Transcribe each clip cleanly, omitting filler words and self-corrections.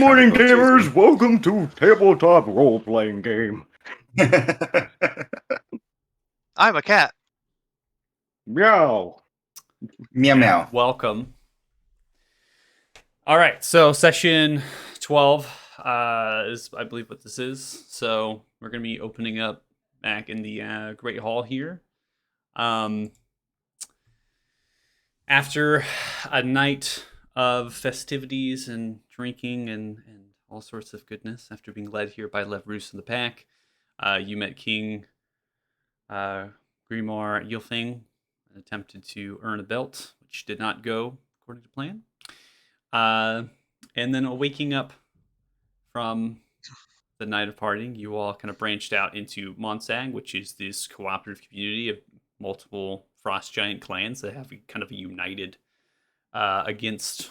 Morning, gamers! Welcome to Tabletop Role Playing Game. I'm a cat. Meow. Meow meow. Welcome. All right, so session 12 is, I believe, what this is. So we're going to be opening up back in the Great Hall here. After a night of festivities and drinking and all sorts of goodness, after being led here by Lev-Roos and the pack, you met King Grimoire Ylfing and attempted to earn a belt, which did not go according to plan. And then waking up from the night of partying, you all kind of branched out into Monsang, which is this cooperative community of multiple frost giant clans that have kind of united against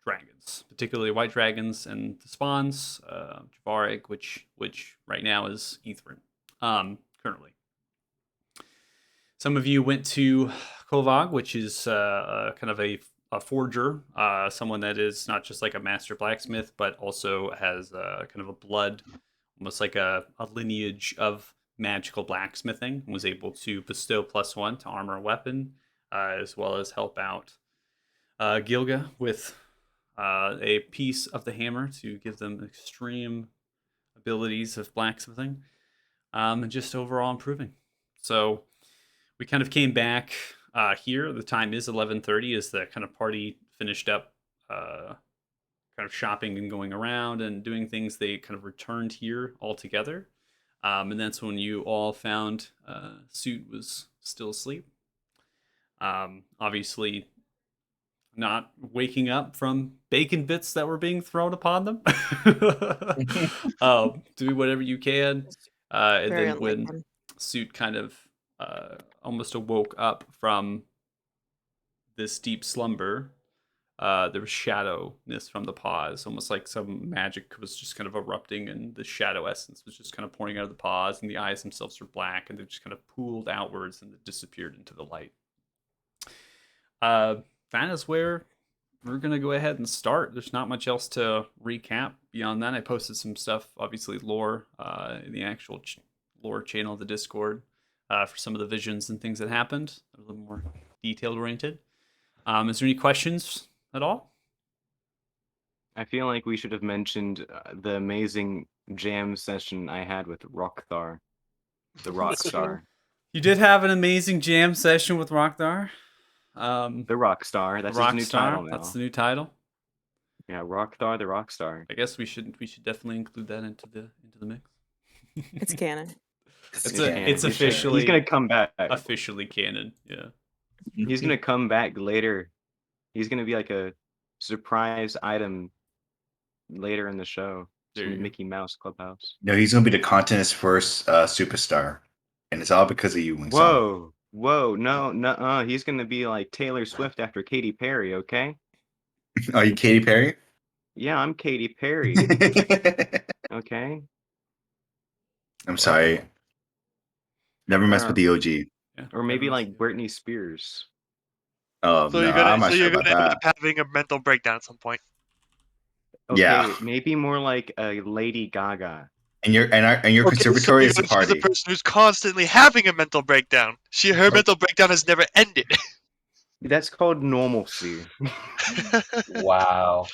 dragons, particularly white dragons and the spawns, Javarig, which right now is Ithrin, currently. Some of you went to Kovag, which is kind of a forger, someone that is not just like a master blacksmith, but also has kind of a blood, almost like a lineage of magical blacksmithing, and was able to bestow +1 to armor and weapon, as well as help out Gilga with a piece of the hammer to give them extreme abilities of blacksmithing, and just overall improving. So we kind of came back here. The time is 11:30 as the kind of party finished up kind of shopping and going around and doing things. They kind of returned here all together. And that's when you all found Suit was still asleep. Obviously not waking up from bacon bits that were being thrown upon them. Do whatever you can. And then when Suit kind of almost awoke up from this deep slumber, there was shadowness from the paws, almost like some magic was just kind of erupting, and the shadow essence was just kind of pouring out of the paws, and the eyes themselves were black, and they just kind of pooled outwards and disappeared into the light. That is where we're going to go ahead and start. There's not much else to recap beyond that. I posted some stuff, obviously lore, in the actual lore channel of the Discord, for some of the visions and things that happened. A little more detailed oriented. Is there any questions at all? I feel like we should have mentioned the amazing jam session I had with Rockthar, the Rockstar. You did have an amazing jam session with Rockthar. The Rockstar. That's his new title now. That's the new title. Yeah, Rockthar, the Rockstar. I guess we should definitely include that into the mix. It's canon. It's officially. He's gonna come back. Officially canon. Yeah. He's gonna come back later. He's gonna be like a surprise item later in the show. Mickey Mouse Clubhouse. No, he's gonna be the continent's first superstar, and it's all because of you, Wingsong. Whoa, no, he's gonna be like Taylor Swift after Katy Perry. Okay. Are you Katy Perry? Yeah, I'm Katy Perry. Okay. I'm sorry. Never mess with the OG. Yeah. Or maybe like Britney Spears. Oh, So no, you're gonna, I'm not so sure you're about gonna end that. up having a mental breakdown at some point. Okay, Yeah. maybe more like a Lady Gaga. And your conservatory is a She's party. the person who's constantly having a mental breakdown. Her mental breakdown has never ended. That's called normalcy. Wow.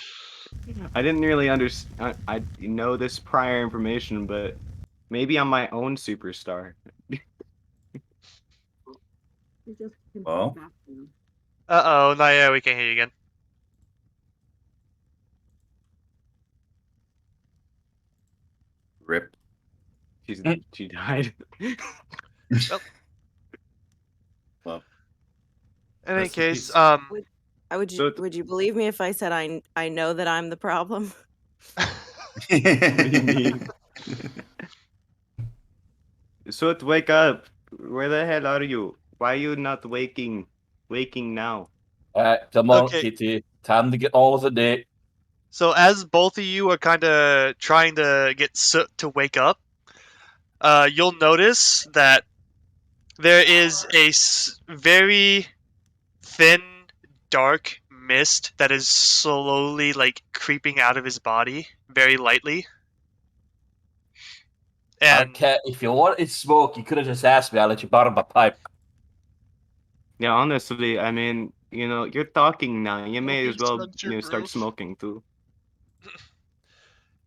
I didn't really understand. I know this prior information, but maybe I'm my own superstar. Well, Uh-oh, not yet, we can't hear you again. rip. She died. Well, In any Rest in case, peace. Would you believe me if I said I know that I'm the problem? What do you mean? Soot, wake up! Where the hell are you? Why are you not waking now? Come on, Okay. Kitty. Time to get all of the day. so as both of you are kind of trying to get Soot to wake up, you'll notice that there is a very thin, dark mist that is slowly like creeping out of his body, very lightly. And Okay, if you wanted smoke, you could have just asked me. I'll let you borrow my pipe. Yeah, honestly, I mean, you're talking now. You may as well, Such a start groove. smoking too.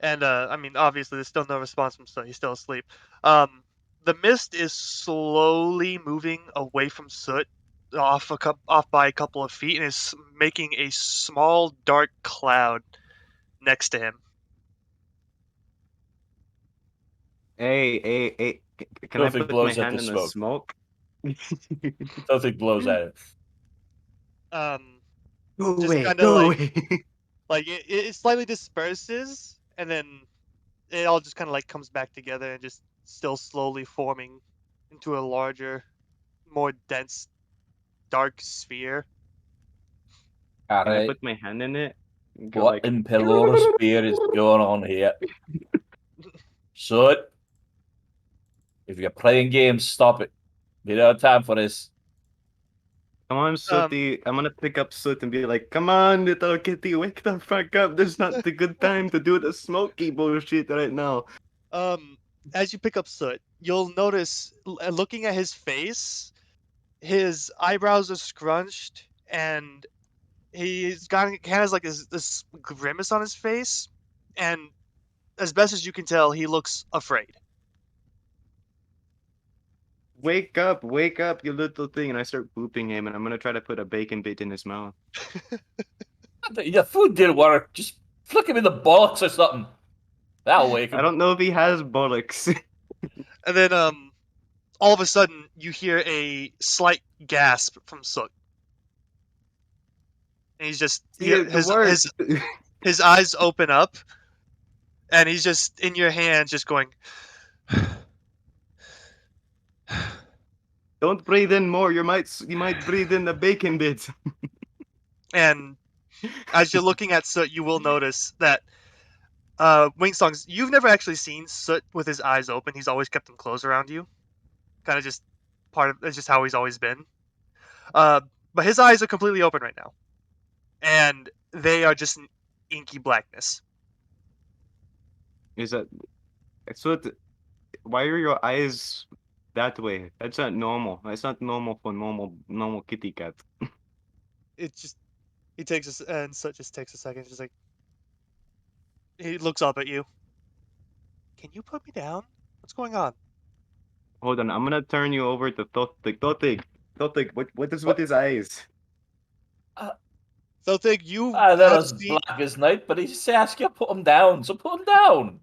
And I mean, obviously, there's still no response from Soot. He's still asleep. The mist is slowly moving away from Soot, off by a couple of feet, and is making a small dark cloud next to him. Hey, can I Something put my blows at hand the in the smoke. smoke? Something blows at it. Go Just away, kinda go like- away. Like it slightly disperses, and then it all just kind of like comes back together and just still slowly forming into a larger, more dense, dark sphere. All Can I right. put my hand in it? And go What like, in Pelorus beer is going on here? Soot, if you're playing games, stop it. We don't have time for this. come on, Sooty. I'm gonna pick up Soot and be like, come on, little kitty, wake the fuck up. This is not the good time to do the smoky bullshit right now. As you pick up Soot, you'll notice, looking at his face, his eyebrows are scrunched, and he's got has like this grimace on his face, and as best as you can tell, he looks afraid. Wake up, you little thing. And I start booping him, and I'm gonna try to put a bacon bit in his mouth. Your food didn't work. Just flick him in the bollocks or something. That'll wake him. I don't know if he has bollocks. And then, all of a sudden, you hear a slight gasp from Soot. And he's just his eyes open up, and he's just in your hand, just going. Don't breathe in more. You might breathe in the bacon bits. And as you're looking at Soot, you will notice that Wingstongs, you've never actually seen Soot with his eyes open. He's always kept them closed around you. Kind of just it's just how he's always been. But his eyes are completely open right now. And they are just an inky blackness. Is that why are your eyes that way? That's not normal. That's not normal for normal kitty cat. It just he takes us and Soot just takes a second, just like he looks up at you. Can you put me down? What's going on? Hold on, I'm gonna turn you over to Totig. Totig, what is with his eyes? So think you They're have as seen black as night, but he just asked you to put him down, so put him down.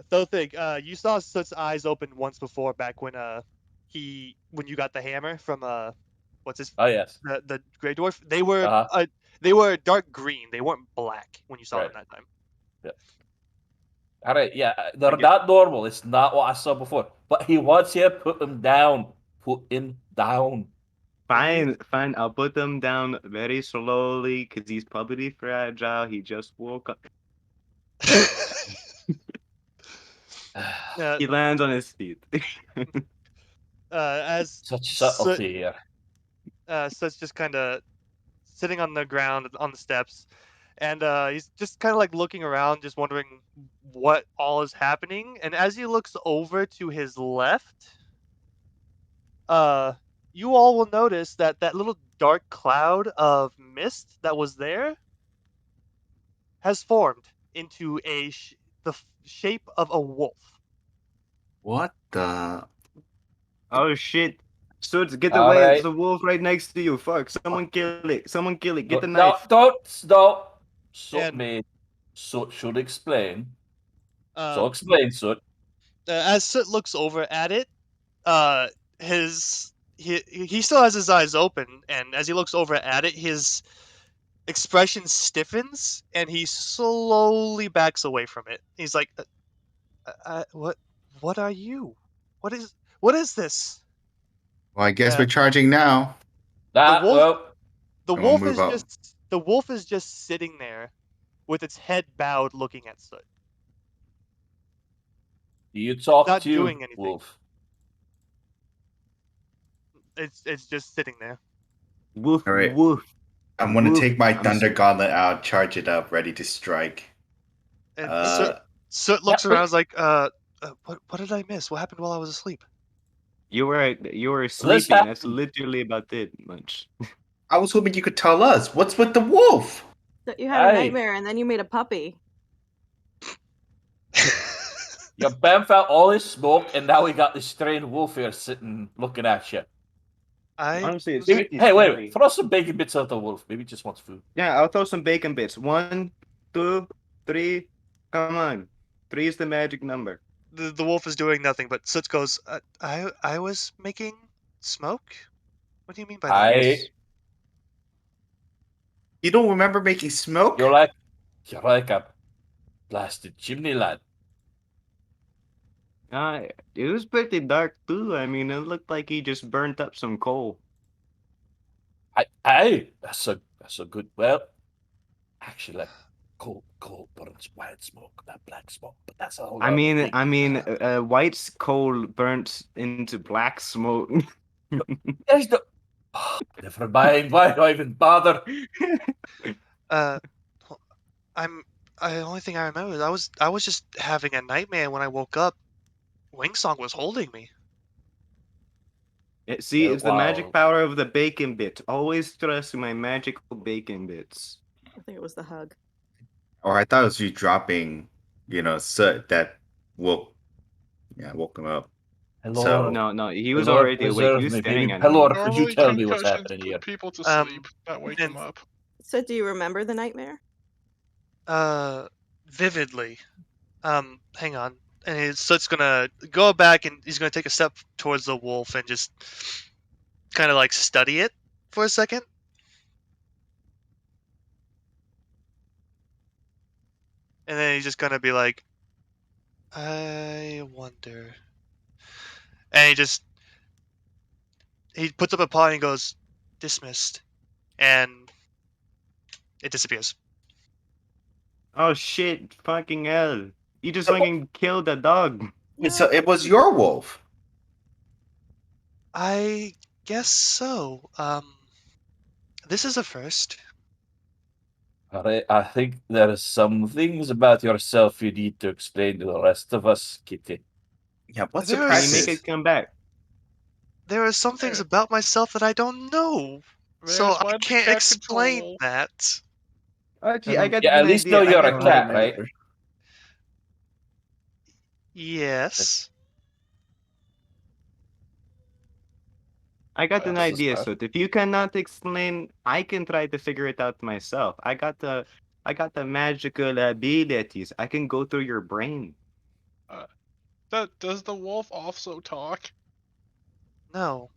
So think you saw Soot's eyes open once before back when when you got the hammer from what's his Oh yes. the Grey Dwarf. They were Uh-huh. they were dark green. They weren't black when you saw them Right. that time. All right, yeah, they're get- not normal. It's not what I saw before. But he wants you to put him down. Put him down. Fine. I'll put him down very slowly because he's probably fragile. He just woke up. Uh, He lands on his feet. as Such Soot, subtlety here. Soot's just kind of sitting on the ground on the steps, and he's just kind of like looking around, just wondering what all is happening. And as he looks over to his left, you all will notice that that little dark cloud of mist that was there has formed into the shape of a wolf. What the? Oh shit! Suits, get All away! right. There's a wolf right next to you. Fuck! Someone kill it! Someone kill it! Get the No, knife! don't stop. Soot And- made. Soot should explain. Um, So explain, Soot. as Soot looks over at it, he still has his eyes open, and as he looks over at it, his expression stiffens, and he slowly backs away from it. He's like, "What are you? What is this?" Well, I guess Yeah. we're charging now. That wolf- well, The Come on, wolf move is up. just sitting there, with its head bowed, looking at Soot. you talk not to doing anything. Wolf. It's just sitting there. Woof! All right. Woof! I'm gonna Woof. take my I'm Thunder s- Gauntlet out, charge it up, ready to strike. And Uh, Soot looks Yeah, around, is like, what did I miss? What happened while I was asleep? You were This sleeping. That's happened. literally about it. Much. I was hoping you could tell us what's with the wolf. So you had a Aye. nightmare and then you made a puppy. You bamf out all this smoke, and now we got this strange wolf here sitting looking at you. I Honestly, it's Maybe, pretty hey, wait, scary. throw some bacon bits at the wolf. Maybe he just wants food. Yeah, I'll throw some bacon bits. 1, 2, 3. Come on. 3 is the magic number. the wolf is doing nothing, but Soot goes, I was making smoke? What do you mean by that? I, You don't remember making smoke? you're like a blasted chimney lad. It was pretty dark too. I mean, it looked like he just burnt up some coal. That's a good. Well, actually, like coal burns white smoke, not black smoke. But that's a whole. I other mean, thing. white coal burnt into black smoke. There's the. Never mind. Why do I even bother? The only thing I remember is I was just having a nightmare when I woke up. Wingsong was holding me. See, Yeah, it's the magic wow. power of the bacon bit. Always trust my magical bacon bits. I think it was the hug. Or I thought it was you dropping, soot that woke him up. Hello. So- No, he was Lord, already awake. He was preserve me, staring baby. at Hello, me. could you Normally tell me what's concussions happening put here? people to Um, sleep, not wake and- them up. So do you remember the nightmare? Vividly. Hang on. And Soot's gonna go back and he's gonna take a step towards the wolf and just kind of like study it for a second. And then he's just gonna be like, I wonder. And he puts up a paw and goes, dismissed. And it disappears. Oh shit! Fucking hell! You just fucking killed a dog. So it was your wolf. I guess so. This is a first. I think there are some things about yourself you need to explain to the rest of us, Kitty. Yeah, what There Can is- you make surprises? it come back? There are some things There. about myself that I don't know. So There's I one can't cat explain control. that. Actually, I got Yeah, an at least idea. know I you're got a an cat, idea. right? Yes. I got an That's a idea, start. so if you cannot explain, I can try to figure it out myself. I got the magical abilities. I can go through your brain. Does the wolf also talk? No.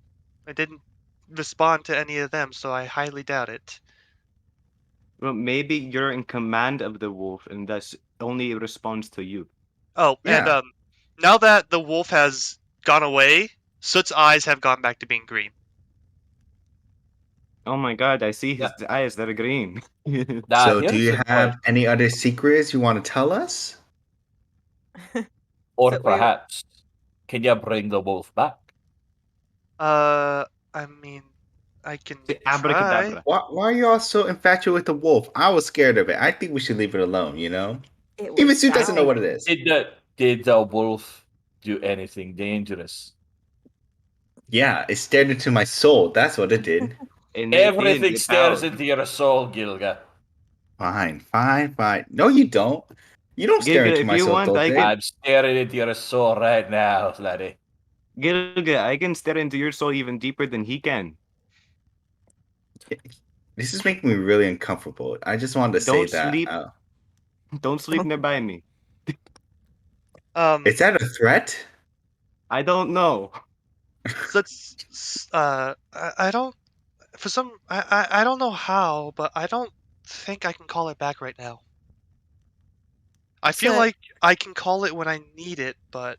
I didn't respond to any of them, so I highly doubt it. Well, maybe you're in command of the wolf, and thus only responds to you. Oh, and Yeah. now that the wolf has gone away, Soot's eyes have gone back to being green. Oh my god, I see his eyes that are green. Nah, So do here's you the have question. any other secrets you want to tell us? Or So we- perhaps, can you bring the wolf back? I mean, I can Say try. abracadabra. Why are you all so infatuated with the wolf? I was scared of it. I think we should leave it alone, It Even was Sue doesn't know what it dying. is. Did the wolf do anything dangerous? Yeah, it stared into my soul. That's what it did. And it Everything did, stares ow. into your soul, Gilga. Fine. No, you don't. You don't stare Gilga, into if my you soul, want, I Dulce. can- I'm staring into your soul right now, laddie. Gilga, I can stare into your soul even deeper than he can. This is making me really uncomfortable. I just wanted to say Don't that. sleep. Don't sleep nearby me. Is that a threat? I don't know. Let's I don't for some I don't know how, but I don't think I can call it back right now. I feel So- like I can call it when I need it, but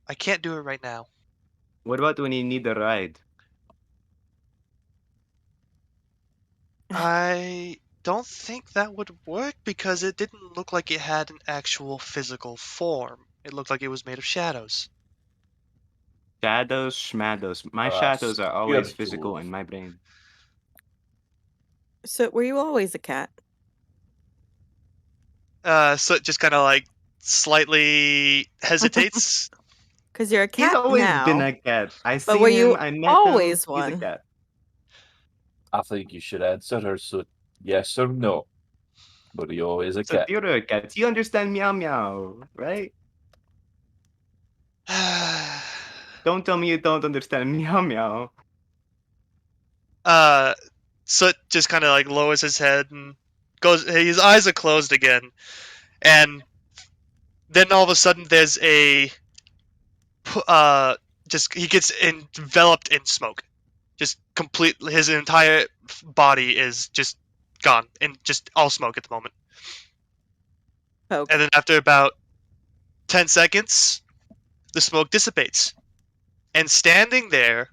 I can't do it right now. What about when you need a ride? I don't think that would work because it didn't look like it had an actual physical form. It looked like it was made of shadows. Shadows, schmadows. My Ah, shadows are always spiritual. physical in my brain. So were you always a cat? Soot just kind of like slightly hesitates. Because you're a He's cat always now. been a cat. I but seen were him. you I met always him. He's a one? cat. I think you should answer her, so yes or no. But you always a So cat. you're a cat. You understand meow meow, right? Don't tell me you don't understand meow meow. Soot just kind of like lowers his head and goes. His eyes are closed again, and then all of a sudden there's a just he gets enveloped in smoke. Just completely, his entire body is just gone and just all smoke at the moment. Poke. And then after about 10 seconds, the smoke dissipates. And standing there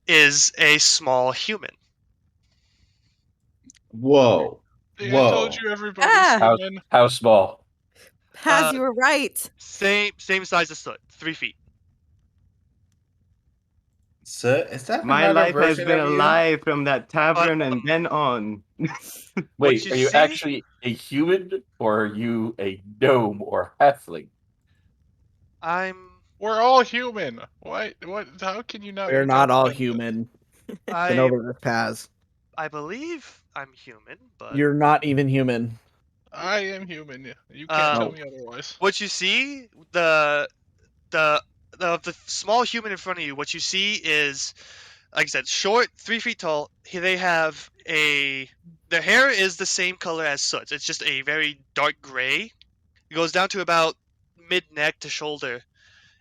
is a small human. Whoa. See, Whoa. I told you everybody's Ah! human. How small? Paz, you were right. Same size as Soot, 3 feet. So is that My another life has version been of you? alive from that tavern and then on. Wait, you are you see- actually a human or are you a gnome or halfling? We're all human. What? How can you not? We're be not all comprehended? human. Been I over this, Paz. I believe I'm human, but You're not even human. I am human. You can't tell Um, me otherwise. what you see, the small human in front of you, what you see is, like I said, short, 3 feet tall. They have their hair is the same color as Soot's. It's just a very dark gray. It goes down to about mid neck to shoulder,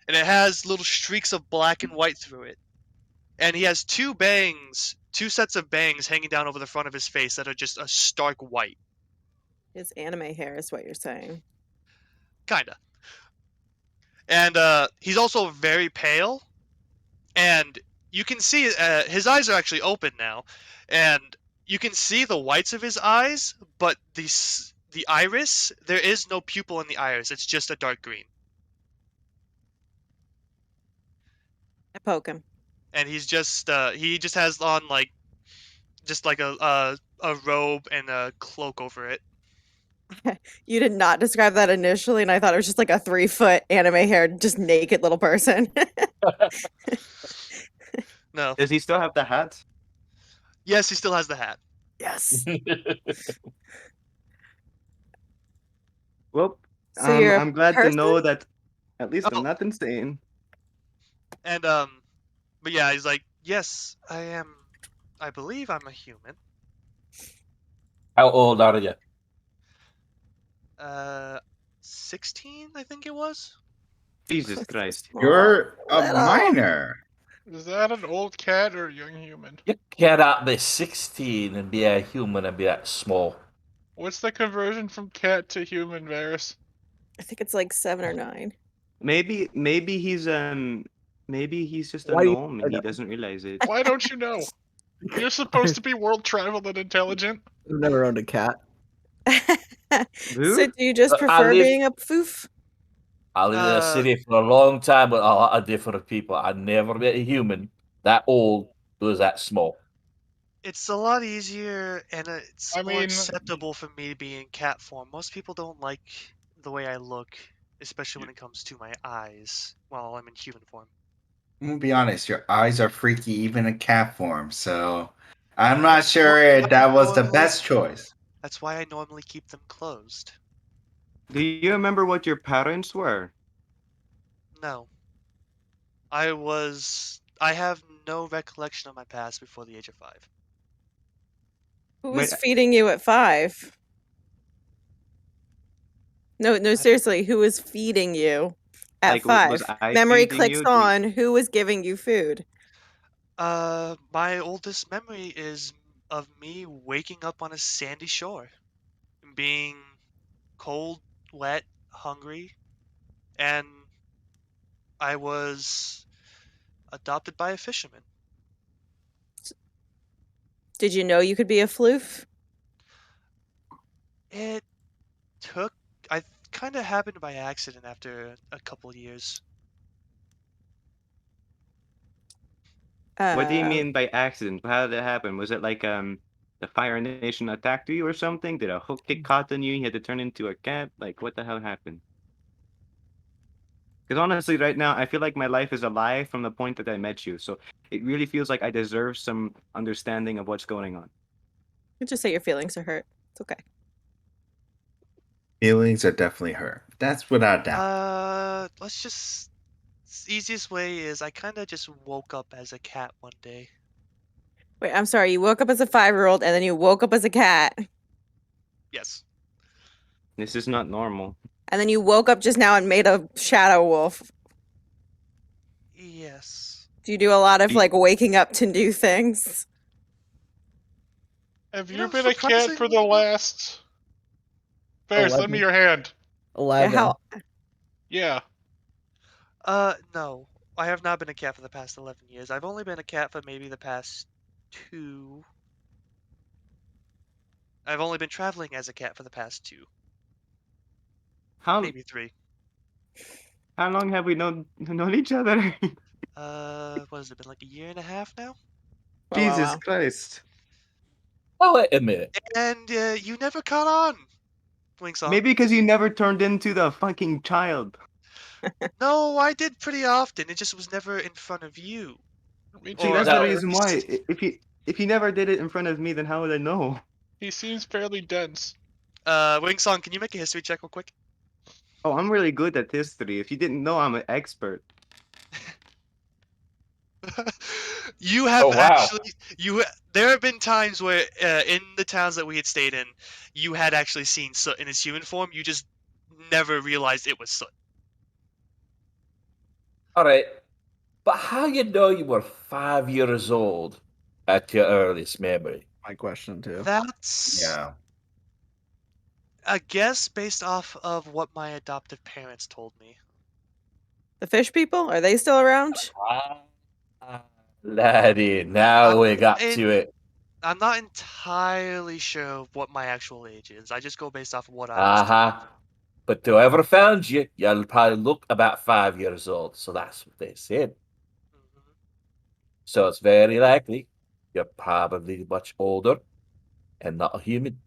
and it has little streaks of black and white through it. And he has two sets of bangs hanging down over the front of his face that are just a stark white. His anime hair is what you're saying. Kinda. And he's also very pale, and you can see his eyes are actually open now, and you can see the whites of his eyes, but the iris, there is no pupil in the iris. It's just a dark green. I poke him. And he just has on like just like a robe and a cloak over it. You did not describe that initially, and I thought it was just like a 3-foot anime haired, just naked little person. No. Does he still have the hat? Yes, he still has the hat. Yes. Well, So you're a I'm glad to know person? that at least Oh. I'm not insane. And but yeah, he's like, yes, I am. I believe I'm a human. How old are you? 16, I think it was. Jesus Christ. You're a Little. minor. Is that an old cat or a young human? You cannot be 16 and be a human and be that small. What's the conversion from cat to human, Varys? I think it's like 7 or 9. Maybe he's just a Why do you- gnome and he doesn't realize it. Why don't you know? You're supposed to be world traveled and intelligent. I've never owned a cat. So do you just I prefer live- being a foof? I lived in a Uh, city for a long time with a lot of different people. I never met a human that old who was that small. It's a lot easier and it's I more mean- acceptable for me to be in cat form. Most people don't like the way I look, especially when it comes to my eyes while I'm in human form. I'm gonna be honest, your eyes are freaky even in cat form, so I'm not sure that was the best choice. That's why I normally keep them closed. Do you remember what your parents were? No. I have no recollection of my past before the age of 5. Who Wait, was feeding you at 5? No, seriously, who was feeding you at Like, 5? was I Memory feeding clicks you? on. Who was giving you food? My oldest memory is of me waking up on a sandy shore, and being cold, wet, hungry, and I was adopted by a fisherman. Did you know you could be a floof? It I kind of happened by accident after a couple of years. What do you Uh, mean by accident? How did it happen? Was it like the Fire Nation attacked you or something? Did a hook get caught on you? You had to turn into a cat? Like, what the hell happened? Because honestly, right now, I feel like my life is a lie from the point that I met you. So it really feels like I deserve some understanding of what's going on. You just say your feelings are hurt. It's okay. Feelings are definitely hurt. That's without doubt. Let's just. Easiest way is I kind of just woke up as a cat one day. Wait, I'm sorry. You woke up as a 5-year-old and then you woke up as a cat. Yes. This is not normal. And then you woke up just now and made a shadow wolf. Yes. Do you do a lot of like waking up to new things? Have You you know, been a cat for the surprisingly- last? Bears, lend me 11. your hand. 11. Yeah, how? Yeah. No. I have not been a cat for the past 11 years. I've only been a cat for maybe the past 2. I've only been traveling as a cat for the past 2, How maybe 3. how long have we known each other? What has it been, like a year and a half now? Wow, Jesus wow. Christ. Oh, wait a minute. And you never caught on, Wingsong. Maybe because you never turned into the fucking child. No, I did pretty often. It just was never in front of you. Me See, too. that's No. the reason why. If you never did it in front of me, then how would I know? He seems fairly dense. Wingsong, can you make a history check real quick? Oh, I'm really good at history. If you didn't know, I'm an expert. You have Oh, wow. actually there have been times where in the towns that we had stayed in, you had actually seen Soot in his human form. You just never realized it was Soot. All right. But how you know you were 5 years old at your earliest memory? My question too. That's Yeah. a guess based off of what my adoptive parents told me. The fish people? Are they still around? Laddie, now we got in- to it. I'm not entirely sure what my actual age is. I just go based off of what I was told. Uh-huh. But whoever found you, you'll probably look about 5 years old. So that's what they said. Mhm. So it's very likely you're probably much older and not a human.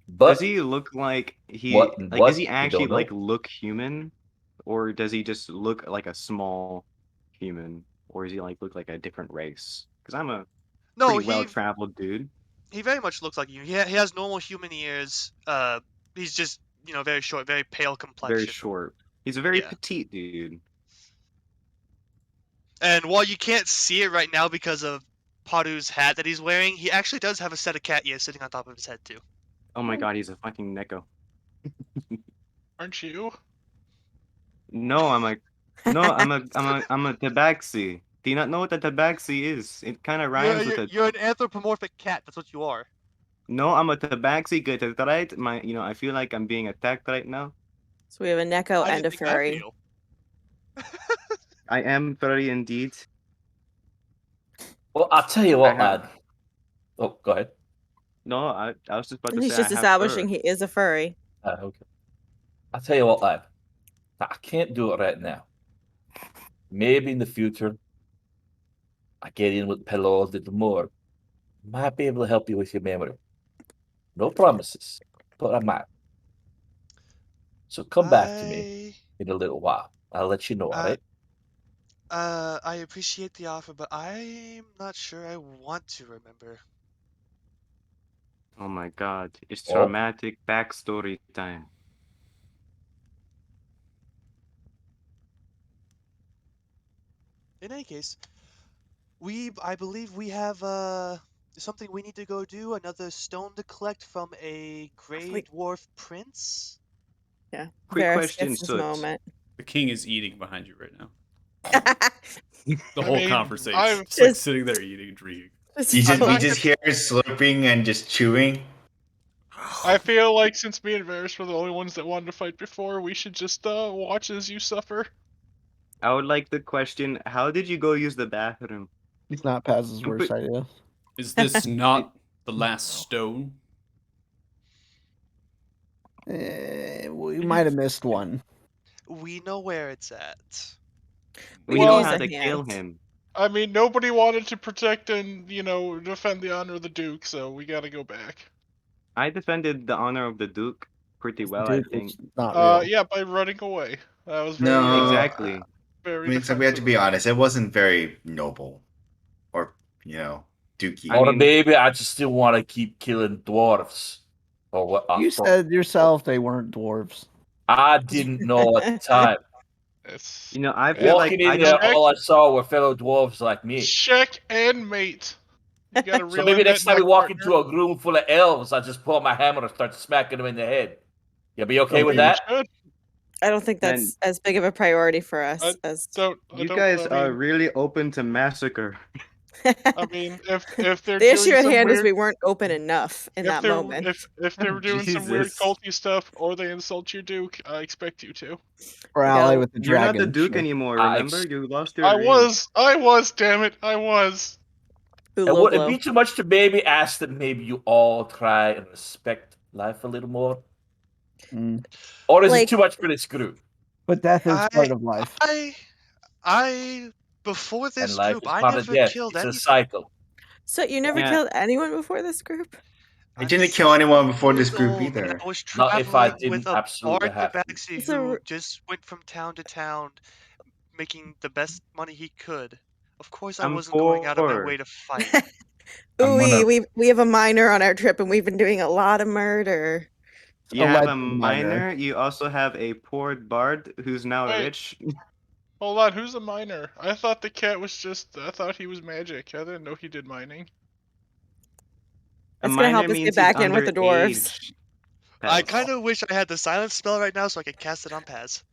But Does he look like he What- like what? does he We don't actually know. like look human? Or does he just look like a small human? Or does he like look like a different race? Because I'm a No, pretty well traveled dude. he very much looks like you. He has normal human ears. He's just very short, very pale complexion. Very short. He's a very Yeah. petite dude. And while you can't see it right now because of Padu's hat that he's wearing, he actually does have a set of cat ears sitting on top of his head too. Oh my god, he's a fucking Neko. Aren't you? No, I'm a tabaxi. Do you not know what a tabaxi is? It kind of rhymes with a. You're an anthropomorphic cat. That's what you are. No, I'm a tabaxi. Get it right? I feel like I'm being attacked right now. So we have a Neko I and a didn't think I'd furry. feel. I am furry indeed. well, I'll tell you what, I have- lad. Oh, go ahead. No, I was just about to He's say. just I have establishing fur. he is a furry. Okay. I'll tell you what, lad. I can't do it right now. Maybe in the future, I get in with Pelot a little more. Might be able to help you with your memory. No promises, but I might. So come back to me in a little while. I'll let you know, all right? I appreciate the offer, but I'm not sure I want to remember. Oh my god, it's Oh. traumatic backstory time. In any case, I believe we have something we need to go do. Another stone to collect from a gray Wait. dwarf prince. Yeah. Quick Varys question, gets his Soot. moment. The king is eating behind you right now. The whole mean, conversation. I've- Just like Just- sitting there eating and drinking. You just, not we just hear it slurping and just chewing. I feel like since me and Varys were the only ones that wanted to fight before, we should just watch as you suffer. I would like the question: how did you go use the bathroom? It's not Paz's worst But- idea. Is this not the last stone? We might have missed one. We know where it's at. We Well- know how Use a to kill hand. him. I mean, nobody wanted to protect and, defend the honor of the Duke, so we gotta go back. I defended the honor of the Duke pretty well, I Dude, think. it's not real. Yeah, by running away. That was very, No, Exactly. very I mean, so we have to be defensive. honest. It wasn't very noble, or dukey. I Or mean- maybe I just still want to keep killing dwarves. Or what? You said yourself they weren't dwarves. I didn't know at the time. It's I feel like Walking I in there, don't. all I saw were fellow dwarves like me. check and mate. You gotta So reel maybe in next that time we neck, walk partner. into a room full of elves, I just pull out my hammer and start smacking them in the head. You be okay with You that? should. I don't think Then- that's as big of a priority for us I as. You guys I are mean, really open to massacre. I mean, if they're The issue doing at some hand is weird, we weren't open enough in if that they're moment. if they're doing some weird Jesus. culty stuff or they insult your Duke, I expect you to. Or Yeah. ally with the You're not dragon. the Duke sure. anymore, I remember? You lost your I ring. was, damn it, I was. Ooh, And low would it blow. be too much to maybe ask that maybe you all try and respect life a little more? Mm. Or is Like- it too much for this group? But death is I- part of life. I before this And life group, is I part of never death. killed It's a anyone. cycle. So you never Yeah. killed anyone before this group? I didn't kill anyone before this group Old, and either. I was Not if I traveling with didn't a absolutely bard have to. tabaxi It's a who r- just went from town to town, making the best money he could. Of course, I I'm wasn't going out of my poor. way to fight. I'm Ooh, gonna- we have a minor on our trip, and we've been doing a lot of murder. You have a Alleged minor. minor. You also have a poor bard who's now Wait. rich. Hold on, who's a miner? I thought the cat was I thought he was magic. I didn't know he did mining. A It's gonna help minor us get means back he's in with the dwarves. underage. I Paz. kind of wish I had the silence spell right now so I could cast it on Paz.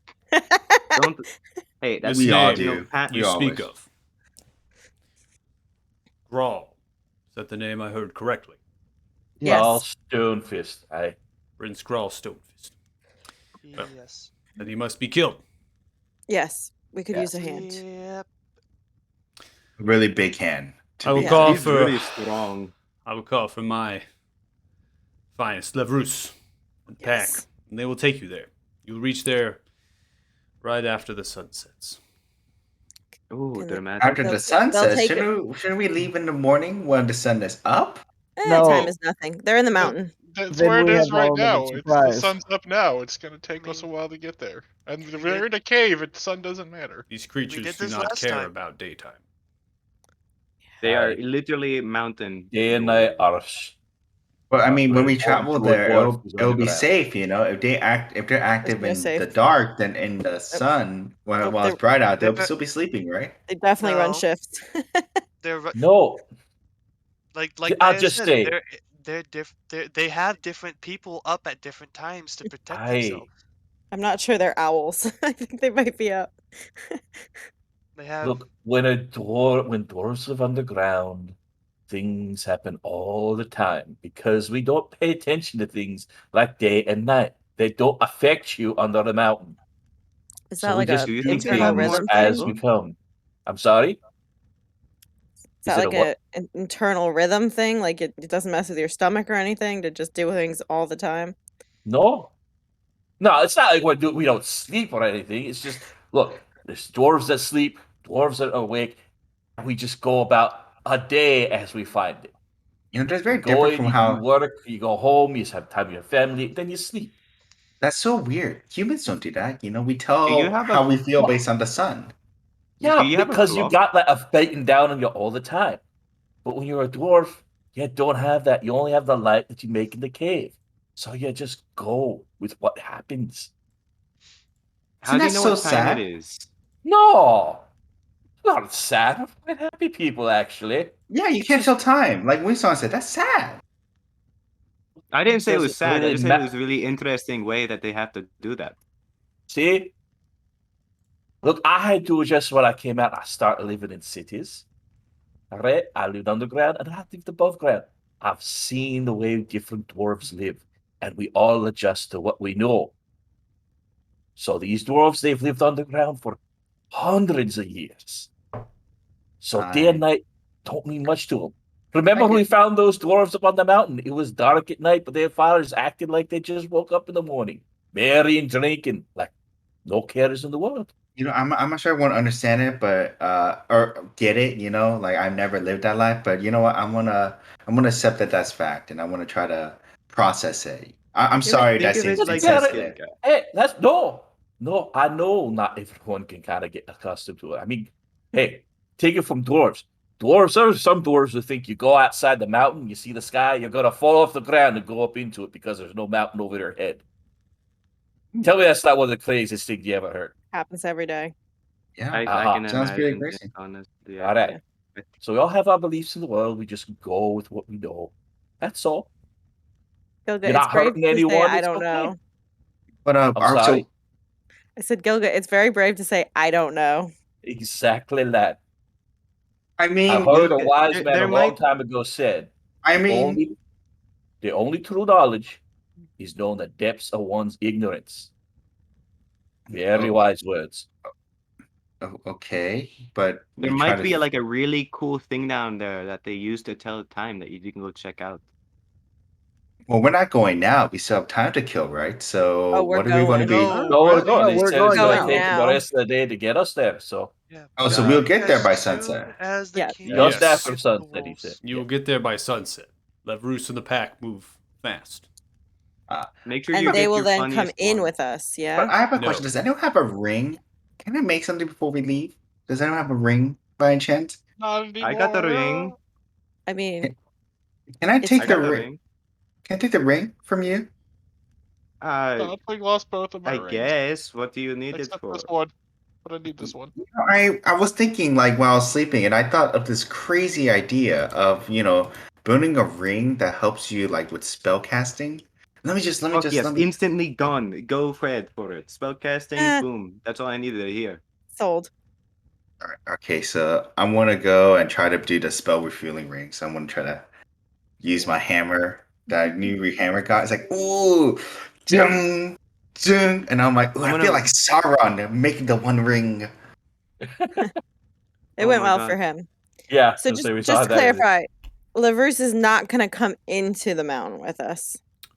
Don't. Hey, that's We all you know, do. Pat- We You all speak wish. of. Grawl. Is that the name I heard correctly? Yes. All Stonefist. Prince Grawl Stonefist. Yes. Then he must be killed. Yes, we could use a Yes. hand. Yep. Really big hand. I will be call He's for really strong. I will call for my finest Levrus and pack, Yes. and they will take you there. You will reach there right after the sun sets. Ooh, Can they- dramatic. After They'll- the sun they'll sets, take shouldn't we leave in the morning when the sun is up? Time No. is nothing. They're in the mountain. That's Then where it we is have right element now. of The surprise. sun's up now. It's gonna take us a while to get there. And if they're in a cave, the sun doesn't matter. These creatures did do this not last care time. about daytime. They are Aye. literally mountain. Day and night arse. But I mean, when we Going travel to a there, dwarf who's it'll be underground. safe, If they're active more in safe. the dark than in the sun while Nope, it's bright out, they'll they're- still be sleeping, right? They definitely run No. shifts. They're No, like I'll Maya just said, say- they have different people up at different times to protect Aye. themselves. I'm not sure they're owls. I think they might be up. They have Look, when dwarves live underground, things happen all the time because we don't pay attention to things like day and night. They don't affect you under the mountain. Is So that we like just a do you think they internal have more rhythm as thing? we come. I'm sorry. Is that Is it like a what? an internal rhythm thing? Like it doesn't mess with your stomach or anything to just do things all the time? No, it's not like we don't sleep or anything. It's just look, there's dwarves that sleep, dwarves that are awake, and we just go about a day as we find it. That's very You go different in, from you how. do work, you go home, you have time with your family, then you sleep. That's so weird. Humans don't do that. We tell you have a- how we feel based on the sun. Yeah, Do you have a because you clock? got that beating down on you all the time. But when you're a dwarf, you don't have that. You only have the light that you make in the cave. So you just go with what happens. How do you Isn't know that what so time sad? it is? No, not sad. We're quite happy people, actually. Yeah, you can't tell time. Like Winston said, that's sad. I didn't say it was Doesn't sad. I really just said ma- it was a really interesting way that they have to do that. See? Look, I do just when I came out. I started living in cities. All right? I lived underground and I lived above ground. I've seen the way different dwarves live, and we all adjust to what we know. So these dwarves, they've lived underground for hundreds of years. So day and night don't mean much to them. Remember when we found those dwarves up on the mountain? It was dark at night, but their fathers acted like they just woke up in the morning, merry and drinking, like no cares in the world. I'm not sure I want to understand it, but or get it. Like I've never lived that life, but you know what? I'm gonna accept that that's fact, and I want to try to process it. I'm sorry Think that of it seems like gotta- this, insensitive. Hey, that's no. I know not everyone can kind of get accustomed to it. I mean, hey, take it from dwarves. There's some dwarves who think you go outside the mountain, you see the sky, you're gonna fall off the ground and go up into it because there's no mountain over their head. Tell me that's not one of the craziest things you ever heard. Happens every day. Yeah, I Aha. can Sounds pretty imagine, crazy. honestly. All right. So we all have our beliefs in the world. We just go with what we know. That's all. Gilga, You're it's not brave hurting to say anyone. I It's don't okay. know. but I'm sorry. I said, Gilga, it's very brave to say I don't know. Exactly that. I I mean, heard a there- wise there- man there a long might- time ago said, I mean, the only true knowledge is knowing the depths of one's ignorance. Very Oh. wise words. okay, but There we try might to be like a really cool thing down there that they use to tell the time that you can go check out. Well, we're not going now. We still have time to kill, right? So Oh, we're what are we going to going. be? No, No, we're really? going. No, He we're said it's going going now. to take him the Now. rest of the day to get us there. So Yeah. Oh, so we'll get there by as soon sunset. As the Yeah. king Just gets after the sunset, he wolves. said. You will get there by sunset. Let Roos and the pack move fast. Make sure you And they get will your then come funniest in one. with us, But yeah? I have a No. question. Does anyone have a ring? Can I make something before we leave? Does anyone have a ring by any chance? Not anymore. I got the ring. I mean, Can I It's take I the got the ring? ring. Can I take the ring from you? I lost both of my I rings. guess. What do you need it Except for? this one. But I need this one. I was thinking like while I was sleeping, and I thought of this crazy idea of building a ring that helps you like with spell casting. Let me just Instantly done. Go Fred for it. Spellcasting, Eh. boom. That's all I needed to hear. sold. All right, okay, so I'm gonna go and try to do the spell refueling ring. So I'm gonna try to use my hammer that new hammer got. It's like ooh, ding, ding, and I'm like, ooh, I'm I gonna- feel like Sauron making the one ring. It Oh went my well God. for him. yeah. So since we just saw to that- clarify, Laverse is not going to come into the mountain with us.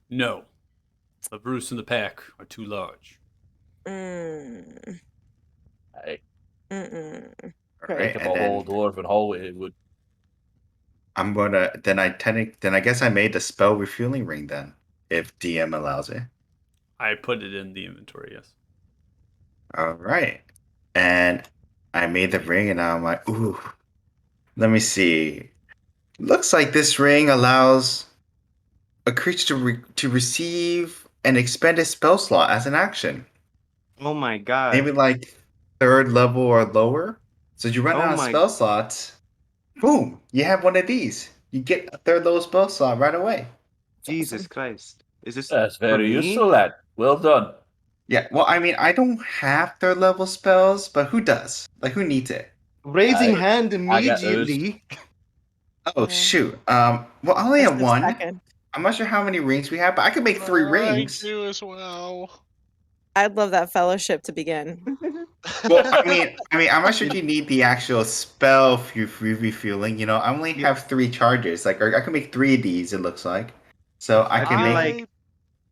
No. The Roos and the pack are too large. Mm. Hey, Mm-mm. All Right. right, think of and a whole then dwarven hallway. It would. I'm gonna then I guess I made the spell refueling ring then, if DM allows it. I put it in the inventory, yes. All right, and I made the ring, and I'm like, ooh, let me see. Looks like this ring allows a creature to receive an expended spell slot as an action. Oh my God. Maybe like 3rd level or lower. So you run Oh out of my- spell slots, boom, you have one of these. You get a 3rd level spell slot right away. Jesus Christ. Is this That's for very me? useful, lad. Well done. Yeah, well, I mean, I don't have 3rd level spells, but who does? Like, who needs it? Raising I- hand I got those. immediately. Oh, Yeah. shoot. Well, I only have Just a one. second. I'm not sure how many rings we have, but I could make 3 rings. I do as well. I'd love that fellowship to begin. Well, I mean, I'm not sure if you need the actual spell refueling. I only have 3 charges. Like, or I can make 3 of these. It looks like, so I can feel make. like-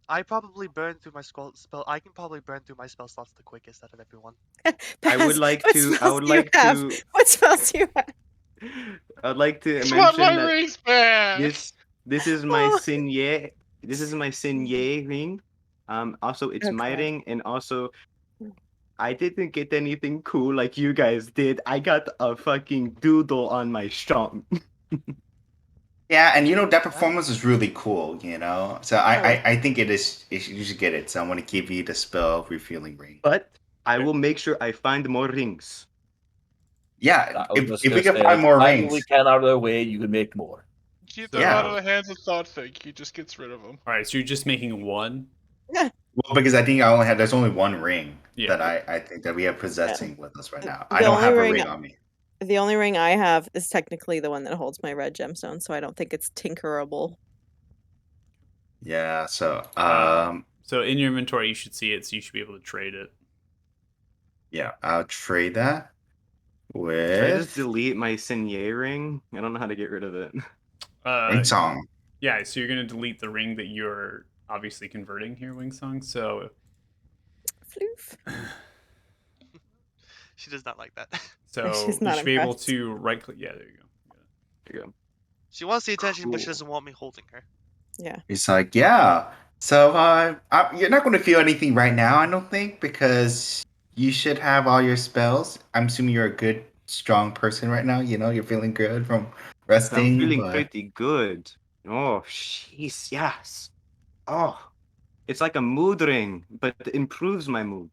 I probably burn through my spell. I can probably burn through my spell slots the quickest out of everyone. I would Pass, like what to. I spells would do you like have? to. What spells do you have? I'd like to I want mention my that rings back! this is my Oh. Sinye. This is my Sinye ring. Also it's my Okay. ring, and also I didn't get anything cool like you guys did. I got a fucking doodle on my strong. Yeah, and that performance is really cool. So Oh. I think it is. You should get it. So I want to give you the spell refueling ring. But I will make sure I find more rings. Yeah, I was if just we gonna can say, find more find rings. what we can out of their way, you can make more. Keep them Yeah. out of the hands of Thought Think. He just gets rid of them. All right, so you're just making one? Well, because I think there's only one ring Yeah. that I think that we have possessing with us right now. The I don't only have a ring- ring on me. The only ring I have is technically the one that holds my red gemstone, so I don't think it's tinkerable. Yeah, so So in your inventory, you should see it, so you should be able to trade it. yeah, I'll trade that Should I just with delete my Sinye ring? I don't know how to get rid of it. Ring Song. Yeah, so you're going to delete the ring that you're obviously converting here, Wingsong. So Floof. She does not like that. So She's you not should be able impressed. to right click. Yeah, there you go. There you go. She wants the attention, but she Cool. doesn't want me holding her. Yeah. He's like, yeah. So you're not going to feel anything right now, I don't think, because you should have all your spells. I'm assuming you're a good, strong person right now. You know, you're feeling good from resting. I'm feeling but- pretty good. Oh, jeez, yes. Oh, it's like a mood ring, but it improves my mood.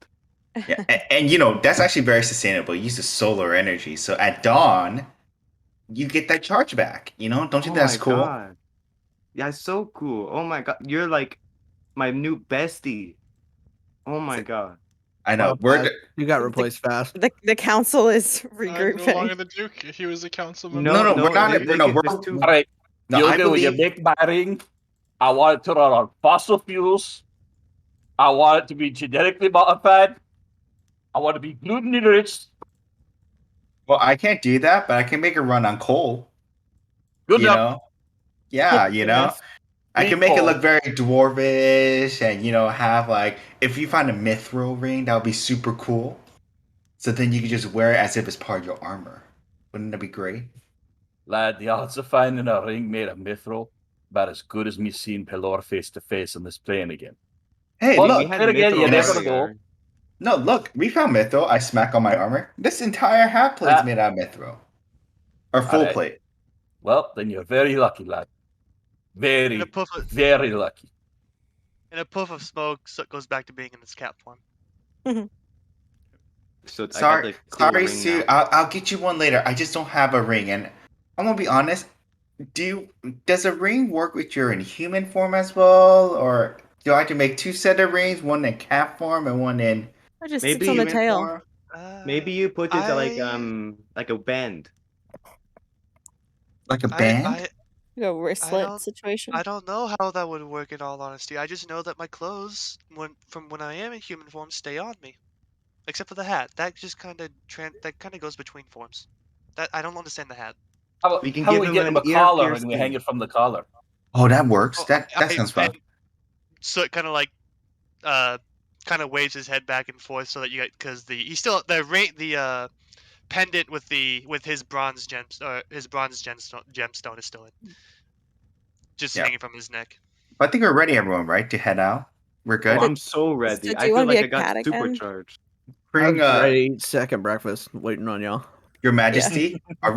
Yeah, and you know that's actually very sustainable. You use the solar energy, so at dawn, you get that charge back. You know, don't you think that's my cool? God. Yeah, it's so cool. Oh my God, you're like my new bestie. Oh my God. I know. Wow, We're Pat, you got replaced fast. The council is I'm no regrouping. longer the Duke. He was a council member. No, we're not. they No, could just All right, no, you I do. You believe. make my ring. I want it to run on fossil fuels. I want it to be genetically modified. I want to be gluten enriched. Well, I can't do that, but I can make a run on coal. Good You enough. know? Yeah, you know. Yes. I Be can make it coal. look very dwarvish, and you know, have like if you find a mithril ring, that would be super cool. So then you can just wear it as if it's part of your armor. Wouldn't that be great? Lad, the odds of finding a ring made of mithril about as good as me seeing Pelor face to face on this plane again. Hey, Well, look. we then again, you mithril never earlier. know. No, look, we found mithril. I smack on my armor. This entire hat plate's made out of mithril. Or full Alright. plate. Well, then you're very lucky, lad. Very, In a puff of, very lucky. in a puff of smoke, Soot goes back to being in his cat form. So I got Sorry, the cool sorry, ring Sue. now. I'll get you one later. I just don't have a ring, and I'm gonna be honest. Does a ring work with your in human form as well, or do I have to make two set of rings, one in cat form and one in Or just Maybe sits on the human tail. form? Maybe you put it I- like a band. Like a band? I Like a wristlet don't- situation. I don't know how that would work in all honesty. I just know that my clothes, from when I am in human form, stay on me, except for the hat. That just kind of goes between forms. That I don't understand the hat. How about We can how give we him get him a an ear collar and we piercing. hang it from the collar? Oh, that works. Oh, That sounds fun. So it kind of like, kind of waves his head back and forth so that you get because the pendant with his bronze gemstone is still in, just Yeah. hanging from his neck. I think we're ready, everyone, right? To head out. We're good. Oh, I'm so ready. do I you feel wanna be like a I got cat again? supercharged. Bring I was ready to eat second breakfast, waiting on y'all. Your Majesty. Are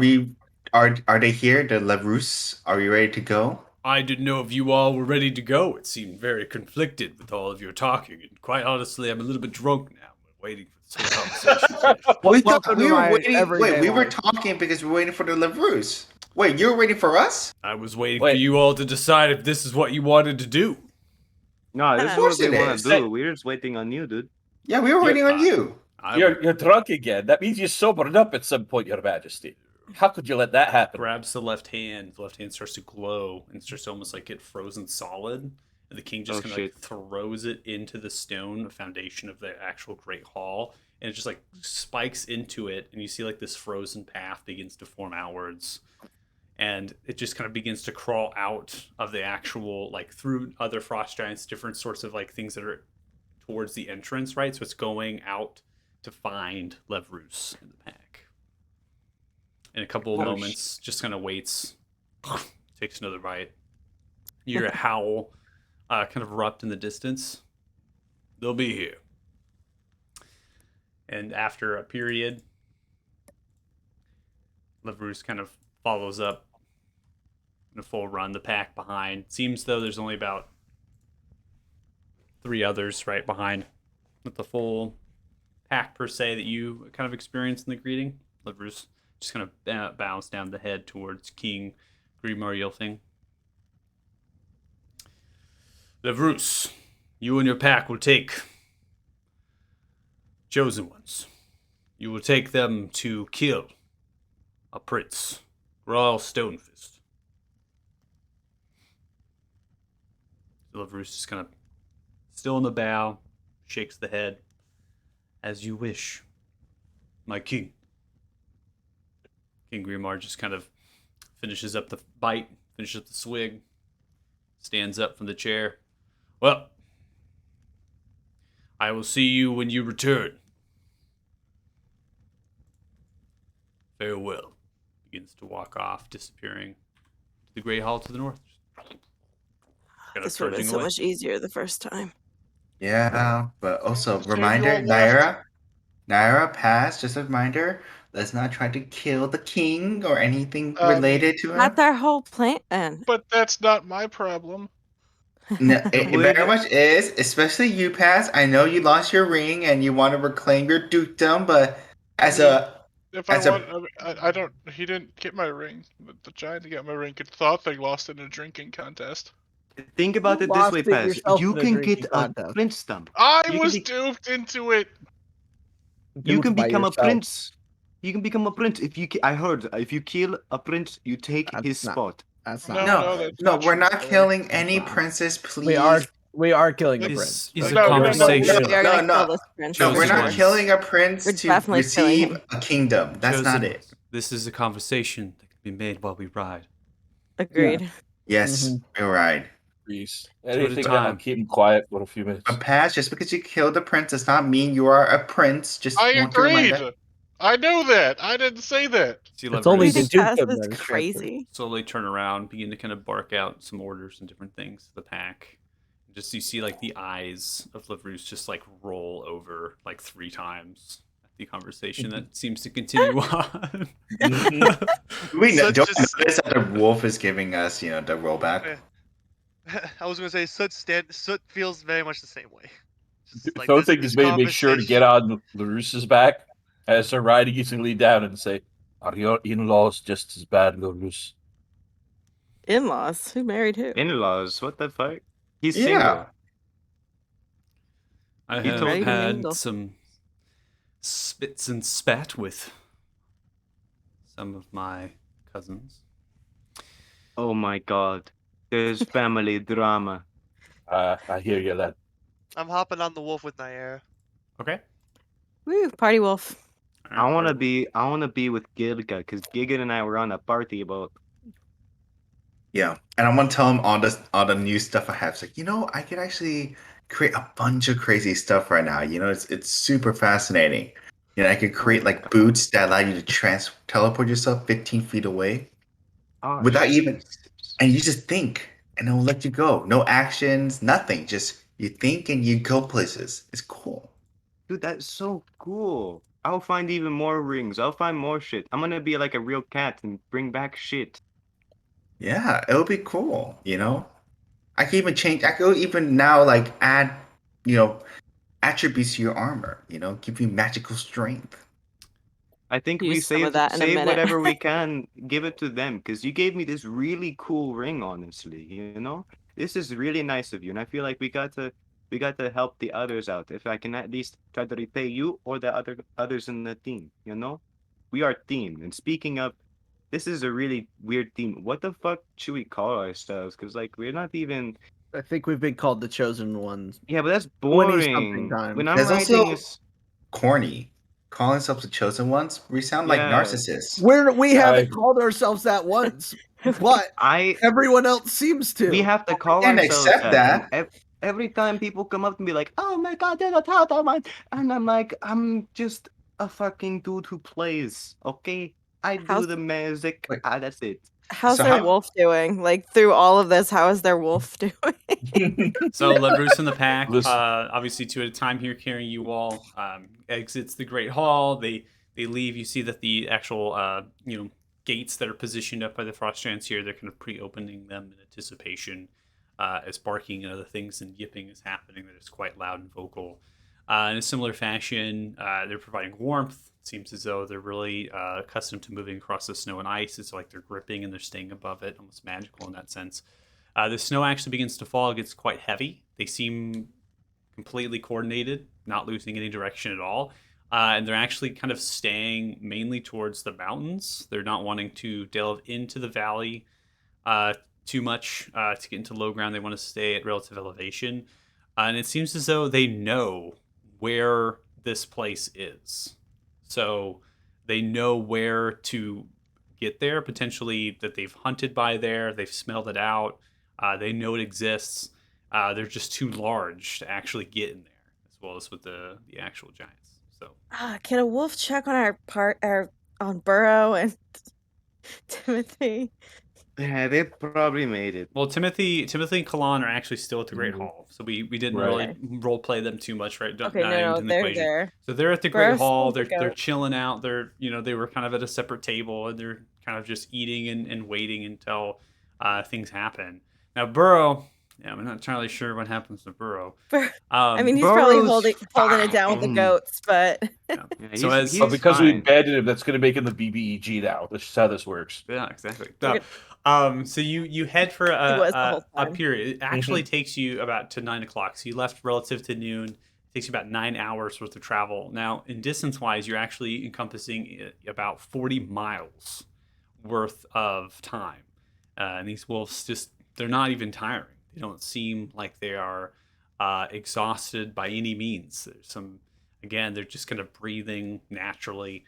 they here? The Larousse? Are we ready to go? I didn't know if you all were ready to go. It seemed very conflicted with all of your talking, and quite honestly, I'm a little bit drunk now. I'm waiting for this whole conversation. We Welcome to were my waiting. everyday Wait, we were life. talking because we're waiting for the Larousse. Wait, you were waiting for us? I was waiting Wait. for you all to decide if this is what you wanted to do. No, this Of is course what we it want is. to do. We're just waiting on you, dude. Yeah, we were waiting on you. You're drunk again. That means you sobered up at some point, Your Majesty. How could you let that happen? Grabs the left hand starts to glow and starts to almost like get frozen solid. And the king just Oh, kind of like throws it into the stone foundation of the actual Great Hall, and it just like spikes into it, and you see like this frozen path begins to form outwards, and it just kind of begins to crawl out of the actual like through other frost giants, different sorts of like things that are towards the entrance, right? So it's going out to find Levrus in the pack. In a couple of moments, just kind of waits, takes another bite. You hear a howl kind of erupt in the distance. They'll be here. And after a period, Levrus kind of follows up in a full run, the pack behind. Seems though there's only about 3 others right behind. Not the full pack per se that you kind of experienced in the greeting. Levrus just kind of bows down the head towards King Grimar Yilfing. Levrus, you and your pack will take chosen ones. You will take them to kill a prince, Royal Stonefist. Levrus just kind of still in the bow, shakes the head. As you wish, my king. King Grimar just kind of finishes up the bite, finishes up the swig, stands up from the chair. Well, I will see you when you return. Farewell. Begins to walk off, disappearing to the Great Hall to the north. Kind of This would have been trudging so away. much easier the first time. Yeah, but also Save you reminder, all left. Naira, pass. Just a reminder. Let's not try to kill the king or anything Um, related to him. That's our whole plan. But that's not my problem. No, it Would- very much is, especially you, Pass. I know you lost your ring and you want to reclaim your dukedom, but as a If I As a- want, I don't. He didn't get my ring. The giant got my ring. Good thought they lost in a drinking contest. Think about You it this lost way, it Paz. yourself You in a can drinking get a contest. princedom. I You can was be- duped into it. You can by become a yourself. prince. You can become a prince if you. I heard if you kill a prince, you take That's his not- spot. That's No, not. no, that's no, not we're true. not killing That's any not. princes, please. We are killing a This prince. Is No, a no, no, no, conversation. We are No, gonna no. kill this prince. No, we're Chosen not ones. killing a prince We're to definitely killing receive him. a kingdom. That's Chosen not ones. it. This is a conversation that can be made while we ride. Agreed. Yes, you're right. Please. at a Anything time. that'll keep him quiet for a few minutes. But Paz, just because you killed a prince does not mean you are a prince. Just I want to remind agreed. that. I know that. I didn't say that. See It's only You Leverus the think Paz dukedom is that is crazy? slowly turn around, begin to kind of bark out some orders and different things to the pack. Just you see like the eyes of Leverus just like roll over like 3 times at the conversation that seems to continue on. We So don't just- notice that the wolf is giving us, the rollback. Yeah. I was gonna say Soot feels very much the same way. Just like So this- think this is maybe make sure to get on Larus's back as they're riding easily down and say, "Are your in-laws just as bad, Larus?" In-laws? Who married who? In-laws, what the fuck? He's Yeah. single. I He have told me. Ready to had mingle. some spits and spat with some of my cousins. Oh my god. There's family drama. I hear you, lad. I'm hopping on the wolf with Nair. Okay. Woo, party wolf. I wanna be with Gilga, because Giga and I were on a party boat. Yeah, and I'm gonna tell him all the new stuff I have. It's like, I could actually create a bunch of crazy stuff right now. It's super fascinating. I could create like boots that allow you to teleport yourself 15 feet away Oh, without shit. even, and you just think, and it will let you go. No actions, nothing. Just you think and you go places. It's cool. Dude, that's so cool. I'll find even more rings. I'll find more shit. I'm gonna be like a real cat and bring back shit. Yeah, it would be cool. I could even change. I could even now like add, attributes to your armor. Give you magical strength. I think Use we some of save that in a minute. whatever we can, give it to them, because you gave me this really cool ring, honestly, This is really nice of you, and I feel like we got to help the others out. If I can at least try to repay you or the others in the team, We are team. And speaking of, this is a really weird team. What the fuck should we call ourselves? Because we're not even. I think we've been called the chosen ones. Yeah, but that's 20-something boring. times. When I'm There's writing also- is Corny. Calling ourselves the chosen ones. We sound like Yeah. narcissists. We haven't I- called ourselves that once, but everyone else seems to. we have to call can't ourselves accept that. And every time people come up and be like, "Oh my god, they're the total one," and I'm like, I'm just a fucking dude who plays. Okay, I do How's- the music. Wait. That's it. How's So their how- wolf doing? Like through all of this, how is their wolf doing? So Leverus in the pack, Listen. obviously 2 at a time here, carrying you all. Exits the Great Hall. They leave. You see that the actual gates that are positioned up by the Frost Giants here, they're kind of pre-opening them in anticipation as barking and other things and yipping is happening. That is quite loud and vocal. In a similar fashion, they're providing warmth. It seems as though they're really accustomed to moving across the snow and ice. It's like they're gripping and they're staying above it, almost magical in that sense. The snow actually begins to fall. It gets quite heavy. They seem completely coordinated, not losing any direction at all. And they're actually kind of staying mainly towards the mountains. They're not wanting to delve into the valley too much to get into low ground. They want to stay at relative elevation. And it seems as though they know where this place is. So they know where to get there, potentially that they've hunted by there, they've smelled it out, they know it exists. They're just too large to actually get in there, as well as with the actual giants. So Can a wolf check on our on Burrow and Timothy. Yeah, they probably made it. Well, Timothy and Kalan are actually still at the Great Hall, so we didn't really role play them too much, right? Okay, not even no, in the they're equation. there. So they're at the Great Burrow's Hall. still the They're goat. chilling out. They were kind of at a separate table, and they're kind of just eating and waiting until things happen. Now Burrow, yeah, I'm not entirely sure what happens to Burrow. I mean, he's probably Burrow's holding it down with the fine. goats, but Yeah. Yeah, So as he's because we fine. embedded him, that's going to make him the BBEG now. This is how this works. Yeah, exactly. Okay. So you head for was the whole a time. period. It actually takes you about to 9 o'clock. So you left relative to noon. It takes you about 9 hours worth of travel. Now, in distance wise, you're actually encompassing about 40 miles worth of time. And these wolves they're not even tiring. They don't seem like they are exhausted by any means. They're just kind of breathing naturally.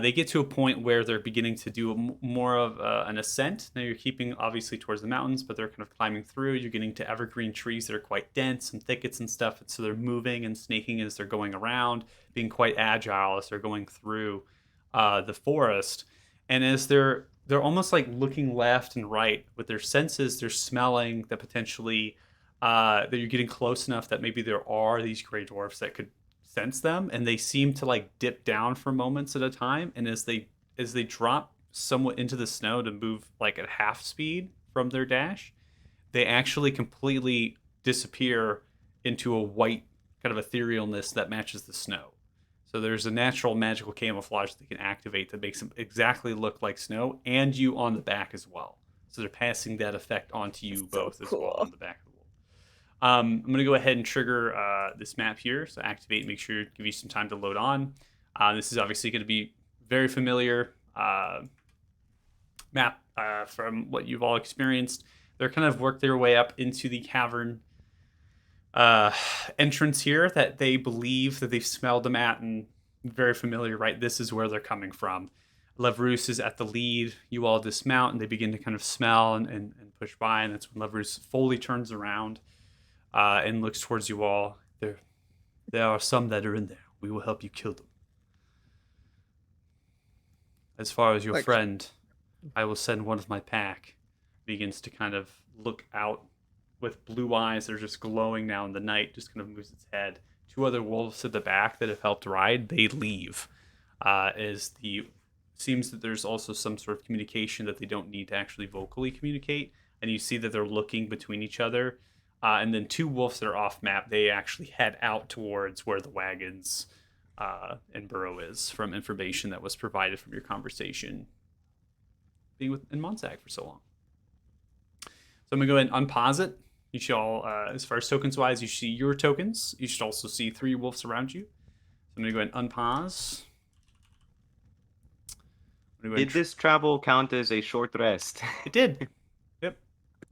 They get to a point where they're beginning to do more of an ascent. Now you're keeping obviously towards the mountains, but they're kind of climbing through. You're getting to evergreen trees that are quite dense and thickets and stuff. And so they're moving and snaking as they're going around, being quite agile as they're going through the forest. And as they're almost like looking left and right with their senses, they're smelling that potentially that you're getting close enough that maybe there are these gray dwarfs that could sense them, and they seem to like dip down for moments at a time, and as they drop somewhat into the snow to move like at half speed from their dash, they actually completely disappear into a white kind of etherealness that matches the snow. So there's a natural magical camouflage that they can activate that makes them exactly look like snow, and you on the back as well. So they're passing that effect onto you both as well on the back of the wolf. I'm going to go ahead and trigger this map here. So activate, make sure give you some time to load on. This is obviously going to be very familiar map from what you've all experienced. They're kind of worked their way up into the cavern entrance here that they believe that they've smelled them at, and very familiar, right? This is where they're coming from. Levrus is at the lead. You all dismount, and they begin to kind of smell and push by, and that's when Levrus fully turns around and looks towards you all. There are some that are in there. We will help you kill them. As far as your friend, I will send one of my pack. Begins to kind of look out with blue eyes that are just glowing now in the night, just kind of moves its head. Two other wolves at the back that have helped ride, they leave. Seems that there's also some sort of communication that they don't need to actually vocally communicate, and you see that they're looking between each other. And then two wolves that are off map, they actually head out towards where the wagons and Burrow is, from information that was provided from your conversation being in Monsag for so long. So I'm going to go ahead and unpause it. You should all, as far as tokens wise, you see your tokens. You should also see 3 wolves around you. So I'm going to go ahead and unpause. Did this travel count as a short rest? It did. Yep.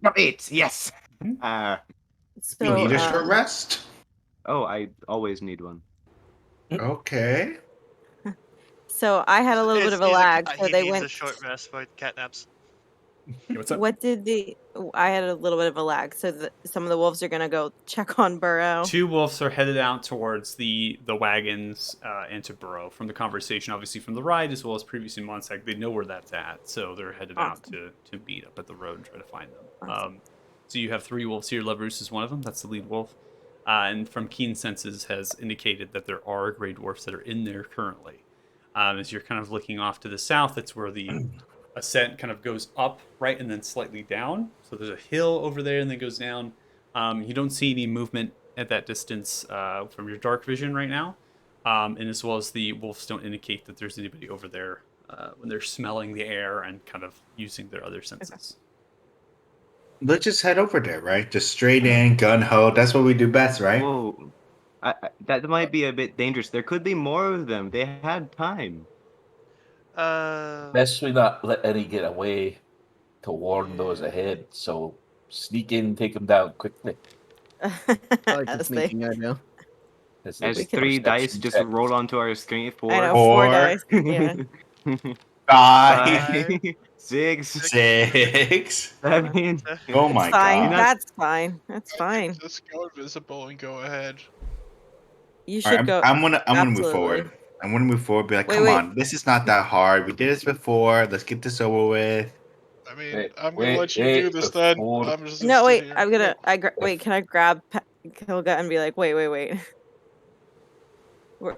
Great. Yes. So, You need a short rest? Oh, I always need one. Okay. So I had a little bit of a lag. So they went. a short rest for catnaps. What's up? What did I had a little bit of a lag. So some of the wolves are gonna go check on Burrow. 2 wolves are headed out towards the wagons and to Burrow. From the conversation, obviously from the ride, as well as previously in Monsag, they know where that's at. So they're headed out to meet up at the road and try to find them. Awesome. So you have 3 wolves here. Levrus is one of them. That's the lead wolf. And from Keen Senses has indicated that there are gray dwarfs that are in there currently. As you're kind of looking off to the south, that's where the ascent kind of goes up, right, and then slightly down. So there's a hill over there and then goes down. You don't see any movement at that distance from your dark vision right now. And as well as the wolves don't indicate that there's anybody over there when they're smelling the air and kind of using their other senses. Let's just head over there, right? Just straight in, gun ho. That's what we do best, right? Whoa. That might be a bit dangerous. There could be more of them. They had time. Best we not let any get away to warn those ahead. So sneak in, take them down quickly. I like the sneaking idea. As As 3 dice just roll onto our screen. 4. I know, 4 dice. Yeah. 5, 6, 7. Oh my fine. god. That's fine. That's fine. Just go invisible and go ahead. You All should right, go. I'm gonna move Absolutely. forward. I want to move forward. Be like, Wait, come wait. on, this is not that hard. We did this before. Let's get this over with. I mean, Wait, I'm gonna wait, let you do wait, this then. before- I'm just No, sit wait. here. I'm gonna. Wait. Can I grab Kilga and be like, wait. Never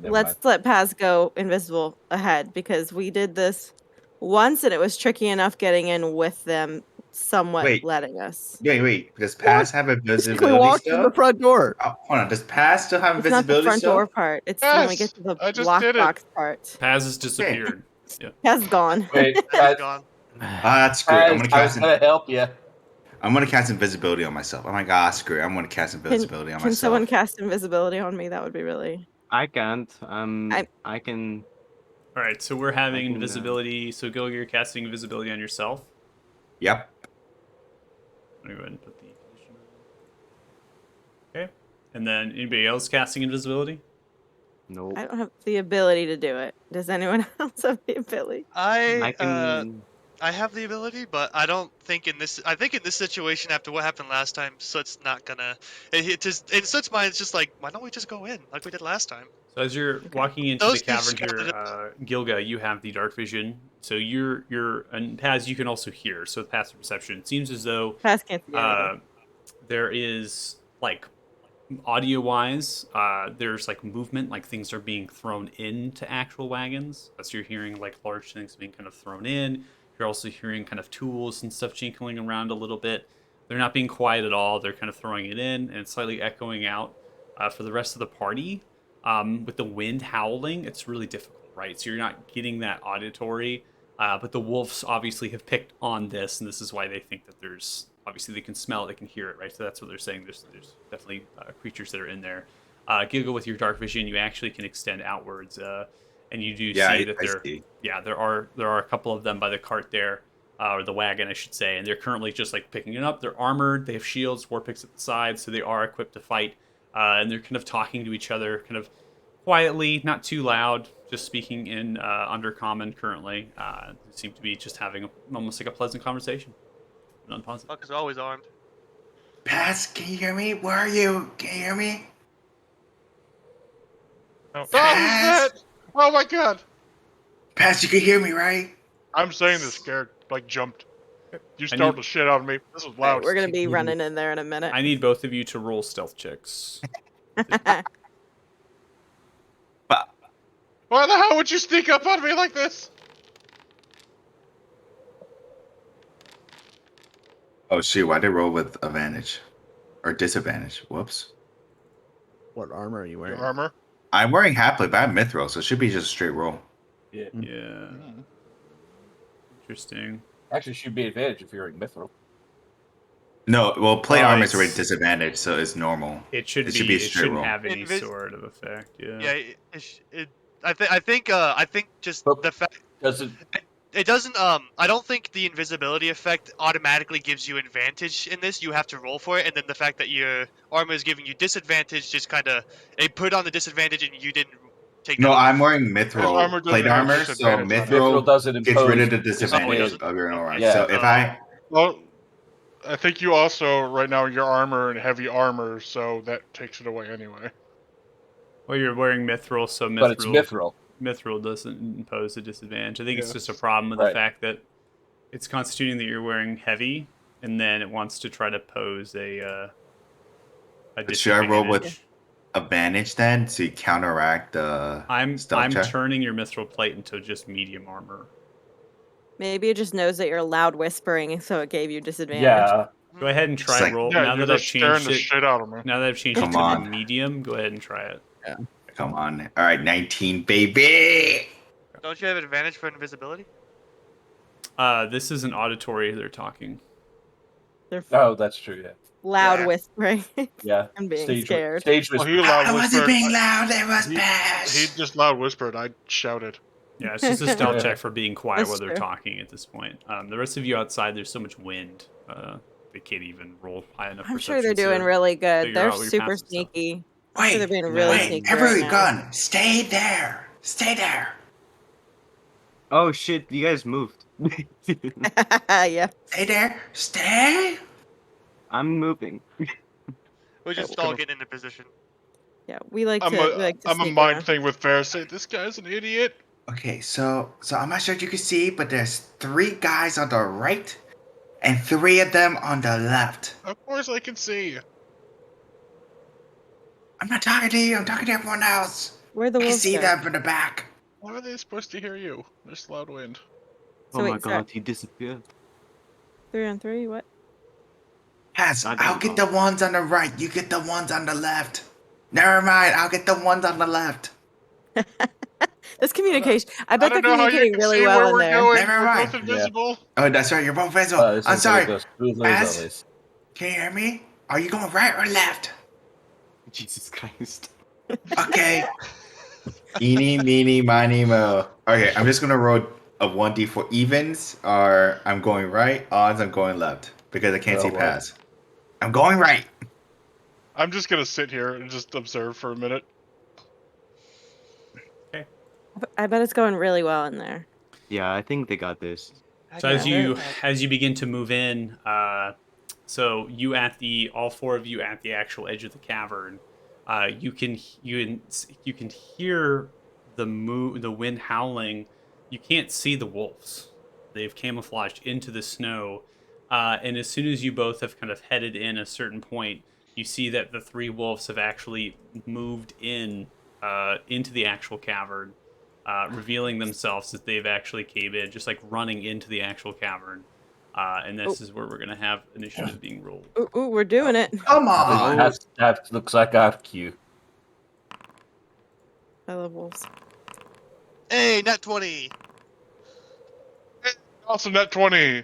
Let's mind. let Paz go invisible ahead because we did this once and it was tricky enough getting in with them somewhat Wait. letting us. Wait. Does Pass have We invisibility walked through still? the front door. Oh, hold on. Does Pass still have It's not the invisibility front still? door part. It's when we Yes, get to the I just did it. lockbox part. Paz has disappeared. Paz is gone. Wait, That's gone. That's screw. I'm guys, gonna I was cast. gonna help you. I'm gonna cast invisibility on myself. I'm like, screw it. I'm gonna cast invisibility on Can myself. someone cast invisibility on me? That would be really. I can't. I can. All right, so we're having I can, invisibility. So Gilga, you're casting invisibility on yourself. Yep. Let me go ahead and put the condition. Okay, and then anybody else casting invisibility? Nope. I don't have the ability to do it. Does anyone else have the ability? I can. I have the ability, but I don't think in this. I think in this situation, after what happened last time, Soot's not gonna. It just in Soot's mind, it's just like, why don't we just go in like we did last time? So as you're walking into Those the cavern things here, scattered Gilga, you have the dark vision. So you're and Paz, you can also hear. So passive perception. It seems as though Paz can't see anything. there is like audio wise, there's like movement, like things are being thrown into actual wagons. So you're hearing like large things being kind of thrown in. You're also hearing kind of tools and stuff jingling around a little bit. They're not being quiet at all. They're kind of throwing it in and slightly echoing out. For the rest of the party, with the wind howling, it's really difficult, right? So you're not getting that auditory. But the wolves obviously have picked on this, and this is why they think that there's obviously they can smell it, they can hear it, right? So that's what they're saying. There's definitely creatures that are in there. Gilga, with your dark vision, you actually can extend outwards, and you do see that there are a couple of them by the cart there, or the wagon, I should say, and they're currently just like picking it up. They're armored, they have shields, war picks at the side, so they are equipped to fight, and they're kind of talking to each other, kind of quietly, not too loud, just speaking in Undercommon currently. They seem to be just having almost like a pleasant conversation. Unpositive. Fuckers are always armed. Pass, can you hear me? Where are you? Can you hear me? Oh, Pass. shit! Oh my god! Pass, you can hear me, right? I'm saying this scared, like jumped. You startled the shit out of me. This was loud. We're gonna be running in there in a minute. I need both of you to roll stealth checks. Why the hell would you sneak up on me like this? Oh shoot! Why did I roll with advantage or disadvantage? Whoops. What armor are you wearing? Your armor. I'm wearing Hapley, but I have Mithril, so it should be just a straight roll. Yeah. Yeah. Interesting. Actually, should be advantage if you're in Mithril. No, well, plate Oh, armor is already it's- disadvantage, so it's normal. It should It be. should be a It straight shouldn't roll. have any Invis- sort of effect. Yeah. Yeah, I think just But- the fact Does it? it doesn't. I don't think the invisibility effect automatically gives you advantage in this. You have to roll for it, and then the fact that your armor is giving you disadvantage just kind of it put on the disadvantage, and you didn't take. No, that I'm off. wearing His armor Mithril doesn't plate have armor, so disadvantage on it. Mithril Mithril doesn't gets rid of impose the disadvantage doesn't? of your aura. Yeah. So if I Well, I think you also right now your armor and heavy armor, so that takes it away anyway. Well, you're wearing mithril, so But it's Mithril. mithril doesn't impose a disadvantage. I think it's just a Yes. problem with Right. the fact that it's constituting that you're wearing heavy, and then it wants to try to pose a should I roll with disadvantage. advantage then to counteract the I'm stealth check? turning your mithril plate into just medium armor. Maybe it just knows that you're loud whispering, so it gave you disadvantage. Yeah. Go ahead and try like- roll. Yeah, now you're that I've just scaring changed the it. shit out of me. Now that I've changed it Come to on. medium, go ahead and try it. Come on. All right, 19, baby. Don't you have advantage for invisibility? This is an auditory. They're talking. They're Oh, that's true. Yeah. loud Yeah. whispering. Yeah. I'm being Stage, scared. Stage Well, was. he loud I wasn't whispered. being loud. It was He Pass. just loud whispered. I shouted. Yeah, it's just a stealth check for being quiet That's while they're true. talking at this point. The rest of you outside, there's so much wind. They can't even roll high enough. I'm sure they're perception doing to really good. figure They're out what your super passive stuff. sneaky. I'm sure Wait, they're being really wait, sneaky everybody right now. gone. Stay there. Stay there. Oh shit! You guys moved. Yeah. Stay there. Stay. I'm moving. We're just all getting into position. Yeah, we like I'm to. We like to a sneak mind around. thing with Varys. Say this guy's an idiot. Okay, so I'm not sure if you can see, but there's 3 guys on the right and 3 of them on the left. Of course I can see. I'm not talking to you. I'm talking to everyone else. Where'd the I can wolves see go? them from the back. How are they supposed to hear you? There's loud wind. So Oh my wait, sorry. god, he disappeared. 3 on 3. What? Yes, I I'll don't get know. the ones on the right. You get the ones on the left. Never mind. I'll get the ones on the left. This communication. I I bet they're don't know how you communicating can really see well where in we're there. going. Never We're mind. both invisible. Oh, that's right. You're both visible. This I'm is how it sorry. goes. Smoothly as Az, always. can you hear me? Are you going right or left? Jesus Christ. Okay. Eeny, meeny, miny, mo. Okay, I'm just gonna roll a 1d4 evens, or I'm going right. Odds, I'm going left because I can't see Oh, boy. pass. I'm going right. I'm just gonna sit here and just observe for a minute. I bet it's going really well in there. Yeah, I think they got this. So as you begin to move in, so you all 4 of you at the actual edge of the cavern, you can hear the wind howling. You can't see the wolves; they've camouflaged into the snow. And as soon as you both have kind of headed in a certain point, you see that the 3 wolves have actually moved in into the actual cavern. Revealing themselves as they've actually caved in, just like running into the actual cavern. And this is where we're going to have initiative being rolled. Ooh, we're doing it. Come on. That looks like our cue. I love wolves. Hey, nat 20. Also, net 20.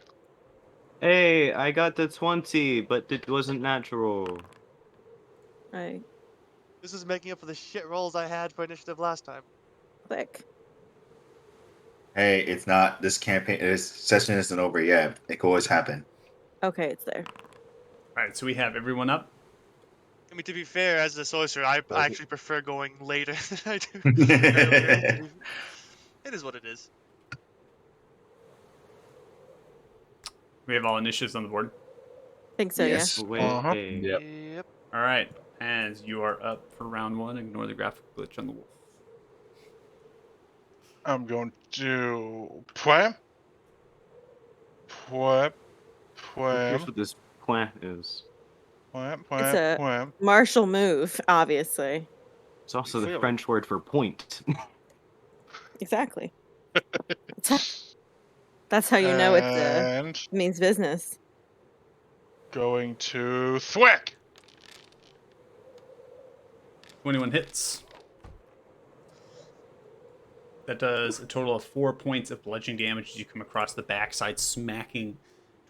Hey, I got the 20, but it wasn't natural. I This is making up for the shit rolls I had for initiative last time. click. Hey, it's not this campaign. This session isn't over yet. It could always happen. Okay, it's there. All right, so we have everyone up. I mean, to be fair, as a sorcerer, I actually prefer going later than I do earlier. It is what it is. We have all initiatives on the board. Think so, Yes. Wait, Uh-huh. hey. Yep. Yep. All right, as you are up for round 1, ignore the graphical glitch on the wolf. I'm going to Pwam. Pwam. Here's Pwam. what this point is. Pwam. It's Pwam. a Pwam. martial move, obviously. It's also the Clearly. French word for point. Exactly. That's how you know it And means business. going to Thwack. 21 hits. That does a total of 4 points of bludgeoning damage as you come across the backside, smacking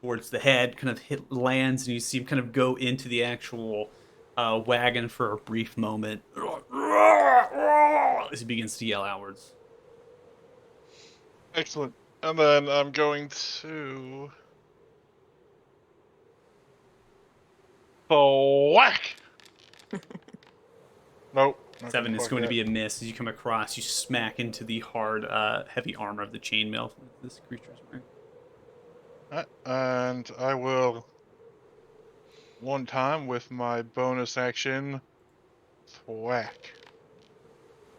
towards the head, kind of lands, and you see him kind of go into the actual wagon for a brief moment as he begins to yell outwards. Excellent. And then I'm going to Thwack. Nope. not 7 gonna is fuck going to that. be a miss. As you come across, you smack into the hard, heavy armor of the chainmail this creature's wearing. And I will one time with my bonus action Thwack.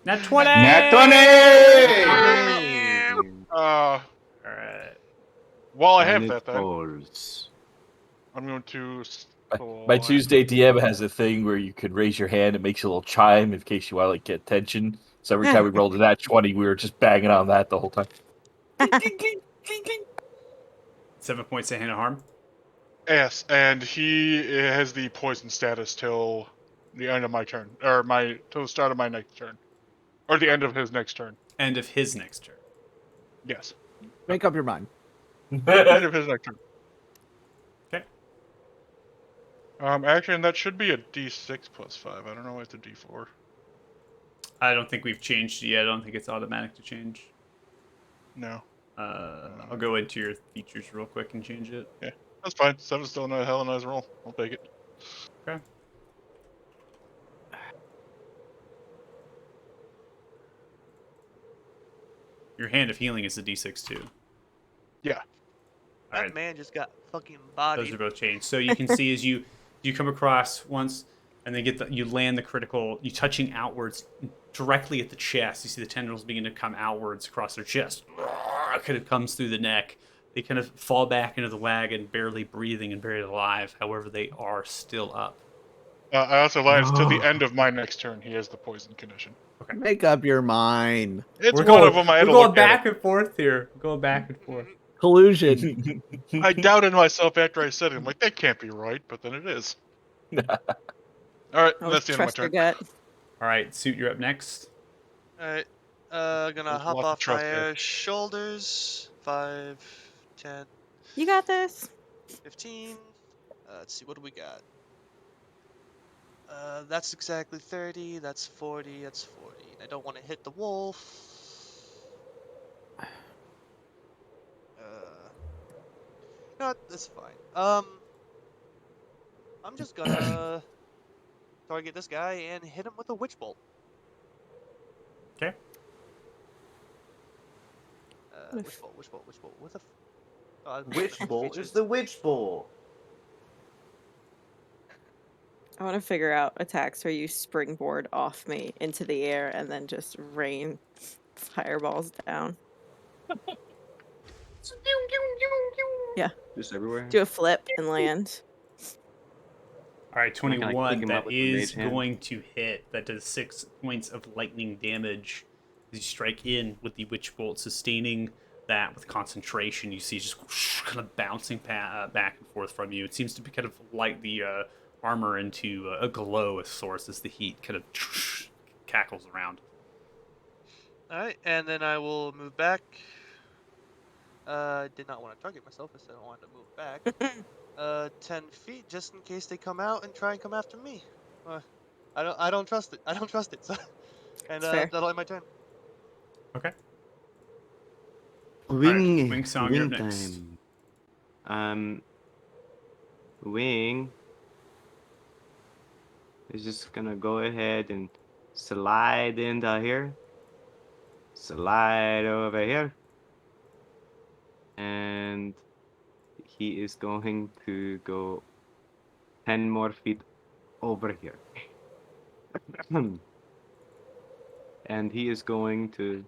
Nat 20! Nat 20! All right. While I And have it that, then falls. I'm going to. My Tuesday DM has a thing where you could raise your hand. It makes a little chime in case you want to like get attention. So every time we rolled a nat 20, we were just banging on that the whole time. 7 points to hand of harm. Yes, and he has the poison status till the end of my turn, or till the start of my next turn, or the end of his next turn. End of his next turn. Yes, Make up your mind. end of his next turn. Okay. Actually, and that should be a D6 plus 5. I don't know why it's a D4. I don't think we've changed it yet. I don't think it's automatic to change. No, I'll go into your features real quick and change it. that's fine. 7's still a hell of a nice roll. I'll take it. Okay. Your hand of healing is a D6 too. Yeah. That Alright. man just got fucking Those bodied. are both changed. So you can see as you come across once and then you land the critical. You touching outwards directly at the chest. You see the tendrils begin to come outwards across their chest. Kind of comes through the neck. They kind of fall back into the wagon, barely breathing and barely alive. However, they are still up. I also lied. It's till the end of my next turn. He has the poison condition. Okay. Make up your mind. It's We're one going, of them. I had we're to going look at back and forth here. We're going back and forth. Collusion. it. I doubted myself after I said it. I'm like, that can't be right, but then it is. All right, Oh, that's the end of my trust your turn. gut. All right, Suit, you're up next. Alright. Gonna There's hop lots of off trust my there. shoulders. 5, 10, You got this. 15. Let's see, what do we got? That's exactly 30. That's 40. That's 40. I don't want to hit the wolf. You know what? That's fine. I'm just gonna target this guy and hit him with a witch bolt. Okay. Witch bolt. With a. Witch bolt is the witch bolt. I want to figure out attacks where you springboard off me into the air and then just rain fireballs down. Yeah. Just everywhere. Do a flip and land. All right, Can I, like, 21. pick him up That with the is mage hand? going to hit. That does 6 points of lightning damage as you strike in with the witch bolt, sustaining that with concentration. You see just kind of bouncing back and forth from you. It seems to be kind of light the armor into a glow of sorts as the heat kind of cackles around. Alright, and then I will move back. Did not want to target myself, I said I wanted to move back. 10 feet, just in case they come out and try and come after me. I don't trust it. I don't trust it. So, and fair. that'll end my turn. Okay. Wing, Wing Song, you're wing up next. time. Wing is just gonna go ahead and slide into here. Slide over here. And he is going to go 10 more feet over here. And he is going to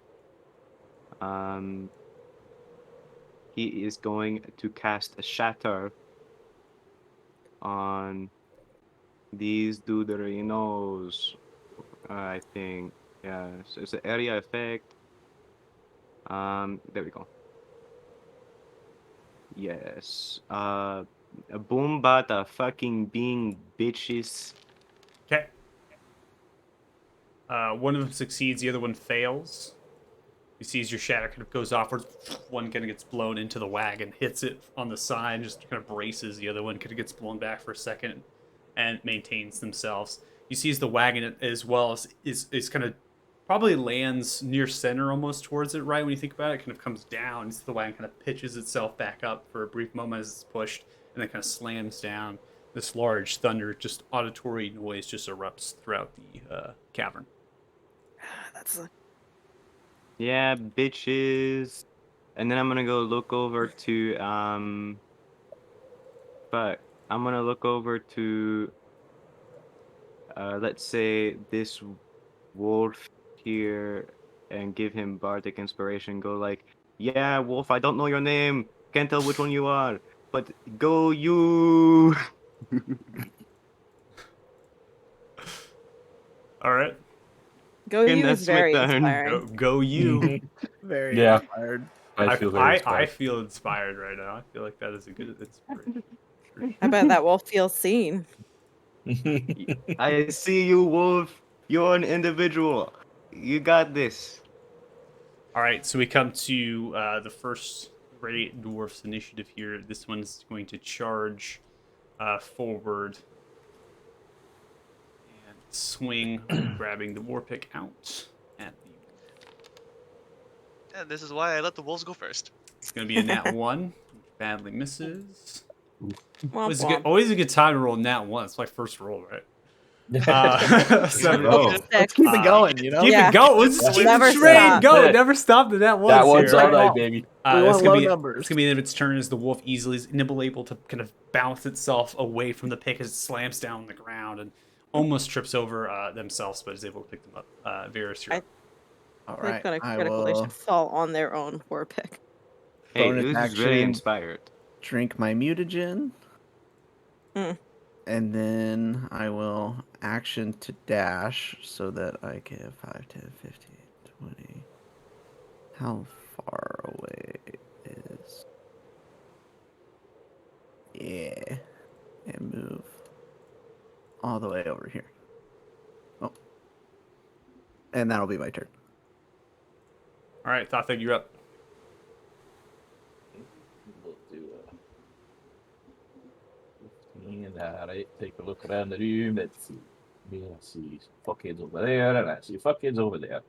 cast a shatter on these duderinos. I think, yeah. So it's an area effect. There we go. Yes. A boom bada fucking being bitches. Okay. One of them succeeds, the other one fails. You see as your shatter kind of goes offwards, one kind of gets blown into the wagon, hits it on the side, just kind of braces. The other one kind of gets blown back for a second and maintains themselves. You see as the wagon as well is kind of probably lands near center almost towards it, right? When you think about it, kind of comes down. So the wagon kind of pitches itself back up for a brief moment as it's pushed, and then kind of slams down. This large thunder, just auditory noise just erupts throughout the cavern. That's Yeah, bitches. And then I'm gonna go look over to I'm gonna look over to let's say this wolf here and give him bardic inspiration. Go like, yeah, wolf, I don't know your name, can't tell which one you are, but go you. All right. Go And you that's is my very turn. inspiring. Go you. Very Yeah. inspired. I feel very I inspired. feel inspired right now. I feel like that is a good inspiration. I bet that wolf feels seen. I see you, wolf. You're an individual. You got this. All right, so we come to the first Radiant Dwarfs initiative here. This one's going to charge forward and swing, grabbing the war pick out at the. And this is why I let the wolves go first. It's going to be a nat 1. Badly misses. Womp womp. Always a good time to roll nat 1. It's my first roll, right? Oh. Let's keep it going, you know? Keep Yeah. it going. Let's just keep Never the train stop. going. Never stop to that one. That one's here. all right, baby. We want It's gonna low be numbers. It's gonna be the end of its turn as the wolf easily is able to kind of bounce itself away from the pick as it slams down on the ground and almost trips over themselves, but is able to pick them up. Varys, you're up. All They're right. gonna I critically will should fall on their own war pick. Hey, bonus this is very action. inspired. Drink my mutagen. Mm. And then I will action to dash so that I get 5, 10, 15, 20. How far away is... Yeah. And move all the way over here. Oh. And that'll be my turn. All right, Thotha, you're up. We'll do 15. Alright, take a look around the room. Let's see. Yeah, I see some fuckheads over there, and I see fuckheads over there.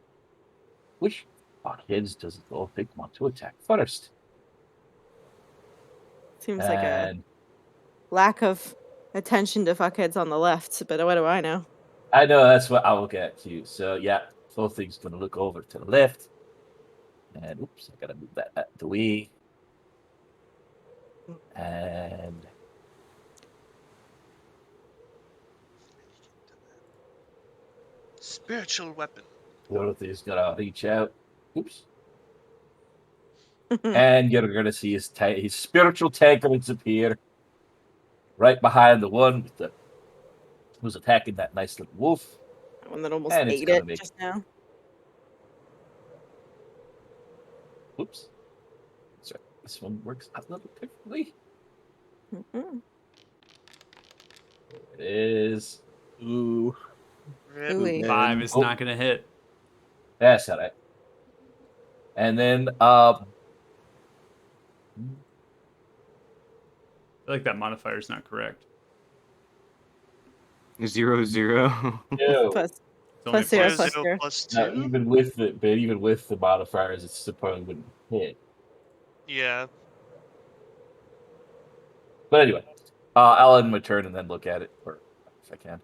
Which fuckheads does it all think want to attack first? Seems like a And lack of attention to fuckheads on the left, but what do I know? I know that's what I will get to. So yeah, Thing's gonna look over to the left. And oops, I gotta move that out the way. And Spiritual weapon. Dorothy's gonna reach out. Oops. And you're gonna see his spiritual tentacles appear right behind the one with the who's attacking that nice little wolf. One that almost And it's ate gonna it make- just now. Oops. Sorry, this one works a little differently. Mhm. It is. Ooh. Rip. Ooey. 5 is Oh. not going to hit. That's all right. And then I feel like that modifier is not correct. 0, 0. no, Plus, It's only plus 0 Zero, plus zero, 0. plus no, 2? even with the modifiers, it still probably wouldn't hit. Yeah. But anyway, I'll end my turn and then look at it, or if I can.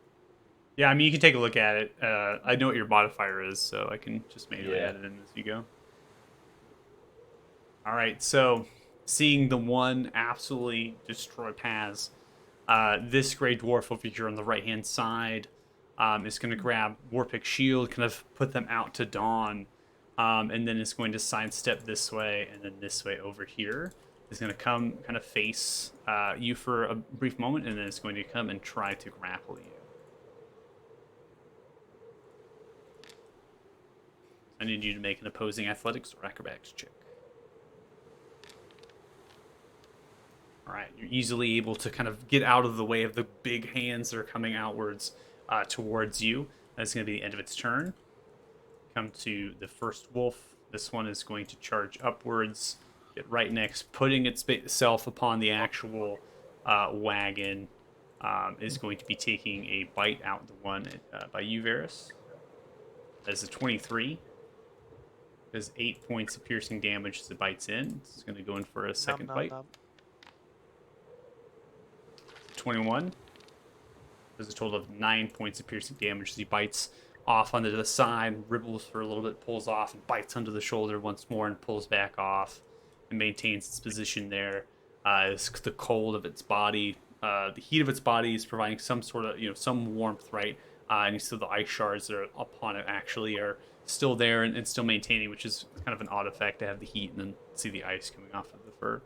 Yeah, I mean, you can take a look at it. I know what your modifier is, so I can just manually Yeah. add it in as you go. All right, so seeing the one absolutely destroy Paz, this Grey Dwarf over here on the right-hand side is going to grab Warpick Shield, kind of put them out to Dawn, and then it's going to sidestep this way and then this way over here. It's going to come kind of face you for a brief moment, and then it's going to come and try to grapple you. I need you to make an opposing athletics or acrobatics check. All right, you're easily able to kind of get out of the way of the big hands that are coming outwards towards you. That's going to be the end of its turn. Come to the first wolf. This one is going to charge upwards, get right next, putting itself upon the actual wagon. Is going to be taking a bite out the one by you, Varys. That's a 23. Does 8 points of piercing damage as it bites in. It's going to go in for a second Nom, nom, bite. nom. 21. Does a total of 9 points of piercing damage as he bites off onto the side, ribbles for a little bit, pulls off, and bites under the shoulder once more and pulls back off and maintains its position there. As the cold of its body, the heat of its body is providing some sort of, some warmth, right? And you see the ice shards that are upon it actually are still there and still maintaining, which is kind of an odd effect to have the heat and then see the ice coming off of the fur.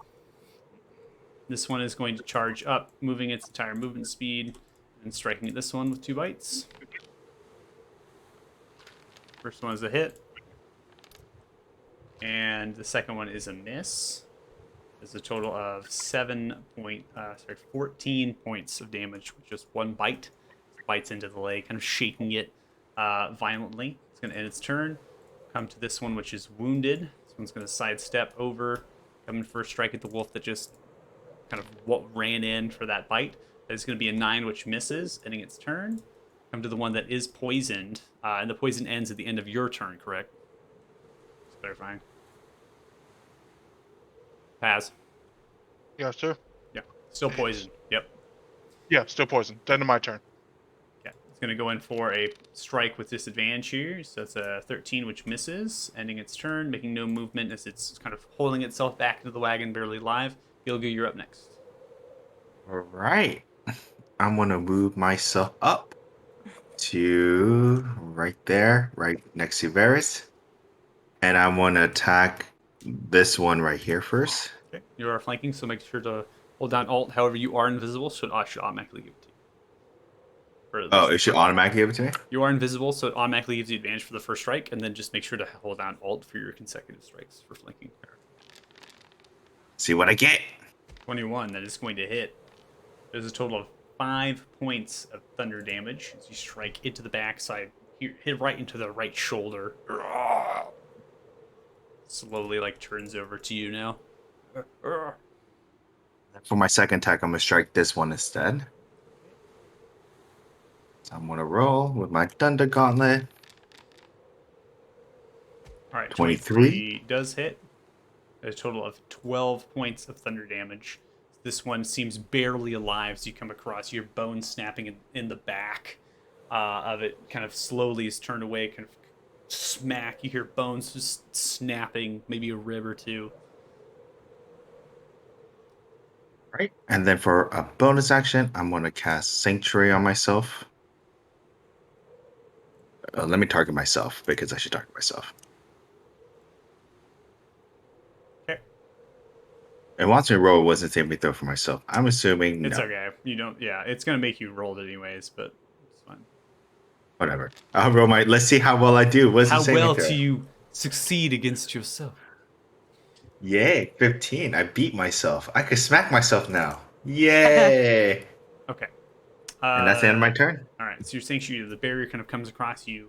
This one is going to charge up, moving its entire movement speed and striking at this one with 2 bites. First one is a hit. And the second one is a miss. There's a total of 14 points of damage with just 1 bite. Bites into the leg, kind of shaking it violently. It's going to end its turn. Come to this one, which is wounded. This one's going to sidestep over, come in for a strike at the wolf that just kind of ran in for that bite. It's going to be a 9, which misses, ending its turn. Come to the one that is poisoned, and the poison ends at the end of your turn, correct? Just clarifying. Paz. Yeah, sir. Yeah, still poisoned. Yep. Yeah, still poison. Then to my turn. Okay, it's going to go in for a strike with disadvantage here. So that's a 13, which misses, ending its turn, making no movement as it's kind of holding itself back into the wagon, barely alive. Gilgu, you're up next. All right. I'm going to move myself up to right there, right next to Varys. And I want to attack this one right here first. Okay. You are flanking, so make sure to hold down Alt. However, you are invisible, so I should automatically give it to you. For at Oh, least it should the- automatically give it to me? You are invisible, so it automatically gives you advantage for the first strike, and then just make sure to hold down Alt for your consecutive strikes for flanking. See what I get. 21, that is going to hit. There's a total of 5 points of thunder damage as you strike into the backside, hit right into the right shoulder. Slowly, like, turns over to you now. For my second attack, I'm going to strike this one instead. So I'm going to roll with my Thunder Gauntlet. All right, 23 does hit. A total of 12 points of thunder damage. This one seems barely alive as you come across your bone snapping in the back of it. Kind of slowly is turned away, kind of smack. You hear bones just snapping, maybe a rib or two. Right. And then for a bonus action, I'm going to cast Sanctuary on myself. Let me target myself because I should target myself. Okay. And once we roll, it wasn't saving me throw for myself. I'm assuming It's no. okay. You don't. Yeah, it's gonna make you roll it anyways, but it's fine. Whatever. I'll roll my. Let's see how well I do. What's How the saving well throw? do you succeed against yourself? Yay, 15. I beat myself. I could smack myself now. Yay. Okay. And that's the end of my turn. All right, so you're saying the barrier kind of comes across you.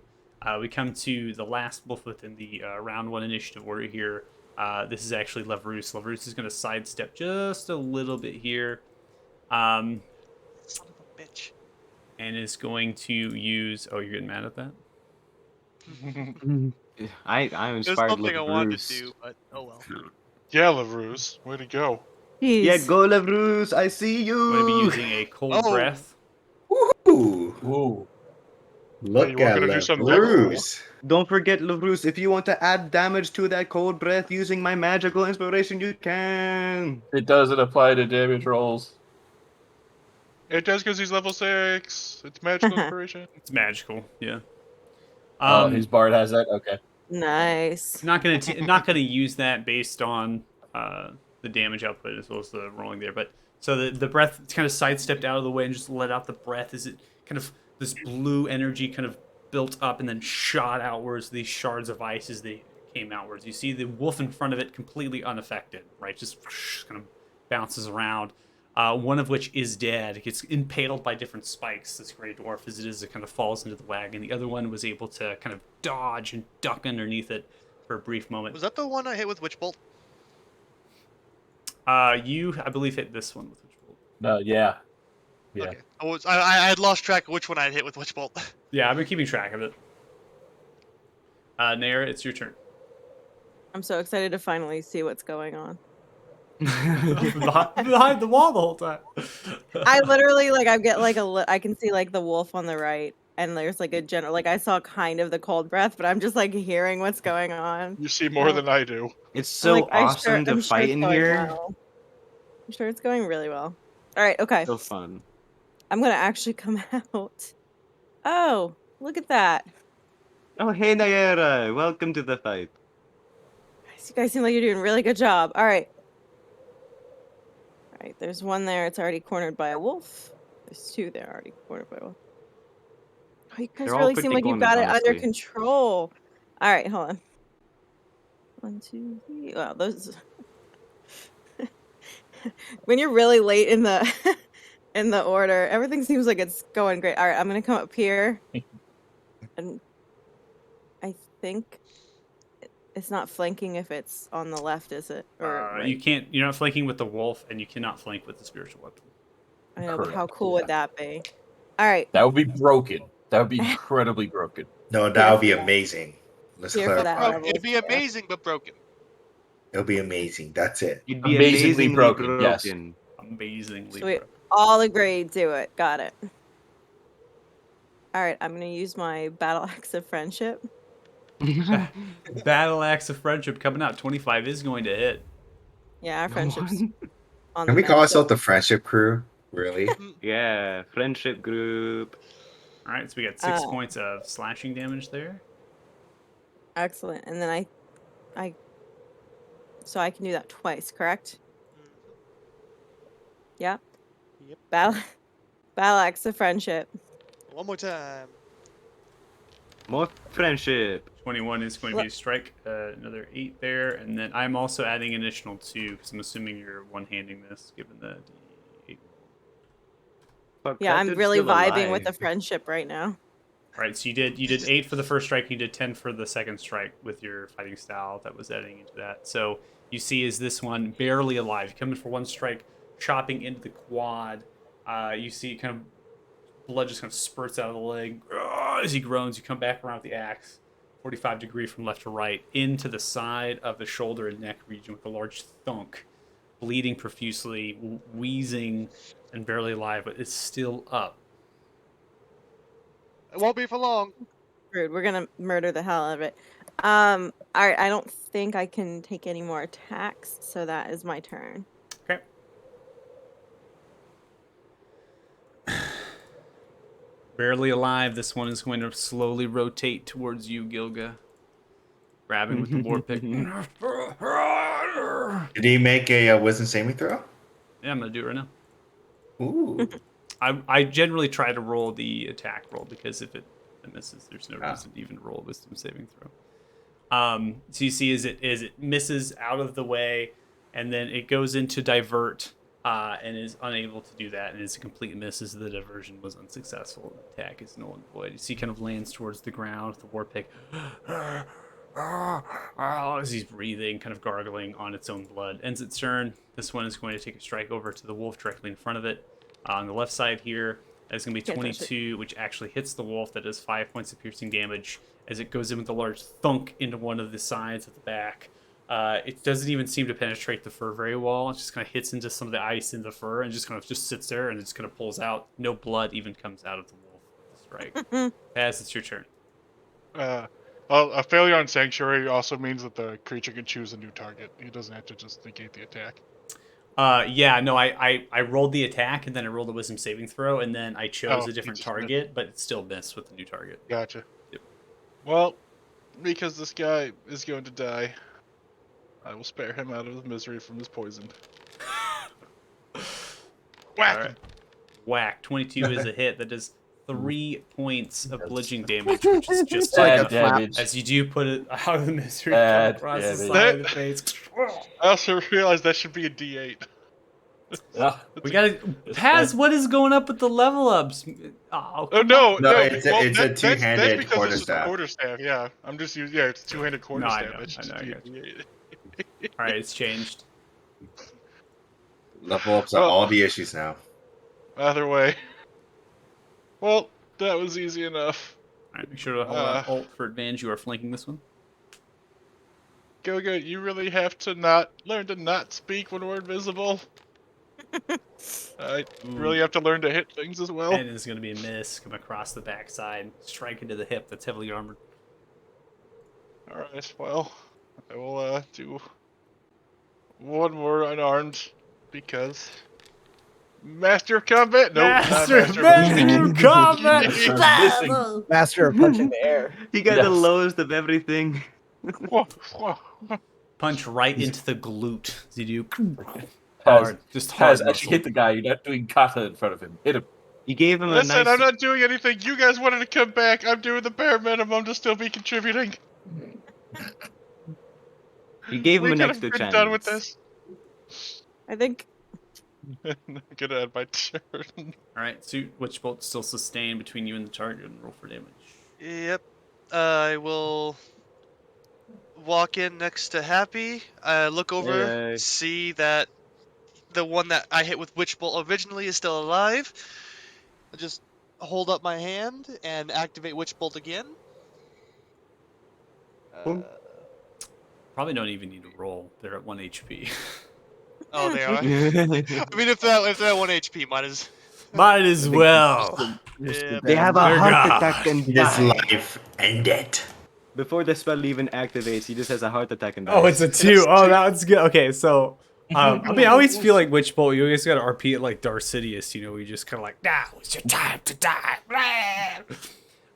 We come to the last wolf within the round 1 initiative order here. This is actually Levrus. Levrus is going to sidestep just a little bit here. Son of a bitch. And is going to use... Oh, you're getting mad at that? I There's inspired something I wanted Levrus. to do, but oh well. Yeah, Lavruz, way to go. Jeez. Yeah, go Levrus, I see you. I'm going to be using a cold Oh. breath. Ooh. Ooh. Look you weren't at gonna do something Bruce. Don't forget, Levrus, if you want to add damage to that cold breath using my magical inspiration, you can. It doesn't apply to damage rolls. It does because he's level 6. It's magical inspiration. It's magical, yeah. His bard has that? Okay. Nice. Not gonna use that based on the damage output as well as the rolling there. But so the breath kind of sidestepped out of the way and just let out the breath as it kind of this blue energy kind of built up and then shot outwards. These shards of ice as they came outwards. You see the wolf in front of it completely unaffected, right? Just kind of bounces around. One of which is dead. It gets impaled by different spikes, this gray dwarf, as it kind of falls into the wagon. The other one was able to kind of dodge and duck underneath it for a brief moment. Was that the one I hit with Witch Bolt? You, I believe, hit this one with Witch Bolt. No, yeah. Yeah. Okay. I had lost track of which one I had hit with Witch Bolt. Yeah, I've been keeping track of it. Nair, it's your turn. I'm so excited to finally see what's going on. behind the wall the whole time. I literally I get I can see like the wolf on the right, and there's like a general I saw kind of the cold breath, but I'm just like hearing what's going on. You see more than I do. It's I'm so like, awesome to I'm fight it's in going here. well. I'm sure it's going really well. All right, okay. So fun. I'm gonna actually come out. Oh, look at that! Oh, hey, Nayara. Welcome to the fight. You guys seem like you're doing a really good job. All right. All right, there's one there. It's already cornered by a wolf. There's two there already cornered by a wolf. Oh, you guys They're all really seem pretty like you've cornered, got it under honestly. control. All right, hold on. 1, 2, 3. Wow, those. When you're really late in the in the order, everything seems like it's going great. All right, I'm gonna come up here, and I think it's not flanking if it's on the left, is it? Or You can't. You're not flanking with the wolf, and you cannot flank with the spiritual weapon. I know, but how Correct, cool yeah. would that be? All right, That would be broken. That would be incredibly broken. No, that would be amazing. Let's Here for that clarify. level. It'd be amazing, but broken. It'll be amazing. That's it. You'd be Amazingly amazingly broken, yes. Amazingly. Sweet. broken. all agreed. Do it. Got it. All right, I'm gonna use my battle axe of friendship. Battle axe of friendship coming out. 25 is going to hit. Yeah, our friendship's on Can the we call map, ourselves the friendship crew? Really? Yeah, friendship group. All right, so we got 6 Uh, points of slashing damage there. Excellent. And then so I can do that twice, correct? Yep. Yep. Battle axe of friendship. One more time. More friendship. 21 is going to be a strike. Another 8 there, and then I'm also adding an additional 2 because I'm assuming you're one-handing this, given the D8. Fuck, Yeah, that I'm dude's really still vibing with the alive. friendship right now. All right, so you did 8 for the first strike, and you did 10 for the second strike with your fighting style that was adding into that. So you see, is this one barely alive? You come in for one strike, chopping into the quad. You see kind of blood just kind of spurts out of the leg as he groans. You come back around with the axe, 45 degree from left to right, into the side of the shoulder and neck region with a large thunk, bleeding profusely, wheezing, and barely alive, but it's still up. It won't be for long. Rude. We're gonna murder the hell out of it. All right. I don't think I can take any more attacks, so that is my turn. Okay. Barely alive, this one is going to slowly rotate towards you, Gilga. Grabbing with the war pick. Yeah, Did he make a wisdom saving throw? I'm going to do it right now. Ooh. I generally try to roll the attack roll because if it misses, there's no Ah. reason to even roll a wisdom saving throw. So you see, as it misses out of the way, and then it goes into divert, and is unable to do that, and it's a complete miss as the diversion was unsuccessful. The attack is null and void. You see, kind of lands towards the ground with the war pick. As he's breathing, kind of gargling on its own blood. Ends its turn. This one is going to take a strike over to the wolf directly in front of it. On the left side here, that's going to be Can't touch it. 22, which actually hits the wolf. That does 5 points of piercing damage as it goes in with a large thunk into one of the sides of the back. It doesn't even seem to penetrate the fur very well. It just kind of hits into some of the ice in the fur and just kind of just sits there and it just kind of pulls out. No blood even comes out of the wolf. Strike. Paz, it's your turn. Well, a failure on Sanctuary also means that the creature can choose a new target. He doesn't have to just negate the attack. Yeah, no, I rolled the attack and then I rolled a wisdom saving throw and then I chose Oh, a different you just missed. target, but it still missed with the new target. Gotcha. Yep. Well, because this guy is going to die, I will spare him out of the misery from his poison. Whack! All right. Whack. 22 is a hit. That does 3 points of bludgeoning damage, which is just Bad enough. damage. As you do put it out of the misery Bad across the damage. side of the face. I also realized that should be a D8. Ah, We gotta Paz, what is going up with the level ups? Oh, Oh no, No, no, it's a- well, it's a that's two-handed because it's just a quarterstaff. quarterstaff. Yeah, I'm just using. Yeah, it's two-handed quarterstaff. know, That should I just know, be I a got D8. Alright, it's changed. Level ups are Well- all the issues now. Either way. Well, that was easy enough. Alright, make sure to hold out alt for advantage. You are flanking this one. Goga, you really have to not learn to not speak when we're invisible. I really have to learn to hit things as well. And it's gonna be a miss. Come across the backside, strike into the hip that's heavily armored. Alright, well, I will do one more unarmed because Master of Combat? Nope, Master not of Master of Combat! missing. Master of punching the air. He got the Yes. lowest of everything. Punch right into the glute. You do Paz, hard, just hard. Paz, actually hit the guy. You're not doing kata in front of him. Hit him. You gave him a Listen, nice. I'm not doing anything. You guys wanted to come back. I'm doing the bare minimum to still be contributing. You gave him We an could have extra been chance. done with this. I think I'm gonna add my turn. Alright, so Witch Bolt still sustained between you and the target and roll for damage. Yep. I will walk in next to Happy. Look over, Yay. see that the one that I hit with Witch Bolt originally is still alive. I just hold up my hand and activate Witch Bolt again. Boom. Probably don't even need to roll. They're at 1 HP. Oh, they are. I mean, if they're at 1 HP, Might as well. Yeah, They have a They're heart gone. attack and This die. life ended. Before the spell even activates, he just has a heart attack and dies. Oh, it's a 2. Oh, that's good. Okay, so I mean, I always feel like Witch Bolt, you always gotta RP it like Darth Sidious, you know, where you just kind of like, now it's your time to die. No.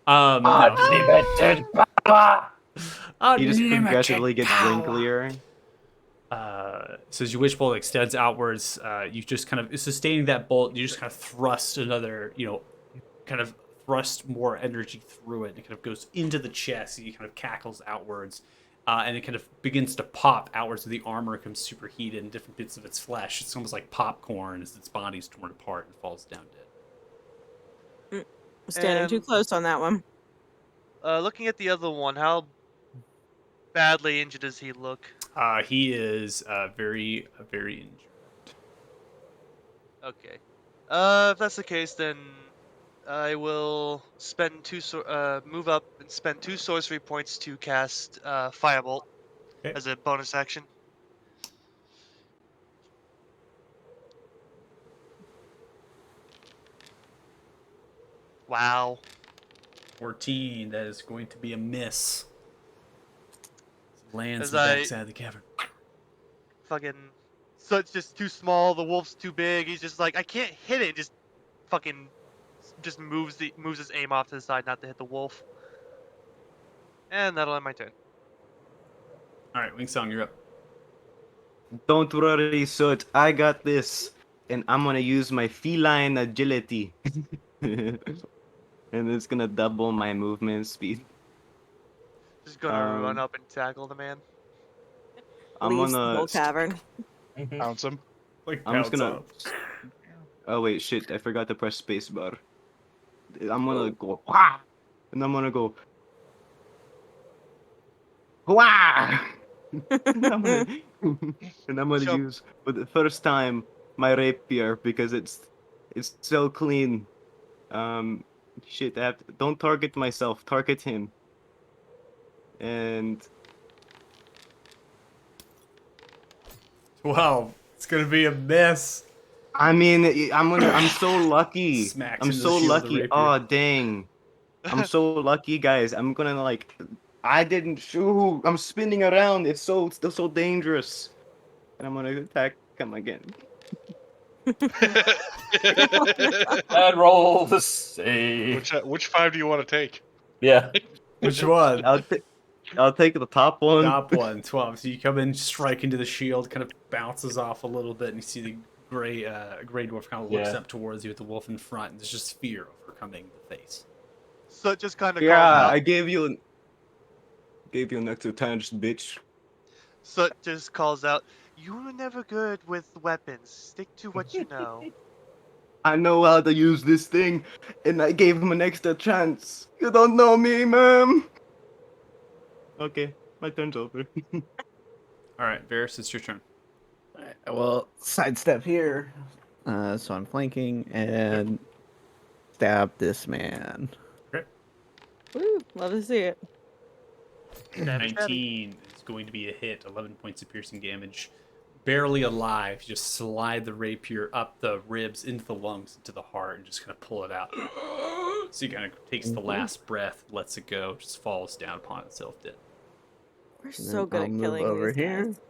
Unlimited power. He just Unlimited progressively gets power. wrinklier. So as your Witch Bolt extends outwards, you just kind of, sustaining that bolt, you just kind of thrust another, kind of thrust more energy through it. It kind of goes into the chest, and it kind of cackles outwards. And it kind of begins to pop outwards, so the armor becomes superheated and different bits of its flesh. It's almost like popcorn as its body's torn apart and falls down dead. Standing too close on that one. Looking at the other one, how badly injured does he look? He is very, very injured. Okay. If that's the case, then I will spend move up and spend 2 sorcery points to cast Firebolt Okay. as a bonus action. Wow. 14, that is going to be a miss. Lands As in the I- backside of the cavern. Fucking. So it's just too small. The wolf's too big. He's just like, I can't hit it. Just fucking. Just moves his aim off to the side, not to hit the wolf. And that'll end my turn. Alright, Wingsong, you're up. Don't worry, Soot. I got this. And I'm gonna use my feline agility. And it's gonna double my movement speed. Just gonna run up and tackle the man. I'm Leaves the gonna. whole cavern. Pounce him. Like, I'm just bounce gonna. up. Oh wait, shit! I forgot to press spacebar. I'm gonna go. Wah! And I'm gonna go. Wah! and I'm gonna Jump. use for the first time my rapier because it's so clean. Shit! Don't target myself. Target him. And Wow, it's gonna be a mess. I mean, I'm so lucky. Smacks I'm into the so shield of the lucky. rapier. Oh dang! I'm so lucky, guys. I'm gonna like. I didn't shoot. I'm spinning around. It's so dangerous. And I'm gonna attack him again. And roll the save. Which 5 do you want to take? Yeah. Which one? I'll take the top one. Top one, 12. So you come in, strike into the shield, kind of bounces off a little bit, and you see the gray dwarf kind of looks Yeah. up towards you with the wolf in front, and there's just fear overcoming the face. So it just kind of Yeah, I gave you an extra touch, bitch. So it just calls out, "You were never good with weapons. Stick to what you know." I know how to use this thing, and I gave him an extra chance. You don't know me, man. Okay, my turn's over. Alright, Varys, it's your turn. Alright, well, sidestep here. So I'm flanking and stab this man. Woo, love to see it. 19 is going to be a hit, 11 points of piercing damage. Barely alive, you just slide the rapier up the ribs, into the lungs, into the heart, and just kind of pull it out. So he kind of takes the last breath, lets it go, just falls down upon itself dead. We're And so then good I'll at move killing over these here guys.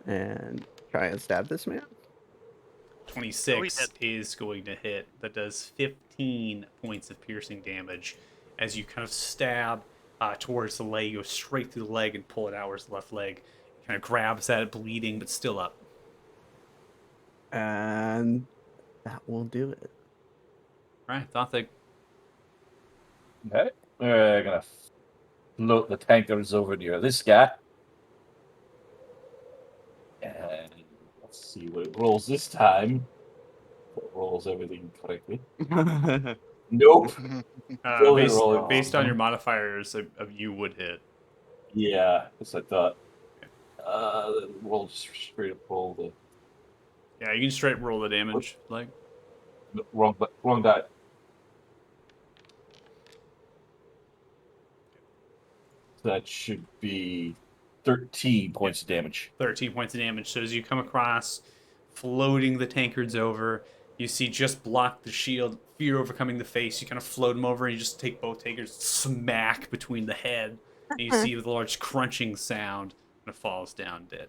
and try and stab this man. 26 is going to hit. That does 15 points of piercing damage as you kind of stab towards the leg. You go straight through the leg and pull it outwards the left leg. Kind of grabs at it, bleeding, but still up. And that will do it. Right, thought they. Okay. We're gonna float the tankers over near this guy. And let's see what it rolls this time. If it rolls everything correctly. Nope. Still didn't roll it. Based on your modifiers, you would hit. Yeah, that's what I thought. We'll just straight up roll the Yeah, you can straight roll the damage. Like, wrong die. So that should be 13 points of damage. 13 points of damage. So as you come across, floating the tankards over, you see just block the shield, fear overcoming the face. You kind of float them over, and you just take both tankards, smack between the head, and you see the large crunching sound, and it falls down dead.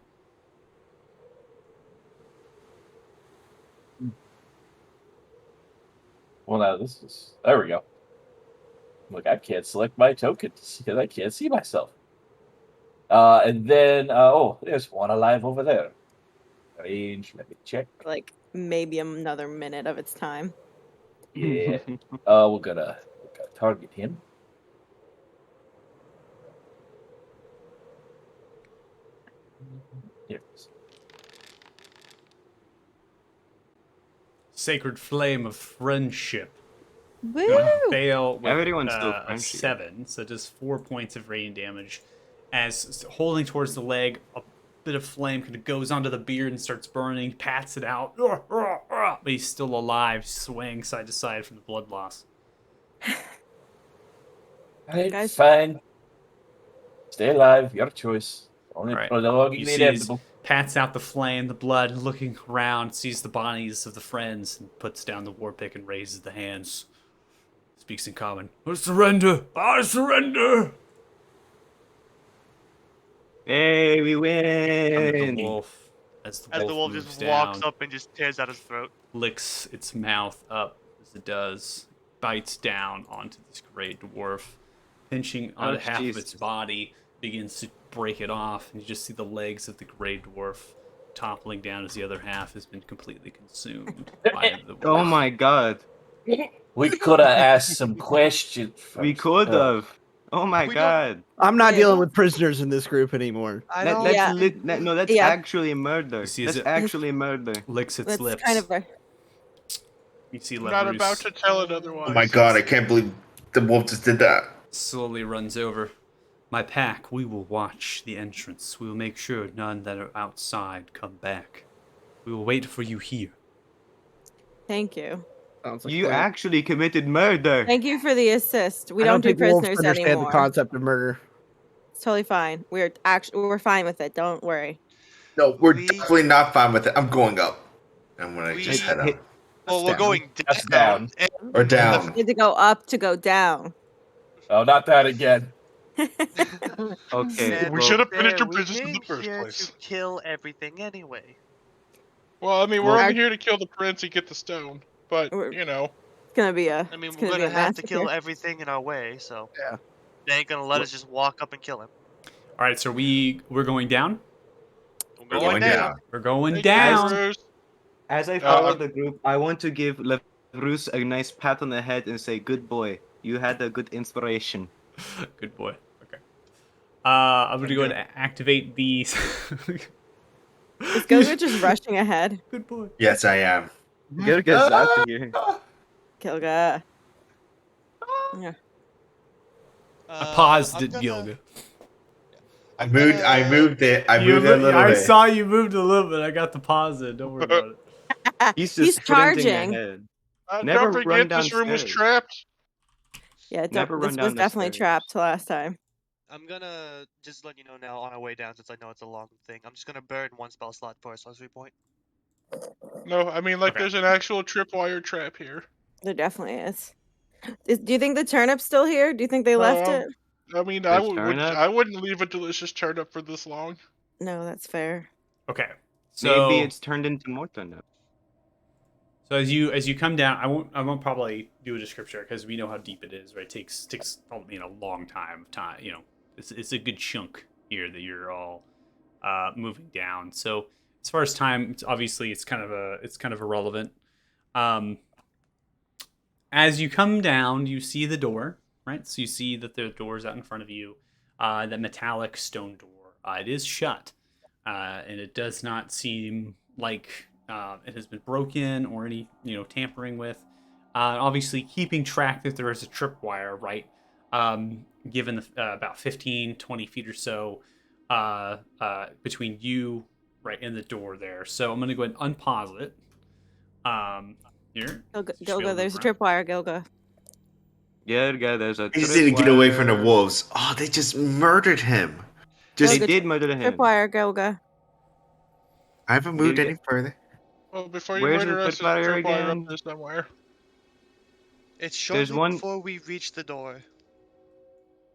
Well, now this is. There we go. Look, I can't select my tokens because I can't see myself. And then, oh, there's one alive over there. Range, let me check. Like maybe another minute of its time. Yeah. We're gonna target him. Here it is. Sacred flame of friendship. Woo! Fail with Everyone's still a friendship. 7, so just 4 points of radiant damage. As holding towards the leg, a bit of flame kind of goes onto the beard and starts burning, pats it out, but he's still alive, swaying side to side from the blood loss. Alright, Guys- fine. Stay alive, your choice. Only Alright. prologue You is see his- inevitable. Pats out the flame, the blood, looking around, sees the bodies of the friends, and puts down the war pick and raises the hands. Speaks in common. I surrender! I surrender! Hey, we Under the win! wolf, as the As wolf, the wolf moves just down, walks up and just tears out his throat. licks its mouth up as it does, bites down onto this gray dwarf, pinching on Oh, half of its Jesus. body, begins to break it off, and you just see the legs of the gray dwarf toppling down as the other half has been completely consumed by the wolf. Oh my god. We could have asked some questions. We first. could have. Oh my We don't- god. I'm not Yeah. dealing with prisoners in this group anymore. I That, don't. that's Yeah. no, that's Yeah. actually murder. You see, That's is it- actually murder. Licks its That's lips. kind of a You see I'm not Leverus about to tell it otherwise. Oh my god, I can't believe the wolf just did that. slowly runs over. My pack, we will watch the entrance. We will make sure none that are outside come back. We will wait for you here. thank you. Sounds like You fun. actually committed murder. Thank you for the assist. We I don't do think wolves prisoners understand anymore. the concept of murder. It's totally fine. We're fine with it. Don't worry. No, we're We- definitely not fine with it. I'm going up. I'm gonna We- just head up. Well, we're down. going That's down. down. Or down. You had to go up to go down. Oh, not that again. Okay. And We well, should have finished our we business in the came first here place. to kill everything anyway. Well, I mean, we're Well, only here to kill the prince and get the stone. But, We're- you know. It's gonna be a. I mean, it's we're gonna gonna be a have to kill massacre. everything in our way, so Yeah. they ain't gonna let us just walk up and kill him. All right, so we're going down. We're Going down. We're going Thank you, down. Bruce. as I follow the group, I want to give Bruce a nice pat on the head and say, "Good boy, you had a good inspiration." Good boy. Okay. I'm gonna go ahead and activate these. Is Gilga just rushing ahead? Good boy. Yes, I am. Get out of here. Gilga. I paused I'm it, gonna- Gilga. I moved it. I moved it a little I bit. saw you moved a little bit. I got the pause in. Don't worry about it. He's He's just sprinting charging. ahead. Don't Never forget run this room was downstairs. trapped. Yeah, Never run this down was the definitely stairs. trapped last time. I'm gonna just let you know now on our way down, since I know it's a long thing. I'm just gonna burn one spell slot for a sorcery point. No, I mean, like, Okay. there's an actual tripwire trap here. There definitely is. Do you think the turnip's still here? Do you think they left Um, it? I mean, There's turnip? I wouldn't leave a delicious turnip for this long. No, that's fair. Okay. So Maybe it's turned into more turnip. So as you come down, I won't probably do a description because we know how deep it is, right? It takes a long time. It's a good chunk here that you're all moving down. So as far as time, it's kind of irrelevant. As you come down, you see the door, right? So you see that the door's out in front of you, that metallic stone door. It is shut, and it does not seem like it has been broken or any tampering with. Obviously, keeping track that there is a tripwire, right? Given the, about 15-20 feet or so between you, right, and the door there. So I'm going to go ahead and unpause it. Here. Gilga, there's a tripwire, Gilga. Yeah, there's a He just didn't get away from the tripwire. wolves. Oh, they just murdered him. Just, They did murder him. Tripwire, Gilga. I haven't moved Did any further. Well, before you Where's murder the us, there's a tripwire tripwire again? up there somewhere. It's shortly one- before we reach the door.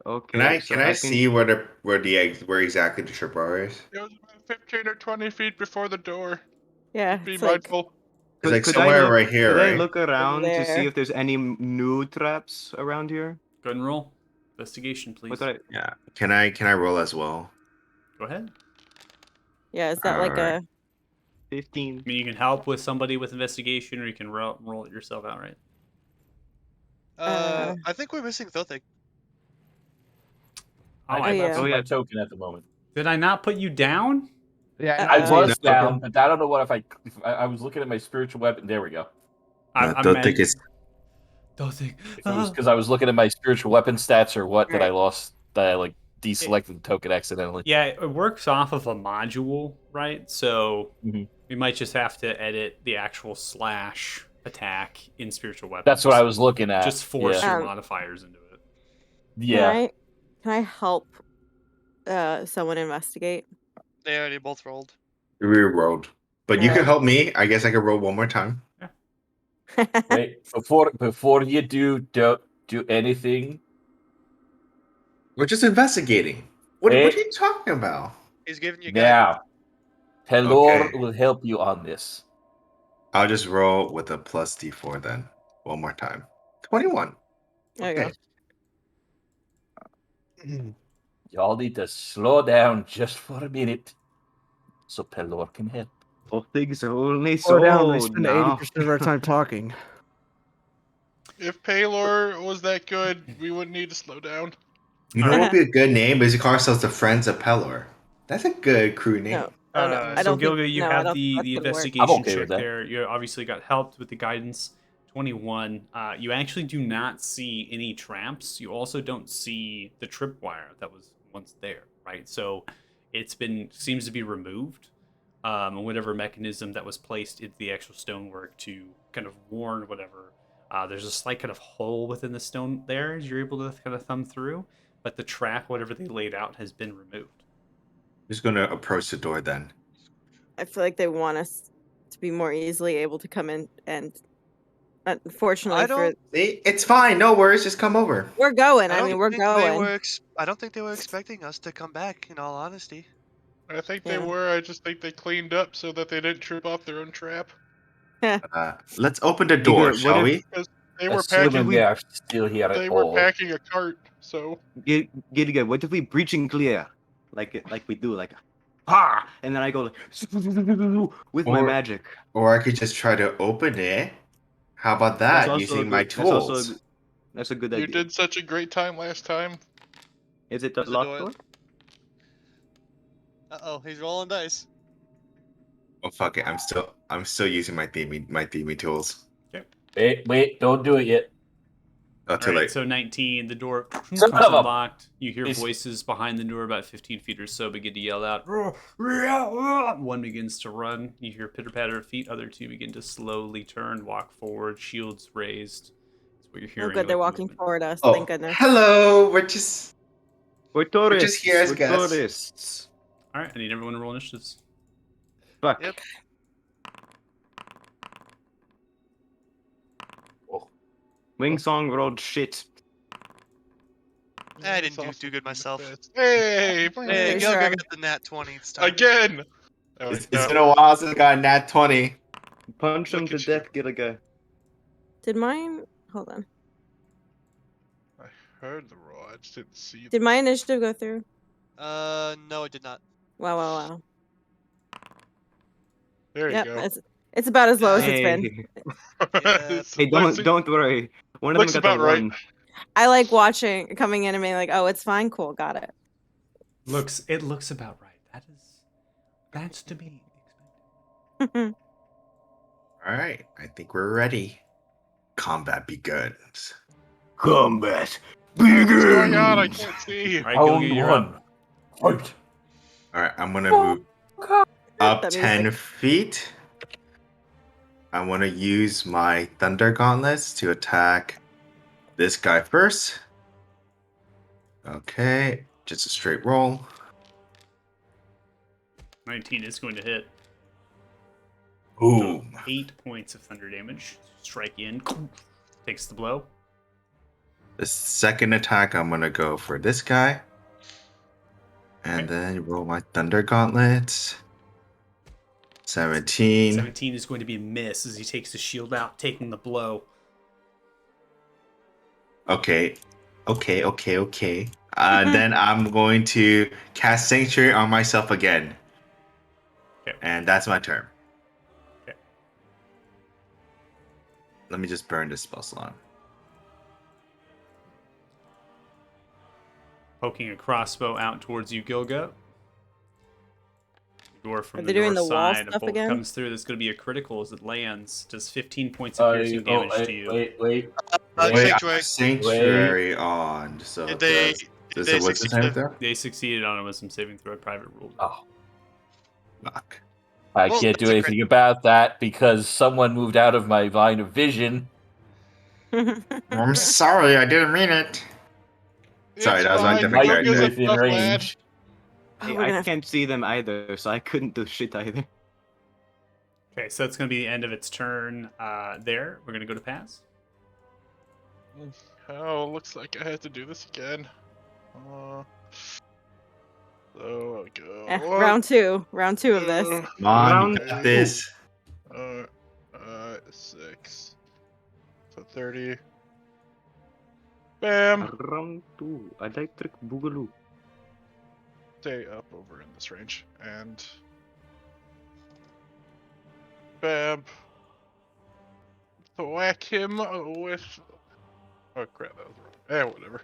Okay. Can I see where exactly the tripwire is? It was about 15 or 20 feet before the door. Yeah, Be it's like mindful. It's like Could I somewhere look- right here, Could I right? look around to there. see if there's any new traps around here? Go ahead and roll. Investigation, please. What did I? Yeah. Can I roll as well? Go ahead. Yeah, is that like Alright. 15. I mean, you can help with somebody with investigation, or you can roll it yourself outright. I think we're missing Filthic. Oh, I yeah. have Oh, my yeah. token at the moment. Did I not put you down? Yeah, I Uh-oh. was down, but I don't know what if I was looking at my spiritual weapon. There we go. I don't think it's. Don't think. If it was because I was looking at my spiritual weapon stats or what that I Right. lost, that I like deselected the token accidentally. Yeah, it works off of a module, right? So Mhm. we might just have to edit the actual slash attack in spiritual weapons. That's what I was looking at. Just force Yeah. your modifiers into it. Yeah. Can I help someone investigate? They already both rolled. Rerolled. But you Yeah. could help me. I guess I could roll one more time. Wait, before you don't do anything. We're just investigating. What are Wait. you talking about? He's giving you guidance. Now, Pelor Okay. will help you on this. I'll just roll with a plus D4 then. One more time. 21. There you go. Y'all need to slow down just for a minute, so Pelor can help. Oh, things are only Slow so down. We spend now. 80% of our time talking. If Paylor was that good, we wouldn't need to slow down. You know what would be a good name? Is you call ourselves the Friends of Pelor. That's a good crew name. No. Oh, no. I So don't Gilga, think, you no, I have don't the think that's gonna work. investigation I'm okay check with that. there. You obviously got helped with the guidance. 21. You actually do not see any traps. You also don't see the tripwire that was once there, right? So it's seems to be removed. And whatever mechanism that was placed into the actual stonework to kind of warn whatever. There's a slight kind of hole within the stone there as you're able to kind of thumb through, but the trap, whatever they laid out, has been removed. Who's going to approach the door then? I feel like they want us to be more easily able to come in, and unfortunately I don't. See? It's fine. No worries. Just come over. we're going. I don't mean, we're think they going. were I don't think they were expecting us to come back. In all honesty. I think they Yeah. were. I just think they cleaned up so that they didn't trip off their own trap. Let's open the door, what shall if- we? They were Assuming packing. they are still here They at were all. packing a cart. So Gilligan, what if we breach and clear, like we do, like, ah, and then I go like with my Or- magic. Or I could just try to open it. How about That's that? also Using a my good- that's also a tools. good- That's a good you idea. did such a great time last time. Is it the Is the locked door- door? Oh, he's rolling dice. Oh fuck it! I'm still using my themey tools. Wait, don't do it yet. Oh, too Alright, late. so 19, the door comes Son of a- unlocked. You hear It's- voices behind the door about 15 feet or so begin to yell out. One begins to run. You hear pitter-patter of feet. Other two begin to slowly turn, walk forward, shields raised. That's what you're Oh, hearing. good. They're about walking movement. toward us. Oh, Thank goodness. hello. We're just We're tourists. just here as we're guests. tourists. Alright, I need everyone to roll initiatives. Fuck. Yep. Wing Song rolled shit. I didn't That's do too good myself. Hey, Hey, Pretty Gilga sure I'm- got the nat 20 this time. again. Oh, It's no. been a while since I got a nat 20. Punch him Look to at you. death, Gilligan. Did mine? Hold on. I heard the roll. I just didn't see Did my initiative go through? No, it did not. Wow, wow, wow. There you Yep, go. it's about as low as it's been. It's- Hey, looks- don't worry. One of looks them got about the right. one. I like watching, coming in and being like, "Oh, it's fine, cool, got it." It looks about right. That's to be All right, I think we're ready. Combat begins. Combat What's going on? I can't see. Alright, Gilga, you're up. Fight. All right, I'm gonna move up That 10 music. feet. I want to use my Thunder Gauntlets to attack this guy first. Okay, just a straight roll. 19 is going to hit. Boom. 8 points of thunder damage. Strike in. Takes the blow. The second attack, I'm gonna go for this guy. And then roll my Thunder Gauntlets. 17. 17 is going to be a miss as he takes the shield out, taking the blow. Okay. Then I'm going to cast Sanctuary on myself again. Okay. And that's my turn. Okay. Let me just burn this spell slot. Poking a crossbow out towards you, Gilga. Door from Are the they doing north the wall side. A stuff bolt again? comes through. That's going to be a critical as it lands. Does 15 points of piercing damage to you. Wait. Wait, I Sanctuary. have Sanctuary on. So Did they- does they it what's the time succeeded? there? They succeeded on a wisdom saving throw. Private rule. Oh, Fuck. I Well, can't do that's a anything about that because someone moved out of my line of vision. I'm sorry, I didn't mean it. Sorry, It's that was my fine, different Might Gilga's be a within tough lad. range. Oh, Hey, we're gonna I have- can't see them either, so I couldn't do shit either. Okay, so that's going to be the end of its turn there. We're going to go to Paz. Oh, looks like I have to do this again. So I'll go. round two of this. Come on, you Round got two. this. 6. So 30. Bam! Round 2, electric boogaloo. Stay up over in this range. And. Bam! Whack him with. Oh crap, that was wrong. Whatever.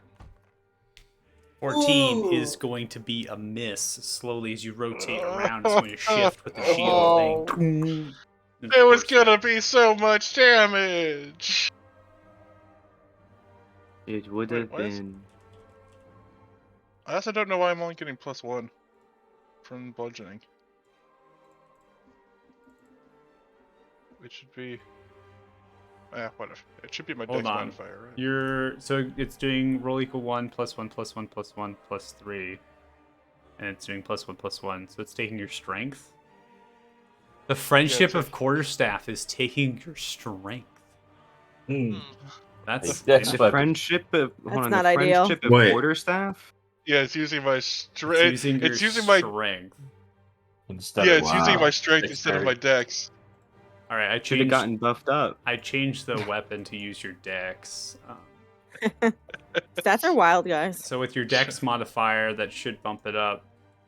14 is going to be a miss. Slowly as you rotate around, it's going to shift with the shield thing. It was gonna be so much damage! It would Wait, have what is- been. I also don't know why I'm only getting +1 from bludgeoning. Which should be. Whatever. It should be my Hold dex on. modifier, right? So it's doing roll equal 1 +1 +1 +1 +3, and it's doing +1 +1. So it's taking your strength. The friendship Yeah, of Quarterstaff is taking your strength. Hmm. That's That's The but- friendship of. Hold That's on, not the ideal. friendship of Wait. Quarterstaff? Yeah, it's using my it's strength. using your It's using my. strength. Instead Yeah, of it's using Wow. my strength instead of my dex. All right, I Should have changed. gotten buffed up. I changed the weapon to use your dex. Stats are wild, guys. So with your dex modifier, that should bump it up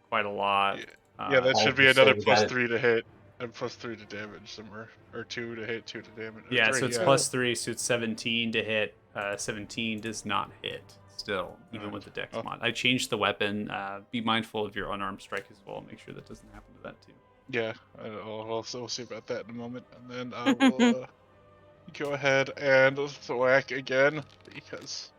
quite a lot. Yeah, that all should the be another same, got it. +3 to hit. And +3 to damage somewhere. Or 2 to hit, 2 to damage. or Yeah, 3, so it's yeah. +3, so it's 17 to hit. 17 does not hit still, even Alright. with the dex Oh. mod. I changed the weapon. Be mindful of your unarmed strike as well. Make sure that doesn't happen to that too. Yeah, we'll see about that in a moment. And then I will go ahead and thwack again. Because.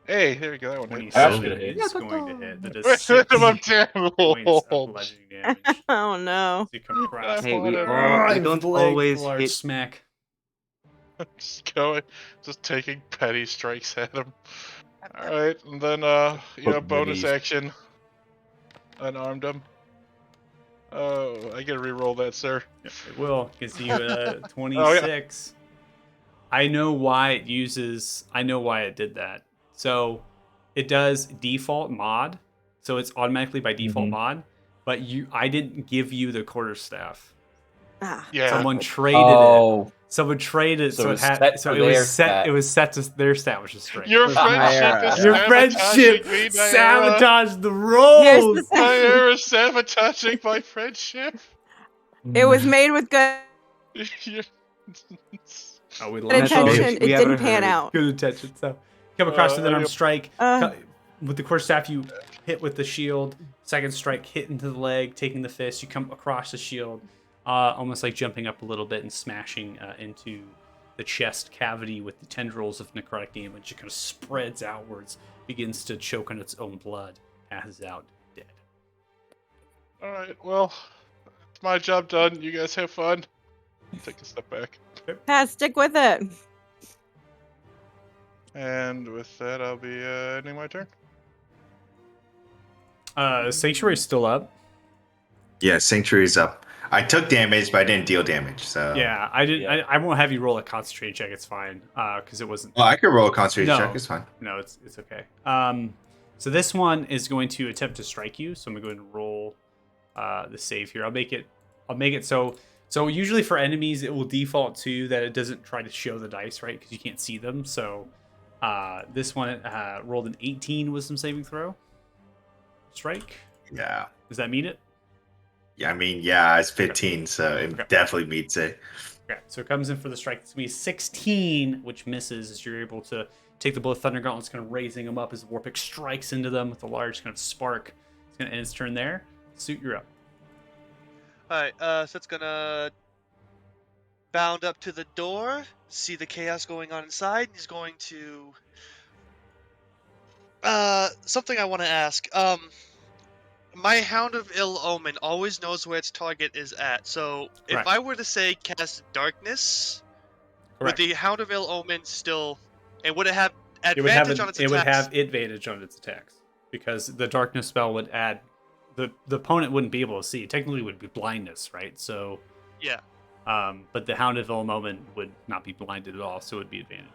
Hey, there we go. That one hit. 27 gonna hit. is going to hit. That is Wait, 6 I'm points of damage. bludgeoning damage. Oh no. So you come across. Hey, we Whatever. all we don't always large hit. smack. Just going, just taking petty strikes at him. Alright, and then, bonus knees. action. Unarmed him. Oh, I gotta re-roll that, sir. It will. Gives you 26. I know why it uses. I know why it did that. So it does default mod. So it's automatically by default Mhm. mod. But I didn't give you the quarterstaff. Ah. Yeah. Someone traded it. Oh, Someone traded. So So it it was had. set So for it was their set. stat. It was set to their stat, which is strength. Your friendship is Your sabotaging friendship me, Diana. sabotaged the Here's rolls. the Diana sabotaging my friendship. It was made with good You're- Oh, we That's lost. all intention. we It ever didn't pan heard. out. Good intention. So come across with an arm yep. strike. Uh. With the quarterstaff, you hit with the shield. Second strike, hit into the leg, taking the fist. You come across the shield, almost like jumping up a little bit and smashing into the chest cavity with the tendrils of necrotic damage. It kind of spreads outwards, begins to choke on its own blood, passes out dead. Alright, well, it's my job done. You guys have fun. Take a step back. Pat, stick with it. And with that, I'll be ending my turn. Sanctuary's still up. Yeah, Sanctuary's up. I took damage, but I didn't deal damage. So Yeah, I didn't. Yeah. I won't have you roll a concentration check. It's fine, because it wasn't. Oh, I could roll a concentration No. check. It's fine. No, it's okay. So this one is going to attempt to strike you. So I'm going to go ahead and roll the save here. I'll make it I'll make it so. So usually for enemies, it will default to that it doesn't try to show the dice, right? Because you can't see them. So this one rolled an 18 wisdom saving throw. Strike. Yeah. Does that mean it? Yeah, I mean, yeah, it's 15, so it Okay. definitely meets it. Okay, so it comes in for the strike. It's going to be 16, which misses as you're able to take the blow. Thunder Gauntlet's kind of raising them up as Warpick strikes into them with a large kind of spark. It's going to end its turn there. Suit, you're up. Alright, so it's gonna bound up to the door, see the chaos going on inside, and he's going to... something I want to ask. My Hound of Ill Omen always knows where its target is at, so if Correct. I were to say cast Darkness, Correct. would the Hound of Ill Omen still... And would it have It would have advantage on its it attacks? would have advantage on its attacks because the darkness spell would add the opponent wouldn't be able to see. Technically, it would be blindness, right? So, Yeah. but the Hound of Ill Moment would not be blinded at all, so it would be advantage.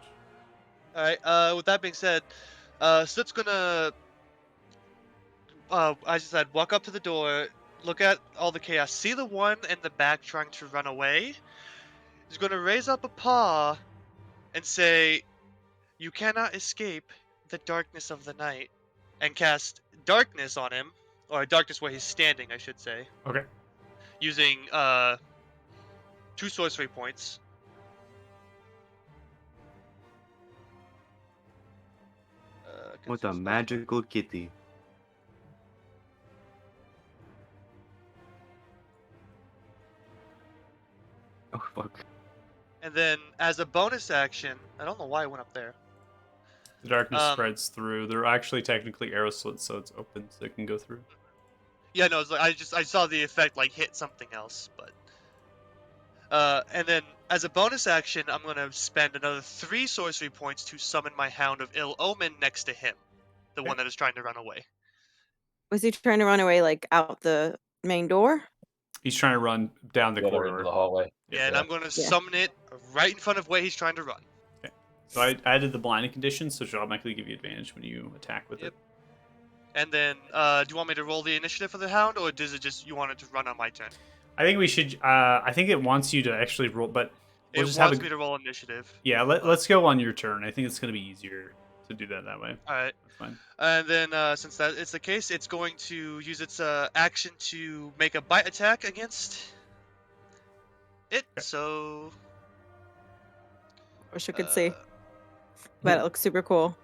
Alright, with that being said, Slip's gonna... I just said, walk up to the door, look at all the chaos, see the one in the back trying to run away. He's gonna raise up a paw and say, "You cannot escape the darkness of the night," and cast darkness on him, or darkness where he's standing, I should say, Okay. using 2 sorcery points. With a magical kitty. Oh fuck. And then, as a bonus action, I don't know why I went up there. The darkness spreads through. They're actually technically arrow slits, so it's open, so it can go through. Yeah, no, it's like I saw the effect like hit something else, but and then as a bonus action, I'm gonna spend another 3 sorcery points to summon my Hound of Ill Omen next to him, the one that is trying to run away. Was he trying to run away like out the main door? He's trying to run down the Get her into corridor. the hallway. Yeah, and I'm gonna summon it right in front of where he's trying to run. Okay. So I added the blinding condition, so it should automatically give you advantage when you attack with it. And then, do you want me to roll the initiative for the Hound, or does it just you want it to run on my turn? I think we should. I think it wants you to actually roll, but we'll It just wants have me to roll initiative. Yeah, let's go on your turn. I think it's going to be easier to do that way. All right. That's fine. And then, since that is the case, it's going to use its action to make a bite attack against it. So. Wish I could see. But it looks super cool.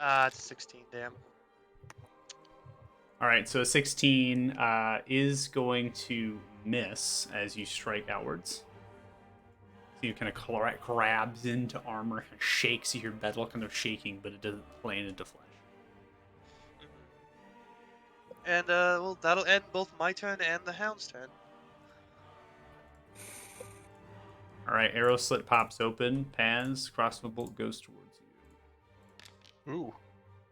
It's a 16, damn. All right, so a 16 is going to miss as you strike outwards. So you kind of grabs into armor, kind of shakes. You hear metal kind of shaking, but it doesn't plane into flesh. And well, that'll end both my turn and the Hound's turn. All right, arrow slit pops open. Paz, crossbow bolt goes towards you. Ooh.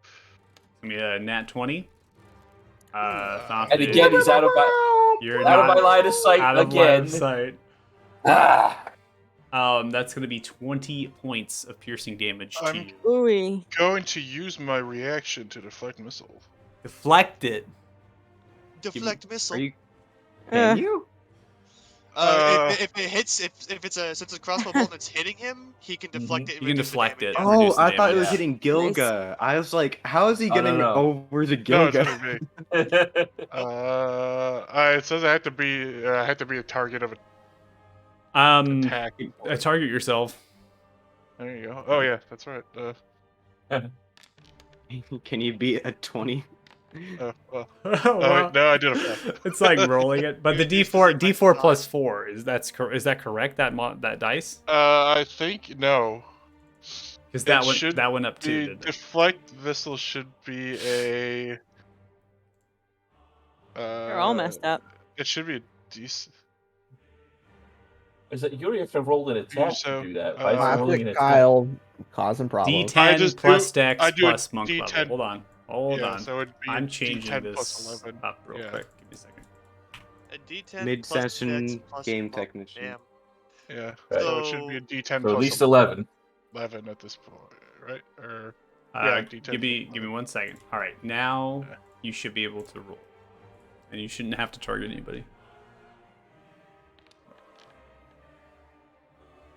It's gonna be a nat 20. And again, he's out of my line of sight out of again. line of sight. That's gonna be 20 points of piercing damage to you. Ooh. Going to use my reaction to deflect missile. Deflect it. Deflect missile. Are you? Can you? If it hits, if it's a since it's a crossbow bolt that's hitting him, he can deflect it. You can deflect it. Oh, reduce the I thought it was damage. hitting Gilga. I was like, how is he getting no. over the No, it's Gilga? gonna be. It says I have to be a target of Um, attack. target yourself. There you go. Oh yeah, that's right. Can you beat a 20? Well. Oh, Oh wow. wait, no, I did a 5. It's like rolling it, but the D4 plus 4 is that correct? That dice? I think no. Because It that went up too. The Didn't it? deflect missile should be a. They're all messed up. It should be a decent. Is it Yuri have to roll an attack So, to do that? Why is he rolling an Classic attack? Kyle causing problems. D10 just plus do- Dex I do a plus monk D10. level. Hold Yeah, on. so it'd be I'm changing D10 this plus 11. up real Yeah. quick. Give me a second. A D10 Mid-session plus Dex plus game monk. technician. Damn. Yeah, Right. so it should be a D10 So at plus least 11. 11 at this point, right? Or yeah, D10 give me 1 second. All right, now you should be able to roll. And you shouldn't have to target anybody.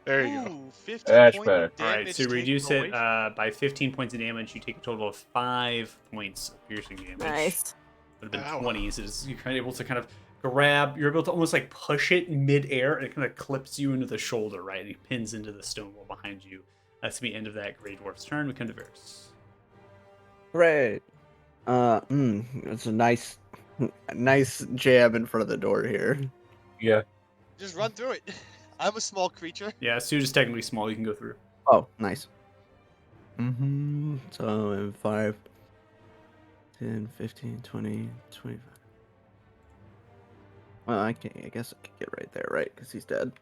There you go. Ooh, 15 That's point better. All right, damage to reduce taken it away by 15 points of damage, you take a total of 5 points of piercing damage. Nice. Would have been Ow. 20, so you're kind of able to kind of grab, you're able to almost like push it in midair, and it kind of clips you into the shoulder, right? And it pins into the stone wall behind you. That's the end of that Grey Dwarf's turn. We come to Varys. Great. It's a nice jam in front of the door here. Yeah. Just run through it. I'm a small creature. Yeah, Suit is technically small, you can go through. Oh, nice. So in 5, 10, 15, 20, 25. Well, I guess I could get right there, right? Because he's dead.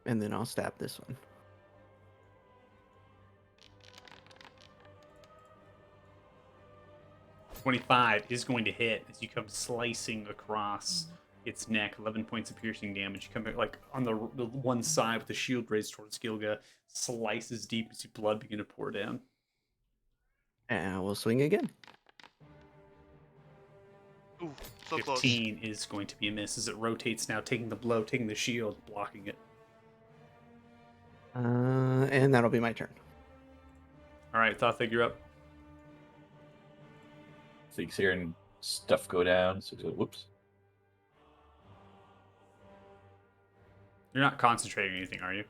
And then I'll stab this one. $25 is going to hit as you come slicing across its neck. 11 points of piercing damage. You come like on the one side with the shield raised towards Gilga, slices deep as your blood begin to pour down. And we'll swing again. Ooh, so close. 15 is going to be a miss as it rotates now, taking the blow, taking the shield, blocking it. And that'll be my turn. All right, Thought Figure up. So he's hearing stuff go down. So whoops. You're not concentrating on anything, are you?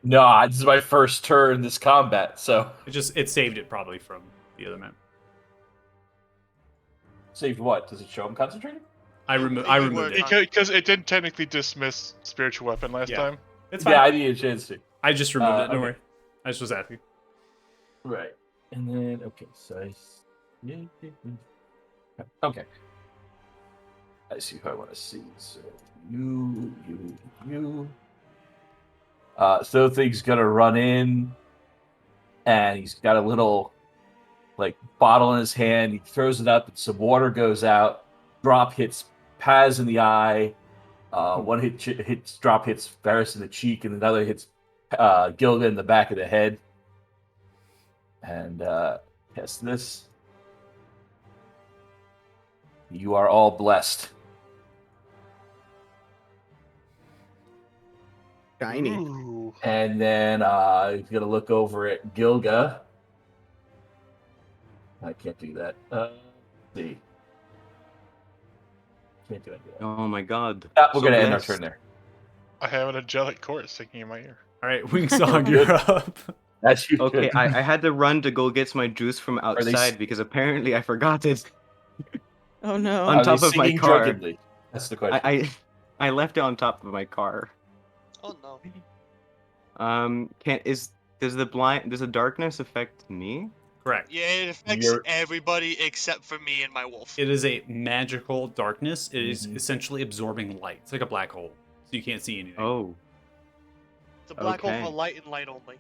No, this is my first turn this combat, so It saved it probably from the other map. saved what? Does it show I'm concentrating? I removed it. Because it didn't technically dismiss spiritual weapon last Yeah. time. It's fine. Yeah, I need a chance to. I just removed it. Don't okay. worry. I just was asking. Right. And then okay, so okay. I see who I want to see. So you. So thing's gonna run in, and he's got a little like bottle in his hand. He throws it up, and some water goes out. Drop hits Paz in the eye. One drop hits Varys in the cheek, and another hits Gilga in the back of the head. And test this. You are all blessed. Shiny. Ooh. And then he's gonna look over at Gilga. I can't do that. Let's see. Can't do it. Oh my god. We're So gonna end our blessed. turn there. I have an angelic chorus singing in my ear. All right, Wingsong, you're up. That's you. Okay, I had to run to go get my juice from they outside because apparently I forgot it. Oh no. On Are they top of my singing car. drunkenly? That's the question. I left it on top of my car. Oh no. Does the darkness affect me? Correct. Yeah, it affects You're- everybody except for me and my wolf. It is a magical darkness. It is essentially absorbing light. It's like a black hole, so you can't see anything. Oh, It's a black hole okay. for light and light only.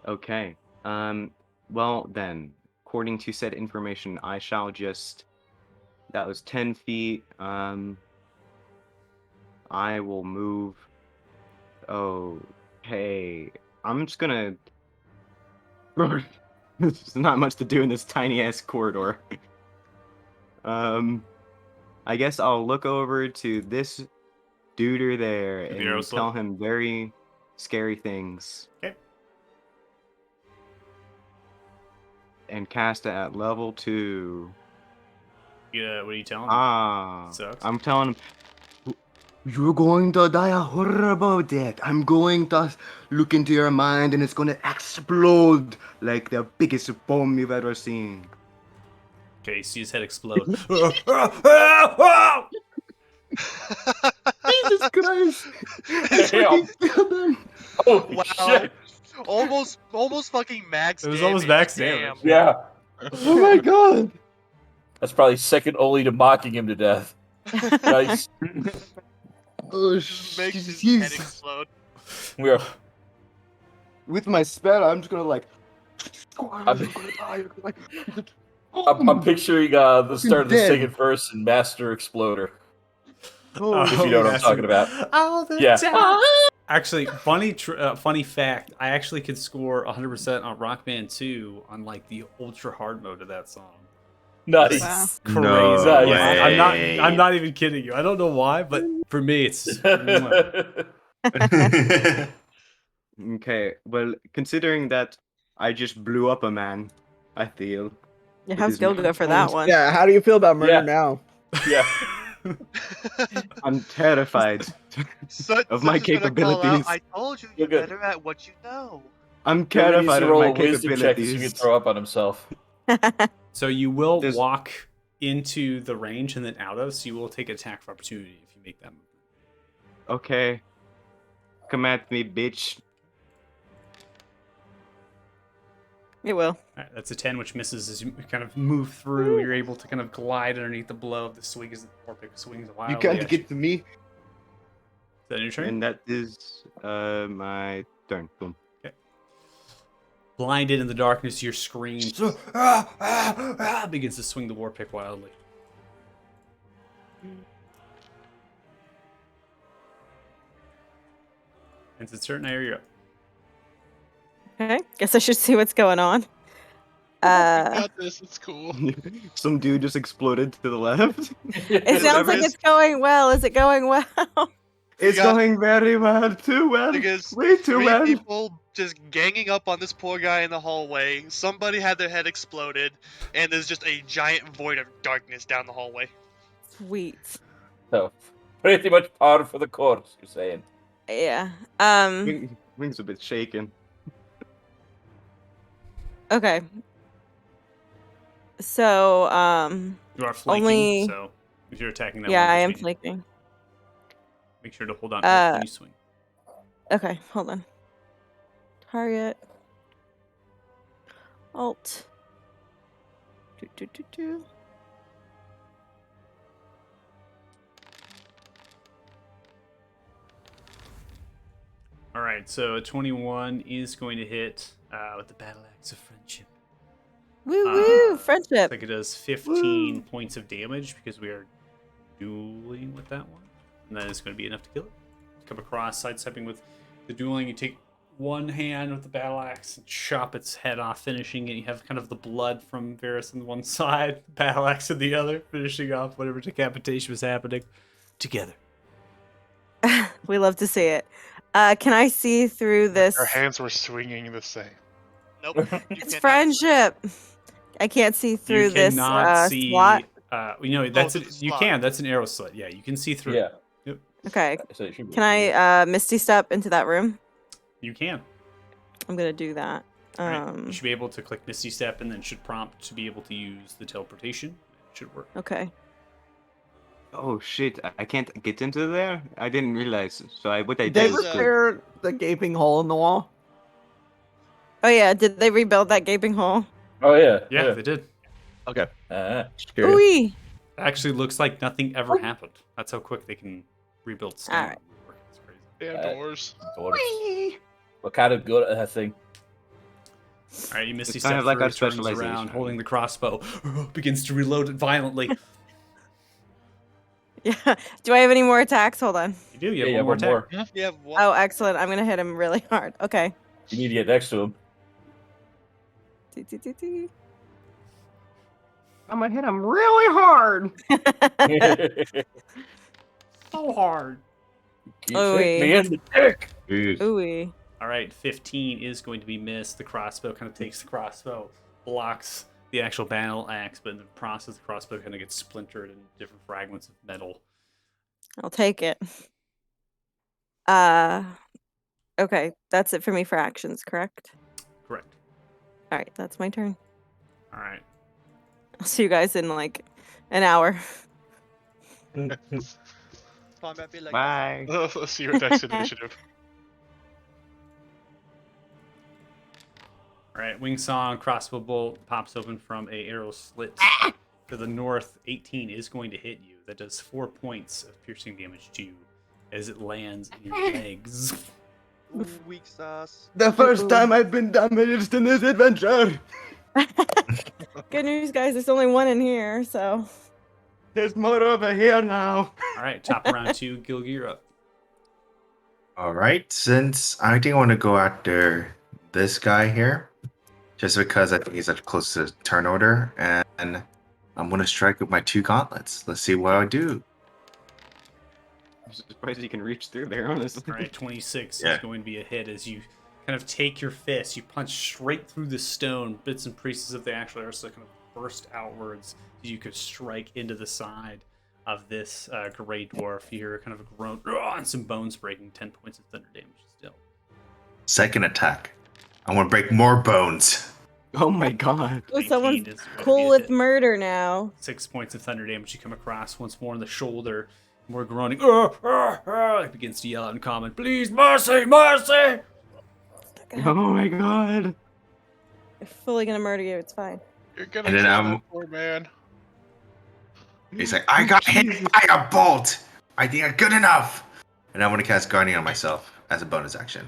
okay. Well then, according to said information, I shall just. That was 10 feet. I will move. Okay. I'm just gonna. There's not much to do in this tiny ass corridor. I guess I'll look over to this duder there The arrow and slip? tell him very scary things. Okay. And cast it at level 2. Yeah, what are you telling me? Sucks. I'm telling him, you're going to die a horrible death. I'm going to look into your mind and it's going to explode like the biggest bomb you've ever seen. Okay, you see his head explode. Jesus Christ! Damn. Holy Wow. shit. Almost fucking max. It was damage. almost max Damn. damage. Yeah. Oh my god! That's probably second only to mocking him to death. Nice. Oh, Just makes his jeez. head explode. We are. With my spell, I'm just gonna like. I'm picturing the start of the dead. second verse in Master Exploder. Oh, If you know what I'm that's- talking about. All the Yeah. time. Actually, funny fact. I actually could score 100% on Rock Band 2 on like the ultra hard mode of that song. Nice. Wow. Crazy. No Yeah, way. I'm not even kidding you. I don't know why, but for me it's mwah. Okay, well, considering that I just blew up a man, I feel. Yeah, It how's is Gilga my for that turn. one? Yeah, how do you feel about murder Yeah. now? Yeah. I'm terrified Sut, of Sut's my just gonna call out, capabilities. I told you, You're you're good. better at what you know. I'm Gilga needs terrified to of roll my a wisdom check so he can capabilities. throw up on himself. So you will There's- walk into the range and then out of, so you will take attack of opportunity if you make that move. Okay. Come at me, bitch. It will. Alright, that's a 10, which misses as you kind of move through. You're able to kind of glide underneath the blow of the swing as the Vorpik swings wildly. You can't at get to me. Is that your turn? And that is my turn. Boom. Blinded in the darkness, your screams begins to swing the Vorpik wildly. And it's a certain area you're up. Okay, guess I should see what's going on. We Uh, got this. It's cool. Some dude just exploded to the left. it sounds like it's going well. Is it going well? It's got- going very well. Too well. Because Way too three well. people just ganging up on this poor guy in the hallway. Somebody had their head exploded, and there's just a giant void of darkness down the hallway. Sweet. So, pretty much par for the course, you're saying. Yeah. Wings a bit shaken. Okay. So, You are flanking, Only- so if you're attacking that yeah, one, I am just flanking. make sure to hold on to it when you swing. Okay, hold on. Target. Alt. Do. All right, so a 21 is going to hit with the battle axe of friendship. Woo woo! Looks Friendship. like it does 15 points of damage because we are dueling with that one, and that is going to be enough to kill it. Come across, sidestepping with the dueling. You take one hand with the battle axe and chop its head off, finishing it. You have kind of the blood from Varys on one side, battle axe on the other, finishing off whatever decapitation was happening together. We love to see it. Can I see through this? Our hands were swinging the same. Nope. You It's cannot. friendship. I can't see through You this cannot see. slot. That's through the you slot. can. That's an arrow slit. Yeah, you can see through. Yeah. Okay. So it should be Can I Misty Step into that room? You can. I'm gonna do that. Right. You should be able to click Misty Step, and then should prompt to be able to use the teleportation. It should work. Okay. Oh shit! I can't get into there. I didn't realize. So what I Did they did is repair the gaping hole in the wall? Oh yeah, did they rebuild that gaping hole? Oh, yeah. Yeah, they did. Okay. Uh-huh. Ooh. It actually looks like nothing ever happened. That's how quick they can rebuild stone. Alright. It's crazy. Damn doors. What kind of good at that thing? All right, you Misty It's kind Step of like through, our turns specialization. around, holding the crossbow, begins to reload it violently. Yeah. Do I have any more attacks? Hold on. You do. You Yeah, have one more attack. You have one. Oh, excellent. I'm gonna hit him really hard. Okay. You need to get next to him. I'm gonna hit him really hard. So hard. You Oh, kicked me wait. in the dick. Ooh. All right, 15 is going to be missed. The crossbow kind of takes the crossbow, blocks the actual battle axe, but in the process, the crossbow kind of gets splintered in different fragments of metal. I'll take it. Okay, that's it for me for actions, correct? Correct. All right, that's my turn. All right. I'll see you guys in like an hour. Combat be like, Bye. Let's see your next initiative. All right, wing song, crossbow bolt pops open from a arrow slit to the north. 18 is going to hit you. That does 4 points of piercing damage to you as it lands in your legs. ooh, weak sauce. The first time I've been damaged in this adventure. Good news, guys. There's only one in here, so. There's more over here now. All right, top of round 2, Gilga, you're up. All right, since I think I want to go after this guy here, just because I think he's close to turn order, and I'm gonna strike with my 2 gauntlets. Let's see what I do. I'm surprised you can reach through there, honestly. All right, 26 Yeah. is going to be a hit as you kind of take your fist, you punch straight through the stone. Bits and pieces of the actual arrow kind of burst outwards. You could strike into the side of this gray dwarf. You hear kind of a groan and some bones breaking. 10 points of thunder damage still. Second attack. I want to break more bones. Oh my god. Oh, 19 someone's is gonna be cool a with hit. murder now. 6 points of thunder damage. You come across once more in the shoulder. More groaning. It begins to yell out in common. Please, mercy, mercy! Oh my god. They're fully gonna murder you. It's fine. You're gonna And then, kill that poor man. He's like, I got hit by a bolt. I think I'm good enough. And I'm gonna cast Guardian on myself as a bonus action.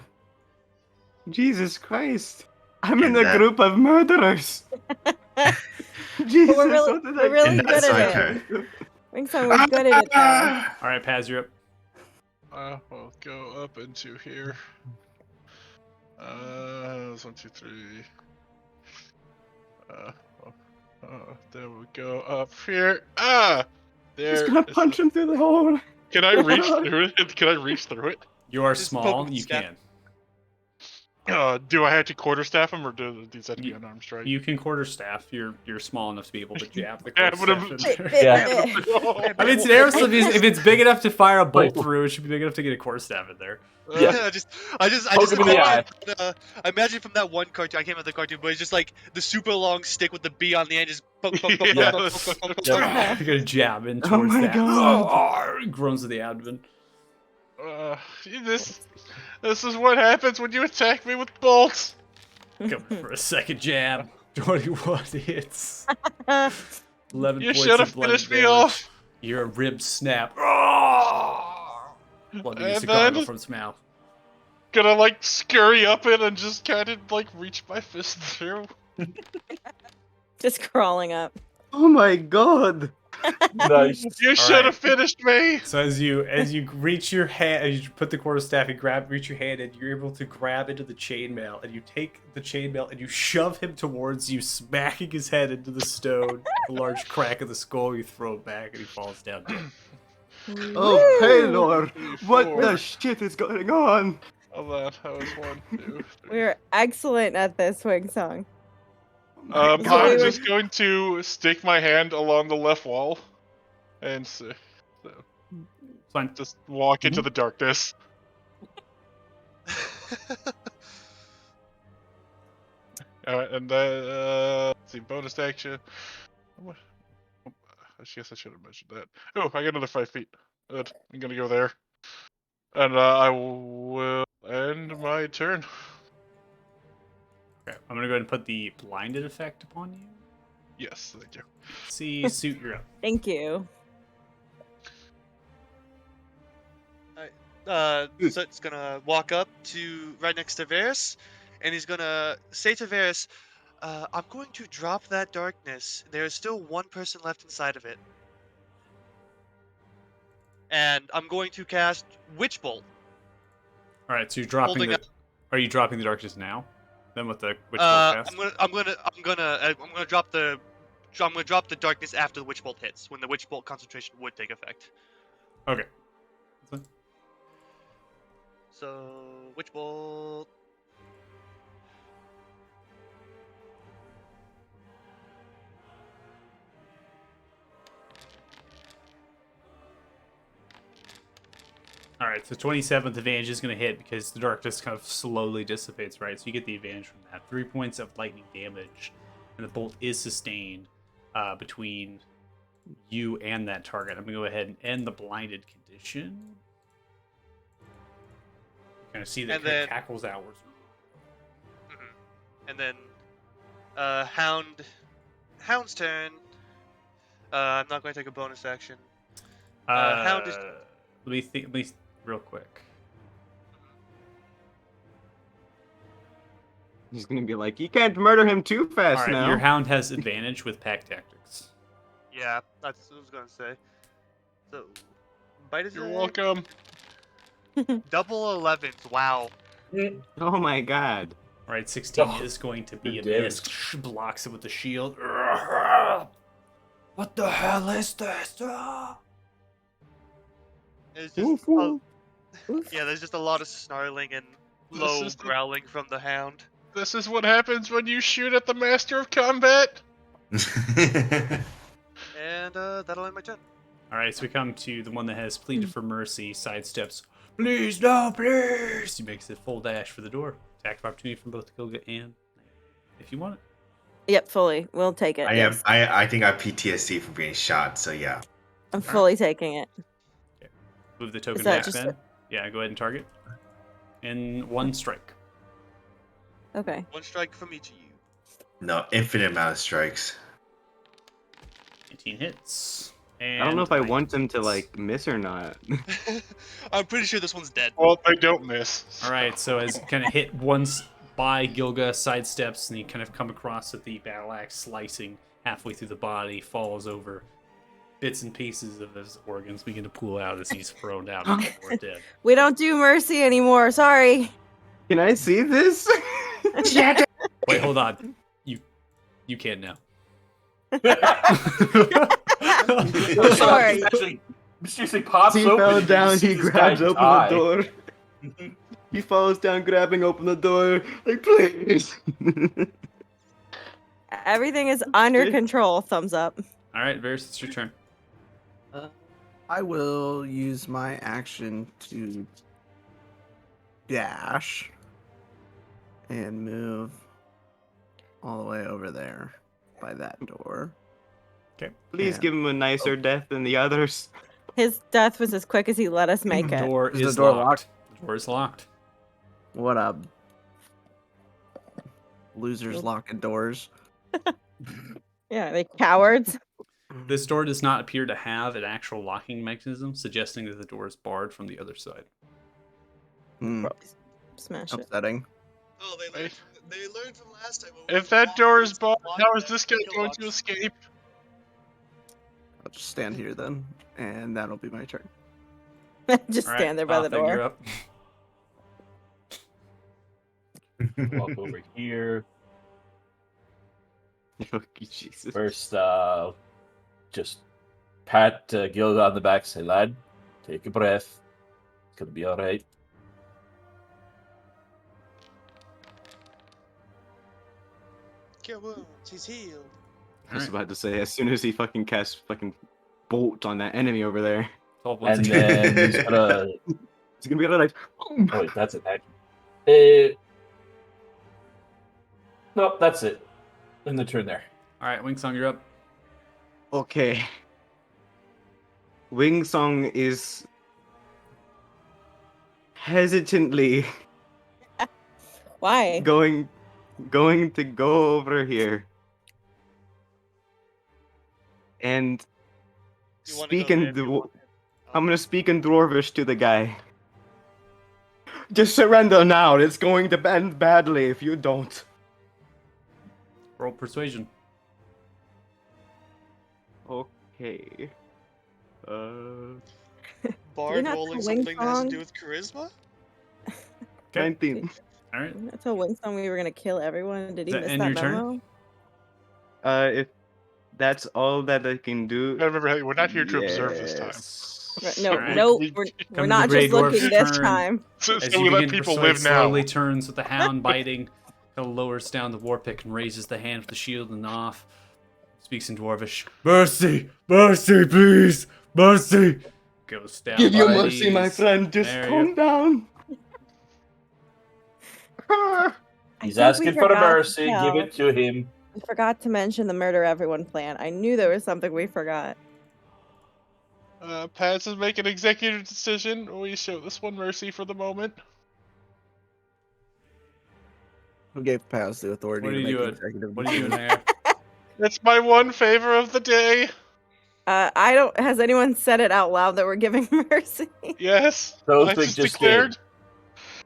Jesus Christ. I'm in And a that- group of murderers. Jesus, But we're really, what did we're really And good that's my at it. turn. Wingsong, we're good at it though. All right, Paz, you're up. We'll go up into here. 1, 2, 3. Then we'll go up here. He's There. gonna punch him through the hole. Can I reach through it? Can I reach through it? You are Just small. poke You the staff. can. Do I have to quarterstaff him, or does that be an arm strike? You can quarterstaff. You're small enough to be able to jab the Yeah, but quarterstaff in there. Yeah. I mean, it's an airsoft. If it's big enough to fire a bolt through, it should be big enough to get a quarterstaff in there. Yeah. I just Poke him in the eye. I imagine from that one cartoon. I can't remember the cartoon, but it's just like the super long stick with the B on the end, just poke, poke, poke, Yeah. poke, poke, poke, poke, poke, Yeah. poke. You're gonna jab in Oh towards my that. God. Groans to the abdomen. This is what happens when you attack me with bolts. Coming for a second jab. 21 hits. 11 You points should have of bludgeoning finished me damage. off. Your ribs snap. Blood begins to And gargle then- from its mouth. Gonna like scurry up it and just kind of like reach my fist through. Just crawling up. Oh my god. Nice. You should have finished me. So as you reach your hand, as you put the quarterstaff and reach your hand, and you're able to grab into the chainmail, and you take the chainmail and you shove him towards you, smacking his head into the stone. A large crack of the skull. You throw it back, and he falls down dead. Oh, hey, Woo! Lord. What Four. the shit is going on? Hold on, that was 1, 2, 3. We're excellent at this, Wingsong. So I'm we were- just going to stick my hand along the left wall and Fine. just walk into the darkness. Alright, and let's see, bonus action. What? I guess I should have mentioned that. Oh, I got another 5 feet. Good. I'm gonna go there. And I will end my turn. Okay, I'm gonna go ahead and put the blinded effect upon you. Yes, thank you. See, suit, you're up. Thank you. Soot's gonna walk up to right next to Varys, and he's gonna say to Varys, I'm going to drop that darkness. There is still one person left inside of it. And I'm going to cast Witch Bolt. All right, so you're dropping Holding the. up- Are you dropping the darkness now? Then with the witch bolt cast? I'm gonna drop the darkness after the Witch Bolt hits, when the Witch Bolt concentration would take effect. Okay. That's fine. So Witch Bolt. All right, so 27th advantage is going to hit because the darkness kind of slowly dissipates, right? So you get the advantage from that. 3 points of lightning damage, and the bolt is sustained between you and that target. I'm going to go ahead and end the blinded condition. You kind of see that And it then- cackles outwards. And then Hound's turn. I'm not going to take a bonus action. Hound is- Let me think. Let me real quick. He's gonna be like, you can't murder him too All fast right, now. your hound has advantage with pack tactics. Yeah, that's what I was gonna say. So, bite You're attack, welcome. double 11s. Wow. Oh my god. All right, 16 Oh, is going to be a good miss. Blocks it with the shield. What the hell is this? Ah! There's just yeah, there's just a lot of snarling and low is the- growling from the hound. This is what happens when you shoot at the master of combat. And that'll end my turn. All right, so we come to the one that has pleaded for mercy, sidesteps. Please, no, please! He makes a full dash for the door. Attack of opportunity from both Gilga and if you want it. Yep, fully. We'll take it. yes. I think I have PTSD from being shot, so yeah. I'm fully taking it. Move the token that back just then. Yeah, go ahead and target. And one strike. Okay. One strike from each of you. No, infinite amount of strikes. 18 hits. And I don't know if I 19 want him to hits. like miss or not. I'm pretty sure this one's dead. Well, they don't miss. All right, so as kind of hit once by Gilga, sidesteps, and he kind of come across with the battle axe, slicing halfway through the body, falls over. Bits and pieces of his organs begin to pool out as he's thrown out or dead. We don't do mercy anymore. Sorry. Can I see this? Wait, hold on. You can now. Sorry. Actually, mysteriously pops He open. fell and you down, see he this grabs guy open die. the door. He falls down, grabbing open the door. Like, please. Everything is under control. Thumbs up. All right, Varys, it's your turn. I will use my action to dash and move all the way over there by that door. Please Yeah. give him a nicer death than the others. His death was as quick as he let us make The it. door Is the is door locked. locked? The door is locked. What up? Losers locking doors. Yeah, they cowards. This door does not appear to have an actual locking mechanism, suggesting that the door is barred from the other side. Hmm, Smash it. upsetting. Oh, Hey. they learned from last time. when we If that walked door in, is barred, walked how is in, this guy kill going lots. to escape? I'll just stand here then, and that'll be my turn. Just All right, stand there by the Otha, you're door. up. Walk over here. Jesus. First, just pat Gilda on the back, say, lad, take a breath. It's gonna be all right. Cure wounds. He's healed. I was about to say, as soon as he fucking casts fucking bolt on that enemy over there, 12 once And again. then he's gonna. it's gonna be like, Oh, wait, that's an action. Nope, that's it. In the turn there. All right, Wingsong, you're up. okay. Wingsong is hesitantly Why? going to go over here and You wanna speak go in there if you want. I'm gonna speak in Dwarvish to the guy. Just surrender now. It's going to end badly if you don't. Roll persuasion. Okay. You're Bard not rolling the something that has to Wingsong? do with charisma? 19. All right. I told Winston we were gonna kill everyone. Did he Does that miss end that your turn? memo? If that's all that I can do. Now remember, hey, we're not here to observe this time. yes. Right, no, Alright. no, We- we're to the not Grey just looking Dwarf's this turn. time. So, As so you we let begin to people persuade, live now. slowly turns with the hound biting, kind of lowers down the war pick and raises the hand with the shield and off. Speaks in Dwarvish. Mercy! Mercy, please! Mercy! Goes down. Give your by mercy, my these. friend. Just There calm you- down. I He's think we asking for forgot to mercy. Give tell- it to him. We forgot to mention the murder everyone plan. I knew there was something we forgot. Paz is making an executive decision. We show this one mercy for the moment. Who gave Paz the authority What are to you make doing? executive What are you doing decisions? there? It's my one favor of the day. I don't. Has anyone said it out loud that we're giving mercy? Yes, So I think just just declared. did.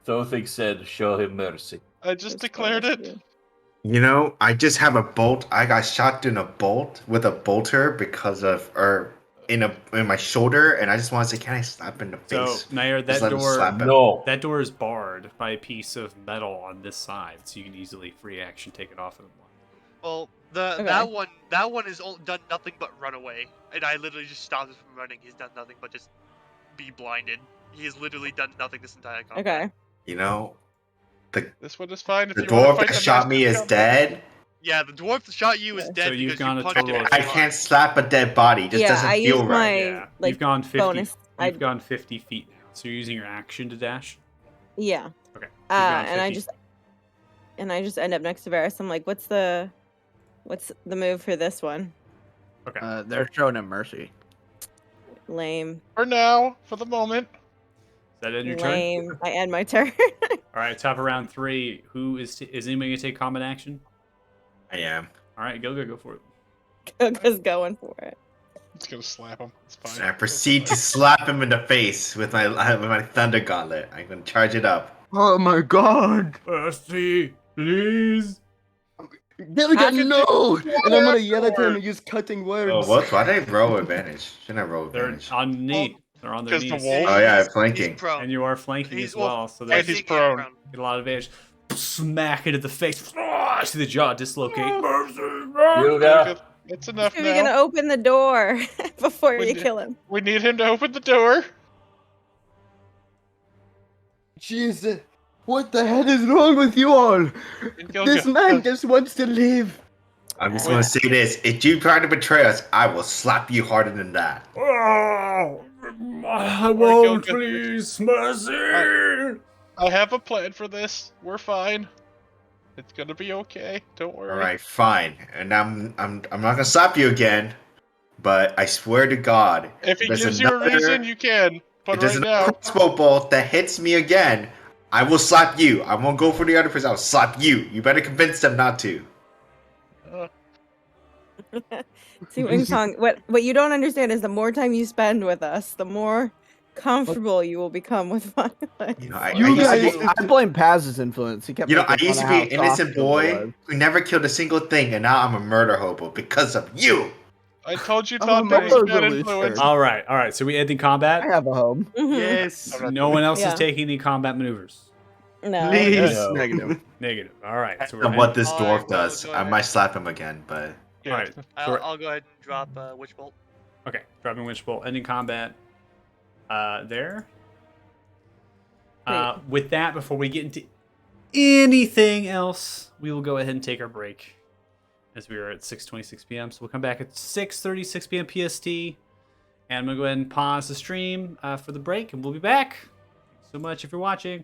Sothig said, show him mercy. I just That's declared what I it. do. You know, I just have a bolt. I got shot in a bolt with a bolter because of in my shoulder, and I just want to say, can I slap in the So, face? Nair, Just that let him door, slap him. No. that door is barred by a piece of metal on this side, so you can easily free action take it off of him. Well, Okay. that one has done nothing but run away, and I literally just stopped him from running. He's done nothing but just be blinded. He has literally done nothing this entire combat. Okay. You know, the This one is fine if the you want to dwarf fight that the shot me master is combat. dead. Yeah, the dwarf that shot you is So dead you've because gone you a punched total him. of- in the I heart. can't slap a dead body. It just Yeah, doesn't I feel used right. my Yeah, like you've gone 50. bonus. You've gone 50 feet now. So you're using your action to dash. Yeah. Okay. You've gone And I 50. just end up next to Varys. I'm like, what's the move for this one? Okay. They're showing him mercy. Lame. For now, for the moment. Is that in your turn? Lame. I end my turn. All right. Top of round 3. Who is anybody gonna take combat action? I am. All right. Go for it. Goga's going for it. It's gonna slap him. It's fine. And I proceed to slap him in the face with my thunder gauntlet. I'm gonna charge it up. Oh my god! Mercy, please. There we go, no! And I'm gonna yell at him afterward. and use cutting words. Oh, what? Why did I roll advantage? Shouldn't I roll They're advantage? on knee. They're on their 'Cause the knees. wolf- Oh yeah, He's flanking. prone. And you are flanking He's- as well, well, so and that's he's flanking and prone. get a lot of advantage. Smack it at the face. See the jaw dislocate. Yoga. That's enough You're now. gonna open the door before When you did- kill him. We need him to open the door. Jesus, what the hell is wrong with you all? This man just wants to live. I'm just gonna say this: if you try to betray us, I will slap you harder than that. Oh, I Gilga. won't, please, mercy. I have a plan for this. We're fine. It's gonna be okay. Don't worry. All right, fine. And I'm not gonna slap you again, but I swear to God, If he there's gives you a another- reason, you can. if But there's right another now, crossbow bolt that hits me again, I will slap you. I won't go for the other person. I'll slap you. You better convince them not to. See, Wingsong, what you don't understand is the more time you spend with us, the more comfortable you will become with violence. You know, I You used to guys- be, I blame Paz's influence. He kept. you know, I making used to fun be of an how innocent soft Yoga boy was. who never killed a single thing, and now I'm a murder hobo because of you. I told you Oh Todd my was a bad God. influence. All right. So we end the I combat. have a home. Mhm. Yes. No one else Yeah. is taking any combat maneuvers. No. Please. No. Negative. Negative. All right. So we're And what ending- this I dwarf will does, go I ahead. might slap him again, but Yeah. All right. So I'll, we're- I'll go ahead and drop Witch Bolt. Okay, dropping Witch Bolt, ending combat. There. With that, before we get into anything else, we will go ahead and take our break, as we are at 6:26 p.m. So we'll come back at 6:36 p.m. PST, and I'm gonna go ahead and pause the stream for the break, and we'll be back. Thanks so much if you're watching.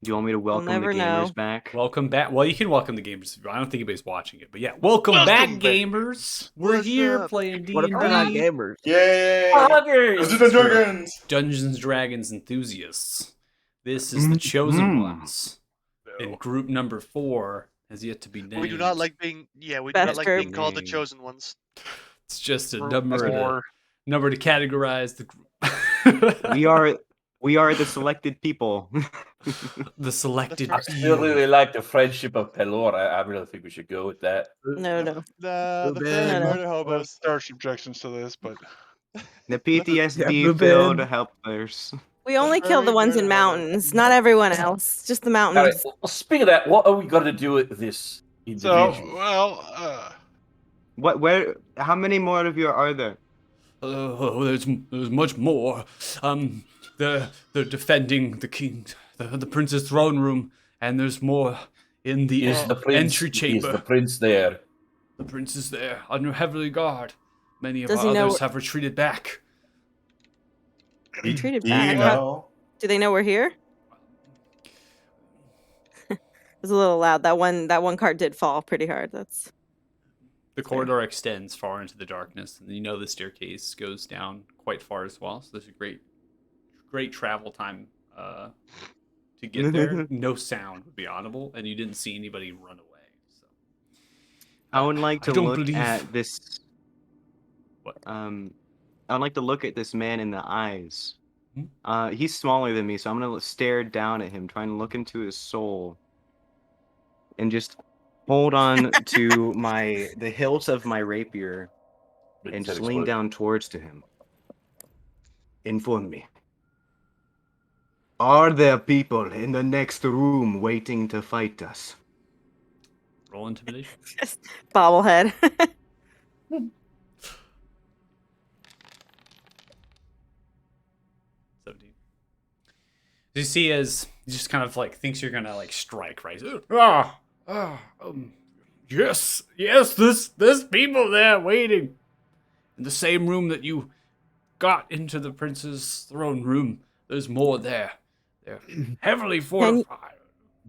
Do you want me to welcome the never gamers know. back? Welcome back. Well, you can welcome the gamers. I don't think anybody's watching it, but yeah, welcome Welcome back, back. gamers. We're What's here up? playing What if they're not D&D. gamers? Yay! Poggers! Dungeons and Dragons! Dungeons and Dragons enthusiasts. This is the chosen Mhm. ones. And group number 4 has yet to be named. We do not like being we do Best not like group. being called the chosen ones. It's just a Group number to categorize the group. We are the selected people. The selected I still few. really like the friendship of Pelor. I really think we should go with that. No. The Ruben. fairy No. murder Well, hobos. there's objections to this, but The PTSD Ruben. filled helpers. We only kill the very ones in rare. mountains, not everyone else. Just the All right. mountains. Well, speaking of that, what are we gonna do with this so individual? Where? How many more of you are there? There's much more. They're defending the king, the prince's throne room, and there's more in the, Is the prince entry chamber. Is the prince there? The prince is there under heavily guard. Many of Does our he know others where- have retreated back. Retreated Do back. you know? Do they know we're here? It was a little loud. That one card did fall pretty hard. That's The corridor extends far into the darkness, and you know the staircase goes down quite far as well. So there's a great travel time to get there. No sound would be audible, and you didn't see anybody run away. So I would like I to don't look believe- at this. What? I would like to look at this man in the eyes. Hmm? He's smaller than me, so I'm gonna stare down at him, trying to look into his soul, and just hold on to the hilt of my rapier and just lean down towards to him. Inform me. Are there people in the next room waiting to fight us? roll intimidation. just bobblehead. 17. You see, as he just kind of like thinks you're gonna like strike, right? Yes, there's people there waiting in the same room that you got into the prince's throne room. There's more there. They're heavily fortified.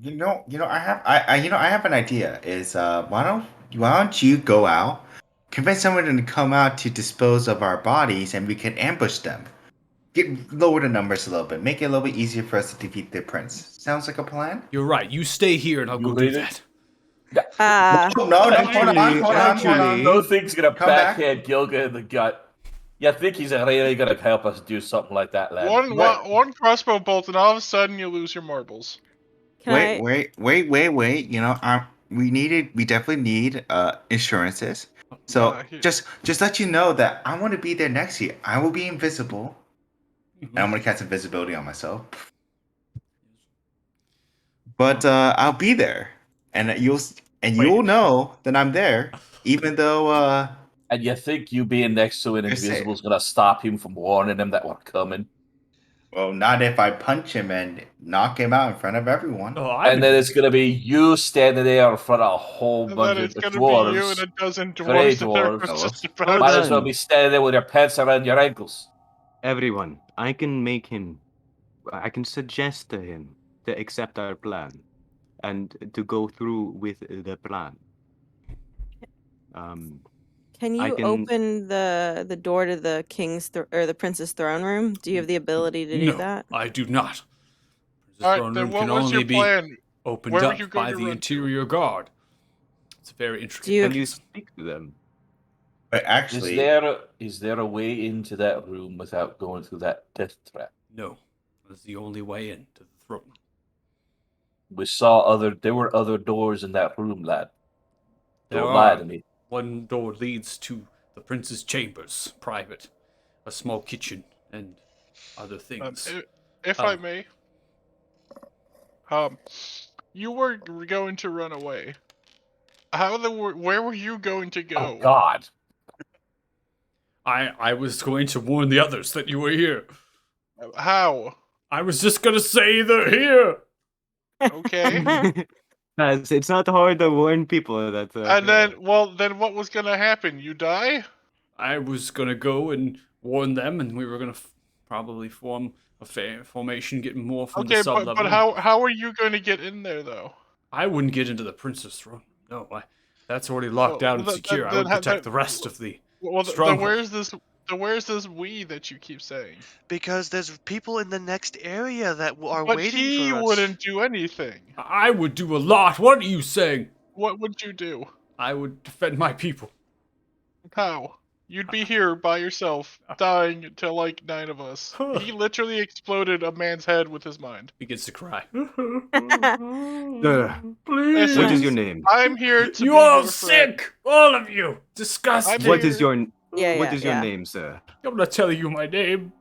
You know, I have an idea. Is why don't you go out, convince someone to come out to dispose of our bodies, and we can ambush them. Lower the numbers a little bit, make it a little bit easier for us to defeat the prince. Sounds like a plan. You're right. You stay here, and I'll go do read that. No, hold on. Actually- No thing's gonna Come back. backhand Gilga in the gut. You think he's really gonna help us do something like that, lad? one crossbow bolt, and all of a sudden you lose your marbles. Can Wait. You know, we definitely need insurances. So here. just let you know that I want to be there next year. I will be invisible, and I'm gonna cast invisibility on myself. But I'll be there, and you'll know that I'm there, even though And you think you being next to an I say- invisible is gonna stop him from warning him that we're coming? well, not if I punch him and knock him out in front of everyone. Oh, And then it's gonna be you standing there in front of a whole And then bunch it's of gonna dwarves. be you and a dozen Grey dwarves that are dwarves. just about Might to- as well be standing there with your pants around your ankles. Everyone, I can suggest to him to accept our plan and to go through with the plan. Can I you can- open the door to the king's or the prince's throne room? Do you have the ability to do no, that? I do not. The All throne right, then room what can was only your be plan? opened Where were up you going by to the run to? interior guard. It's a very intricate. Do you- Can you mechanism. speak to them? But actually, Is there a way into that room without going through that death trap? No, that's the only way in to the throne. We saw there were other doors in that room, lad. There Don't lie are. to me. One door leads to the prince's chambers, private, a small kitchen, and other things. If I may, you were going to run away. Where were you going to go? Oh God! I was going to warn the others that you were here. How? I was just gonna say they're here. Okay. Guys, it's not hard to warn people that. And then what was gonna happen? You die? I was gonna go and warn them, and we were gonna probably form a formation, get more from Okay, the sub level. but how are you going to get in there though? I wouldn't get into the Princess Throne. No, that's already locked Well, down and then- secure. I then would ha- protect then- the rest of the Well, then stronghold. where's this we that you keep saying? Because there's people in the next area that are But waiting he for us. wouldn't do anything. I would do a lot. What are you saying? What would you do? I would defend my people. How? You'd be here by yourself, dying to like 9 of us. He literally exploded a man's head with his mind. He gets to cry. What is your name? I'm here to You be all your friend. sick, all of you. Disgusting. What is your Yeah, What yeah, is your yeah. name, sir? I'm not telling you my name.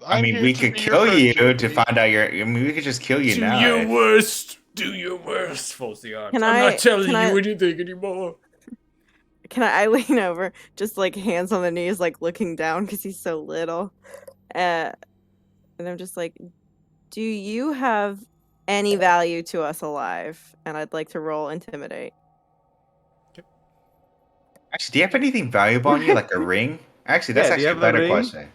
I I'm mean, here we to could be your kill friend, you to Timothy. find out your. I mean, we could just kill you Do now. your if- worst. Do your worst. Falls the arms. Can I'm I- not telling can you I- anything anymore. Can I lean over, just like hands on the knees, like looking down because he's so little, and I'm just like, "Do you have any value to us alive?" And I'd like to roll intimidate. Actually, do you have anything valuable on you, like a ring? Actually, that's Yeah, do you actually a have a better ring? question.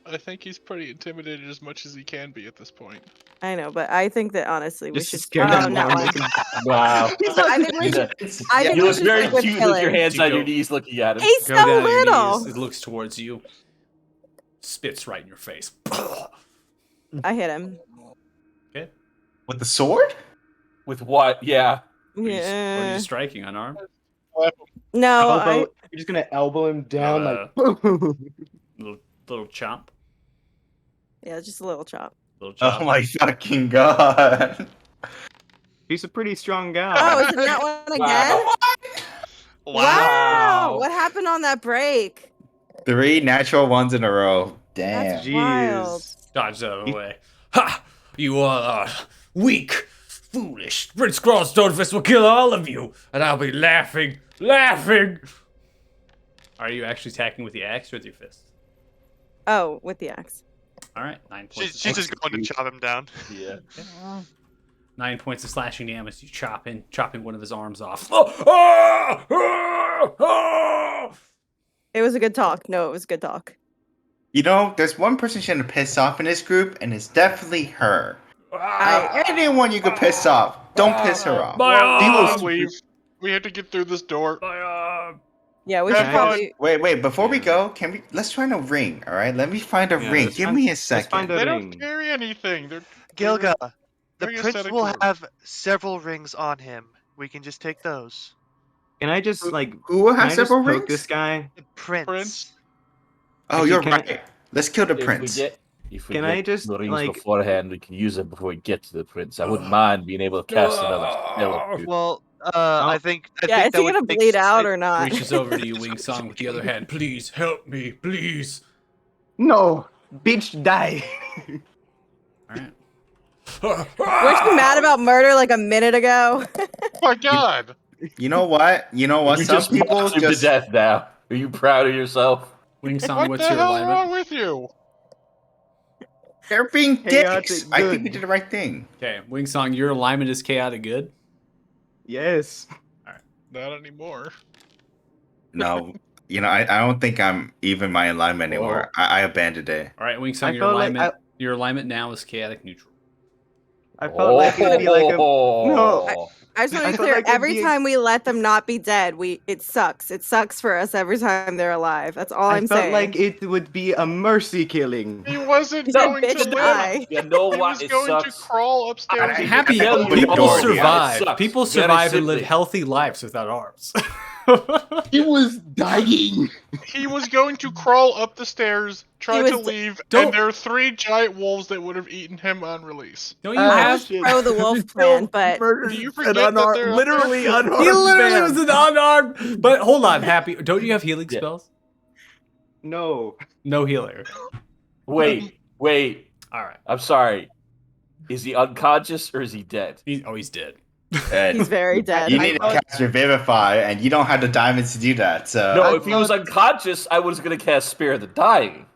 I think he's pretty intimidated as much as he can be at this point. I know, but I think that honestly we Just should. scare Oh, him no, more, I- make him- Wow. I think we should. I think You we look should very stick with cute with your killing. hands You on your go- knees looking at him. He's Go so down on your little. knees. It looks towards you. Spits right in your face. I hit him. Okay. With the sword? With what? Yeah. What are you Yeah. striking, unarmed? No, Elbow. You're just gonna elbow him down like. Little chomp. yeah, just a little chop. Little chomp. Oh my fucking god! He's a pretty strong guy. Oh, is it that one again? Wow. What happened on that break? 3 natural ones in a row. Damn. That's wild. Jeez. Dodge out of the way. Ha! You all are weak, foolish. Prince Crawl Stonefist will kill all of you, and I'll be laughing. Are you actually attacking with the axe or with your fist? Oh, with the axe. All right, 9 points. She's just going to chop him down. Yeah. 9 points of slashing damage. You chopping one of his arms off. It was a good talk. No, it was a good talk. You know, there's one person she had to piss off in this group, and it's definitely her. Anyone you could piss off, don't piss her off. My Let's arm! leave. We have to get through this door. My arm! Yeah, we should Have probably. Wait, before we go, let's find a ring, alright? Let me find a Yeah, ring. let's Give find- me a let's second. find a They ring. don't carry anything. They're Gilga, the very prince aesthetic will dwarves. have several rings on him. We can just take those. Can I just like? Who will Can I have just several poke rings? this guy? The prince. Prince? Oh, Actually, you're can I- right. Let's kill the prince. If we Can get I just, the rings like- beforehand, we can use them before we get to the prince. I wouldn't mind being able to cast another spell or two. Well, I think. I Yeah, think is that he would gonna take bleed out it- or not? Reaches over to you, Wing Song, with the other hand. Please help me, please. No, bitch, die. All right. Weren't you mad about murder like a minute ago? Oh my god! You know what? You Some just people marched him to just. death now. Are you proud of yourself? Wing Song, What what's the your hell alignment? wrong with you? They're being Chaotic dicks. I think we good. did the right thing. Okay, Wing Song, your alignment is chaotic good. Yes. Not anymore. No, I don't think I'm even my alignment anymore. I abandoned it. All right, Wing Song, I your felt like alignment. Your alignment now is chaotic neutral. I felt like it'd be like a. No. I just want I to be felt clear. like it'd Every be a- time we let them not be dead, it sucks. It sucks for us every time they're alive. That's all I I'm felt saying. like it would be a mercy killing. He wasn't He's a going to bitch live. die. You know He what? was It going sucks. to crawl upstairs. I- and Happy I opened the people door, yeah. survive. It sucks. People Very survive and live simply. healthy lives without arms. He was dying. He was going to crawl up the stairs, try He to was- leave, Don't- and there are 3 giant wolves that would have eaten him on release. Don't you I have? was pro the wolf plan, but Do you forget that they're up literally there? unarmed He literally man. was an unarmed. But hold on, Happy. Don't you have healing Yeah. spells? No. No healer. Wait. All right. I'm sorry. Is he unconscious or is he dead? He's dead. And he's very dead. you need to cast Revivify, and you don't have the diamonds to do that. So No, if he was unconscious, I was going to cast Spare the Dying.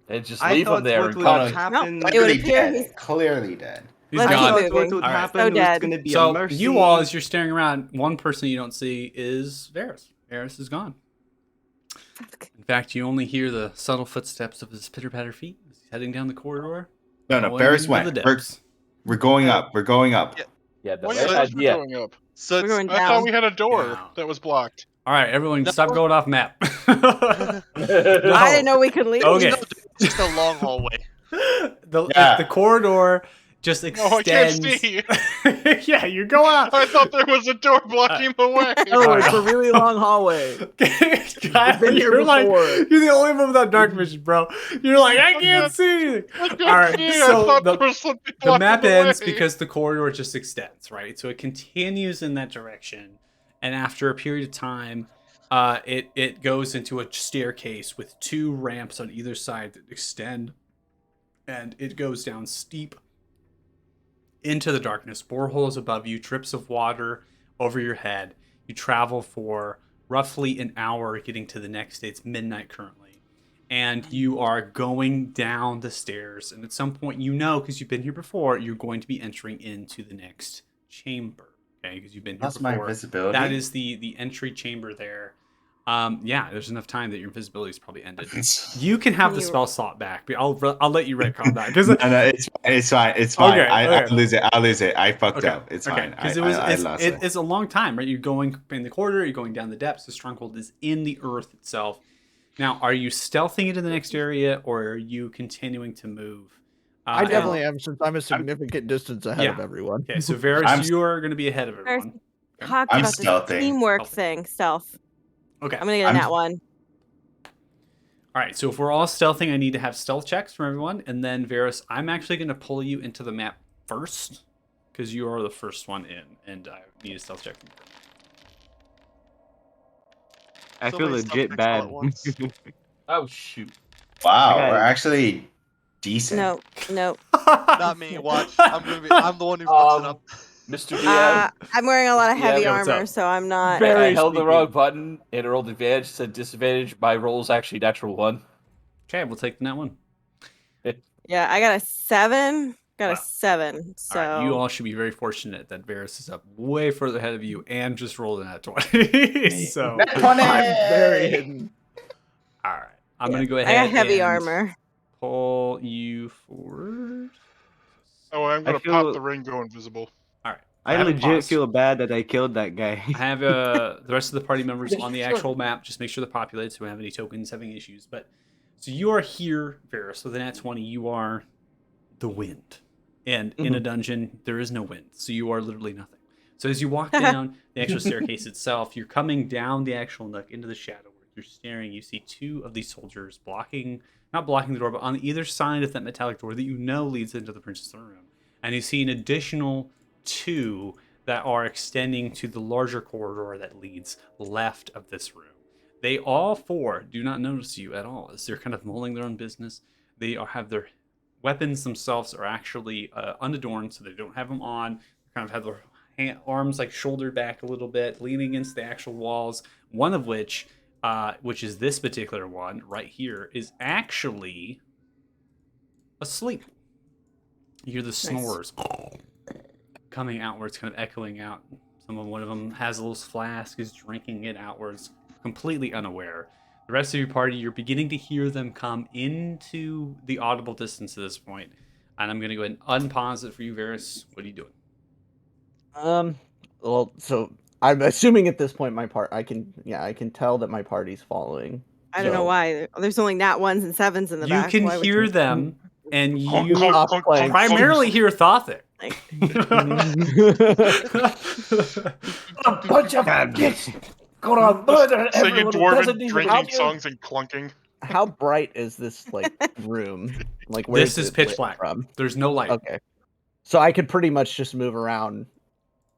And just I leave him thought there. what would No, happen. it would clearly appear dead. he's- Clearly dead. He's Let's I keep gone. thought moving. what would All right. happen So was dead. going to be a So mercy. you all, as you're staring around, one person you don't see is Varys. Varys is gone. In fact, you only hear the subtle footsteps of his pitter-patter feet as he's heading down the corridor. No, going Ferris into went. the We're, depths. we're going up. We're going up. Yeah. Yeah, the Why right are we idea. going up? So We're it's, going I down. thought we had a door Down. that was blocked. All right, everyone, No. stop going off map. I didn't know we could leave. Okay. it's just a long hallway. The corridor just Oh, I extends. can't see. Yeah, you go out. I thought there was a door blocking the way. Oh, it's a really long hallway. God, been here you're like, before. you're the only one without dark vision, bro. You're like, I can't see anything. I can't All right, see. so I thought the- there was something The blocking map the ends way. because the corridor just extends, right? So it continues in that direction, and after a period of time, it goes into a staircase with 2 ramps on either side that extend, and it goes down steep into the darkness. Boreholes above you, drips of water over your head. You travel for roughly an hour getting to the next day. It's midnight currently. And you are going down the stairs. And at some point, you know, because you've been here before, you're going to be entering into the next chamber. Okay, because you've been here That's my before. invisibility. That is the entry chamber there. Yeah, there's enough time that your invisibility's probably ended. You can have the You- spell slot back, but I'll let you retcon that. 'Cause No, it's fine. It's fine. Okay, I'll okay. lose it. I fucked up. It's fine. Because I lost it. it's a long time, right? You're going in the corridor, you're going down the depths. The stronghold is in the earth itself. Now, are you stealthing into the next area, or are you continuing to move? I definitely am, since I'm a significant distance ahead of Yeah. everyone. Okay, so Varys, I'm- you are going to be ahead of Varys, everyone. Talk I'm about this stealthing. teamwork Stealthing. thing. Stealth. Okay. I'm gonna get I'm- that one. All right, so if we're all stealthing, I need to have stealth checks from everyone, and then Varys, I'm actually going to pull you into the map first, because you are the first one in, and I need a stealth check from you. I So feel many stealth legit checks all bad. at once. Oh shoot! Wow, I got we're it. actually decent. No. Not me. Watch. I'm the one who fucks it up. Mr. DM, I'm wearing a lot of heavy Yeah, what's armor, up? so I'm not. I held the wrong button and rolled advantage. Said disadvantage. My roll is actually natural 1. Okay, we'll take that one. Yeah, I got a 7. Got Wow. a 7. So All right, you all should be very fortunate that Varys is up way further ahead of you and just rolled in that 20. So, Nat 20! I'm very hidden. all right, I'm going to go I ahead got heavy and armor. pull you forward. Oh, I'm gonna feel- pop the ring, go invisible. All right. I have a legit pause. feel bad that I killed that guy. I have the rest of the party members on the actual map. Just make sure they're populated so we don't have any tokens having issues. But so you are here, Varys. So the nat 20, you are the wind. And in a dungeon, there is no wind. So you are literally nothing. So as you walk down the actual staircase itself, you're coming down the actual nook into the shadow where you're staring. You see 2 of these soldiers not blocking the door, but on either side of that metallic door that you know leads into the Princess Throne Room. And you see an additional 2 that are extending to the larger corridor that leads left of this room. They all 4 do not notice you at all as they're kind of mulling their own business. They have their weapons themselves are actually unadorned, so they don't have them on. They kind of have their arms like shouldered back a little bit, leaning against the actual walls. One of which is this particular one right here, is actually asleep. You hear the snores coming outwards, kind of echoing out. One of them has a little flask, is drinking it outwards, completely unaware. The rest of your party, you're beginning to hear them come into the audible distance at this point. And I'm going to go ahead and unpause it for you, Varys. What are you doing? Well, so I'm assuming at this point I can tell that my party's following. I don't know So- why. There's only nat 1s and 7s in the You back. can Why would hear you- them, and Clunk, you clunk, Stop clunk, playing. clunk, primarily hear Thothic. A bunch of kids gonna murder Singing everyone who doesn't dwarven, even drinking help you. songs and clunking. How bright is this room? Like where This is it pitch lit black. from? There's no light. Okay, so I could pretty much just move around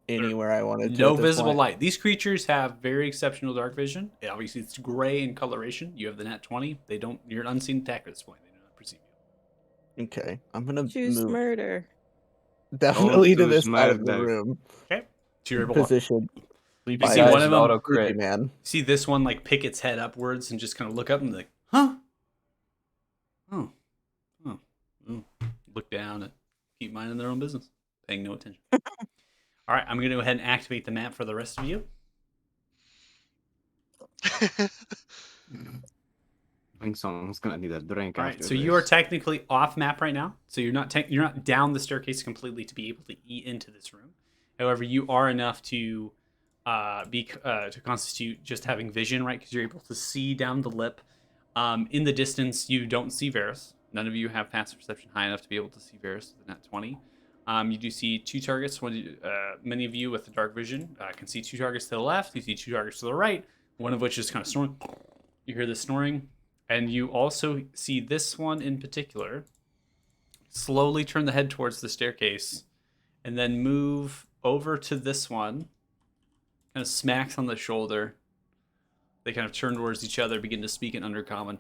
anywhere I wanted to. No at this visible point. light. These creatures have very exceptional dark vision. Obviously, it's gray in coloration. You have the nat 20. You're an unseen attacker at this point. They do not perceive you. Okay, I'm gonna Choose move murder. definitely to choose this side of the murder. room. Okay. So you're able to Position. Sleepy see guys one of them- auto Creepy, crit. man. see this one like pick its head upwards and just kind of look up and be like, huh? Oh. Look down and keep minding their own business, paying no attention. All right, I'm going to go ahead and activate the map for the rest of you. Wingsong's gonna need a drink All after right, so you are this. technically off map right now. So you're not down the staircase completely to be able to eat into this room. However, you are enough to to constitute just having vision, right? Because you're able to see down the lip. In the distance, you don't see Varus. None of you have passive perception high enough to be able to see Varus with a nat 20. You do see two targets. Many of you with the dark vision can see two targets to the left. You see two targets to the right. One of which is kind of snoring. You hear the snoring. And you also see this one in particular slowly turn the head towards the staircase and then move over to this one, kind of smacks on the shoulder. They kind of turn towards each other, begin to speak in Undercommon.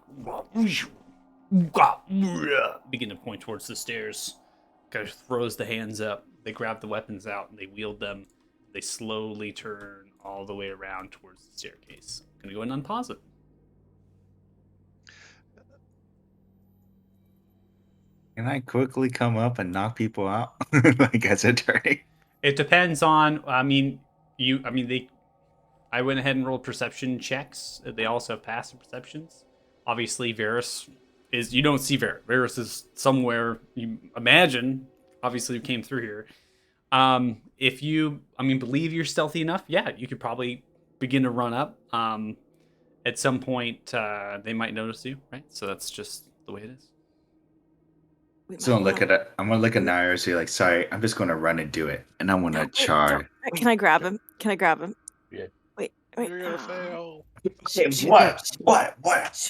Begin to point towards the stairs. Kind of throws the hands up. They grab the weapons out and they wield them. They slowly turn all the way around towards the staircase. I'm going to go and unpause it. Can I quickly come up and knock people out, like as a turning? It depends on. I went ahead and rolled perception checks. They also have passive perceptions. Obviously, Varus is. You don't see Varus. Varus is somewhere. You imagine. Obviously, you came through here. If you, believe you're stealthy enough, yeah, you could probably begin to run up. At some point, they might notice you, right? So that's just the way it is. So I'm gonna look at Nair and say like, sorry, I'm just gonna run and do it, and I'm gonna charge. Can I grab him? Can I grab him? Yeah. Wait. You're gonna fail. What? But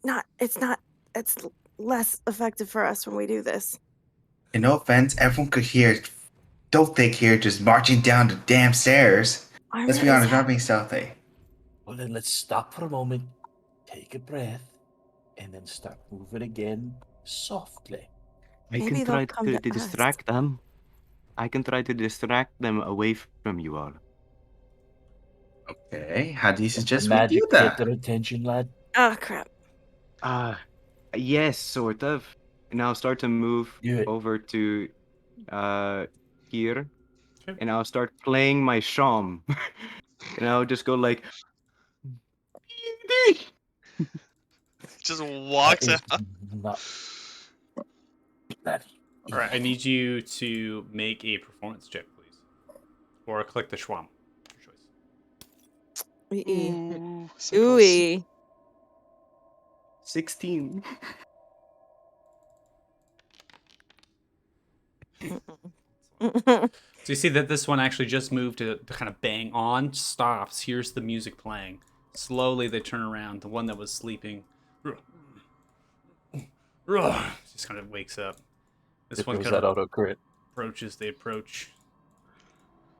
not. It's not. It's less effective for us when we do this. And no offense, everyone could hear. Don't think here just marching down the damn stairs. Let's be honest, not being stealthy. Well, then let's stop for a moment, take a breath, and then start moving again softly. I Maybe can they'll try come to to us. distract them. I can try to distract them away from you all. Okay, how do you suggest we Magic do get that? their attention, lad. Oh crap! Yes, sort of. And I'll start to move Do it. over to here. Okay. And I'll start playing my sham. And I'll just go like Just walks That out. is not bloody All right, I need you to make a performance check, please, or click the Schwam. Your choice. Ooh, so close. Ooey. 16. So you see that this one actually just moved to kind of bang on, stops, hears the music playing. Slowly they turn around. The one that was sleeping just kind of wakes up. This It one goes kind that of auto crit. approaches. They approach.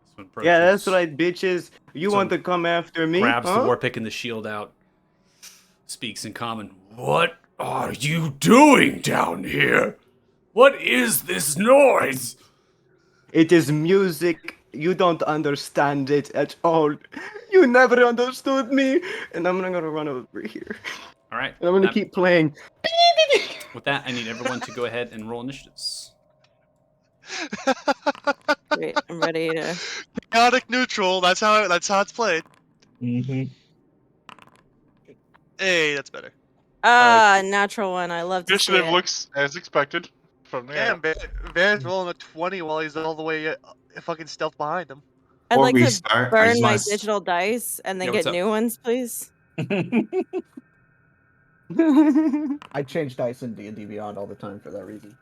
This one approaches. Yeah, that's right, bitches. You So want to come after me? Grabs huh? the war pick and the shield out. Speaks in common. What are you doing down here? What is this noise? It is music. You don't understand it at all. You never understood me. And I'm gonna run over here. All right. And I'm gonna that- keep playing. With that, I need everyone to go ahead and roll initiatives. Wait, I'm ready to. Chaotic neutral. That's how it's played. Mm-hmm. Hey, that's better. Natural one. I love to see Initiative it. looks as expected from there. Damn, Bear's rolling a 20 while he's all the way fucking stealth behind him. I'd Before like we to start, I burn just my wanna digital dice and then Yeah, get what's up? new ones, please. I change dice in D&D Beyond all the time for that reason.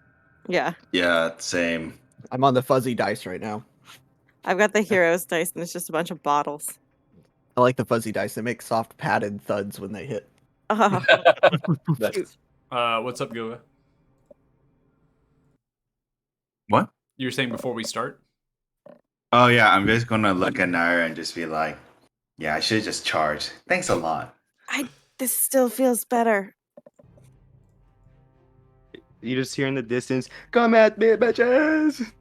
Yeah, Yeah, same. I'm on the fuzzy dice right now. I've got the heroes dice, and it's just a bunch of bottles. I like the fuzzy dice. They make soft padded thuds when they hit. Oh, That's What's up, Goa? What? You were saying before we start? Oh yeah, I'm just gonna look at Nair and just be like, yeah, I should just charge. Thanks a lot. this still feels better. You just hear in the distance, come at me, bitches!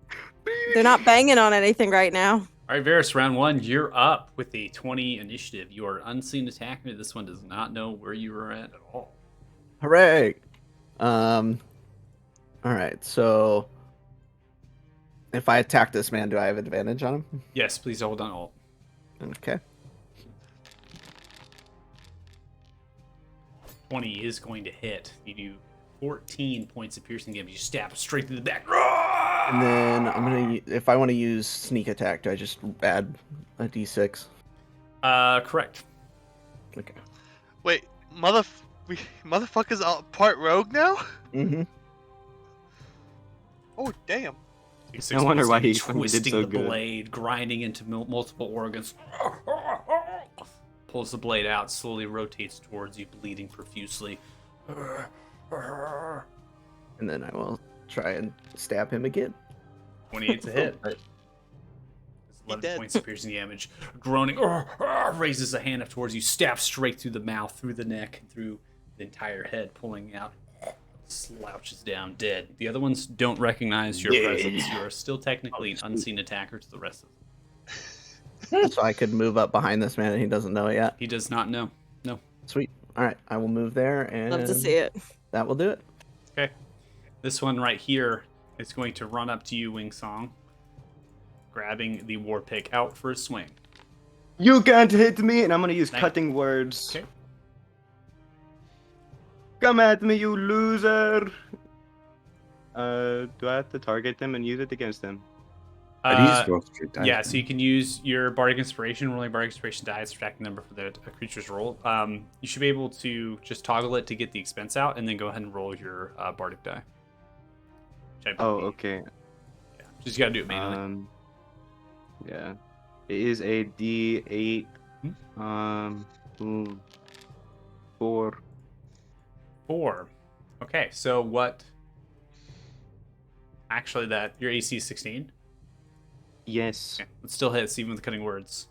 They're not banging on anything right now. All right, Varus, round one, you're up with a 20 initiative. You are unseen attacker. This one does not know where you are at all. Hooray! All right. So, if I attack this man, do I have advantage on him? Yes, please hold on alt. Okay. 20 is going to hit. You do 14 points of piercing damage. You stab straight through the back. And then I'm gonna, if I want to use sneak attack, do I just add a d6? Correct. Okay. Wait, motherfucker's part rogue now? Mm-hmm. Oh damn! No wonder why he did twisting so the good. blade, grinding into multiple organs. Pulls the blade out, slowly rotates towards you, bleeding profusely. And then I will try and stab him again. 28 to hit. Right. It's 11 dead. points of piercing damage. Groaning, raises a hand up towards you, stabs straight through the mouth, through the neck, and through the entire head, pulling out. Slouches down, dead. The other ones don't recognize your presence. You are still technically an unseen attacker to the rest of them. So I could move up behind this man and he doesn't know it yet. He does not know. No. Sweet. All right, I will move there and Love to see it. that will do it. Okay. This one right here is going to run up to you, Wingsong, grabbing the war pick out for a swing. You can't hit me, and I'm gonna use Thank- cutting words. Okay. Come at me, you loser! Do I have to target them and use it against them? Yeah, so you can use your Bardic Inspiration, rolling Bardic Inspiration die, subtracting the number for the creature's roll. You should be able to just toggle it to get the expense out, and then go ahead and roll your Bardic die. Which I Oh, believe- okay. Yeah, just gotta do it manually. Yeah. It is a D8. Hmm? 4. 4. Okay, so what? Actually, that your AC is 16. Yes. Okay, it still hits even with cutting words.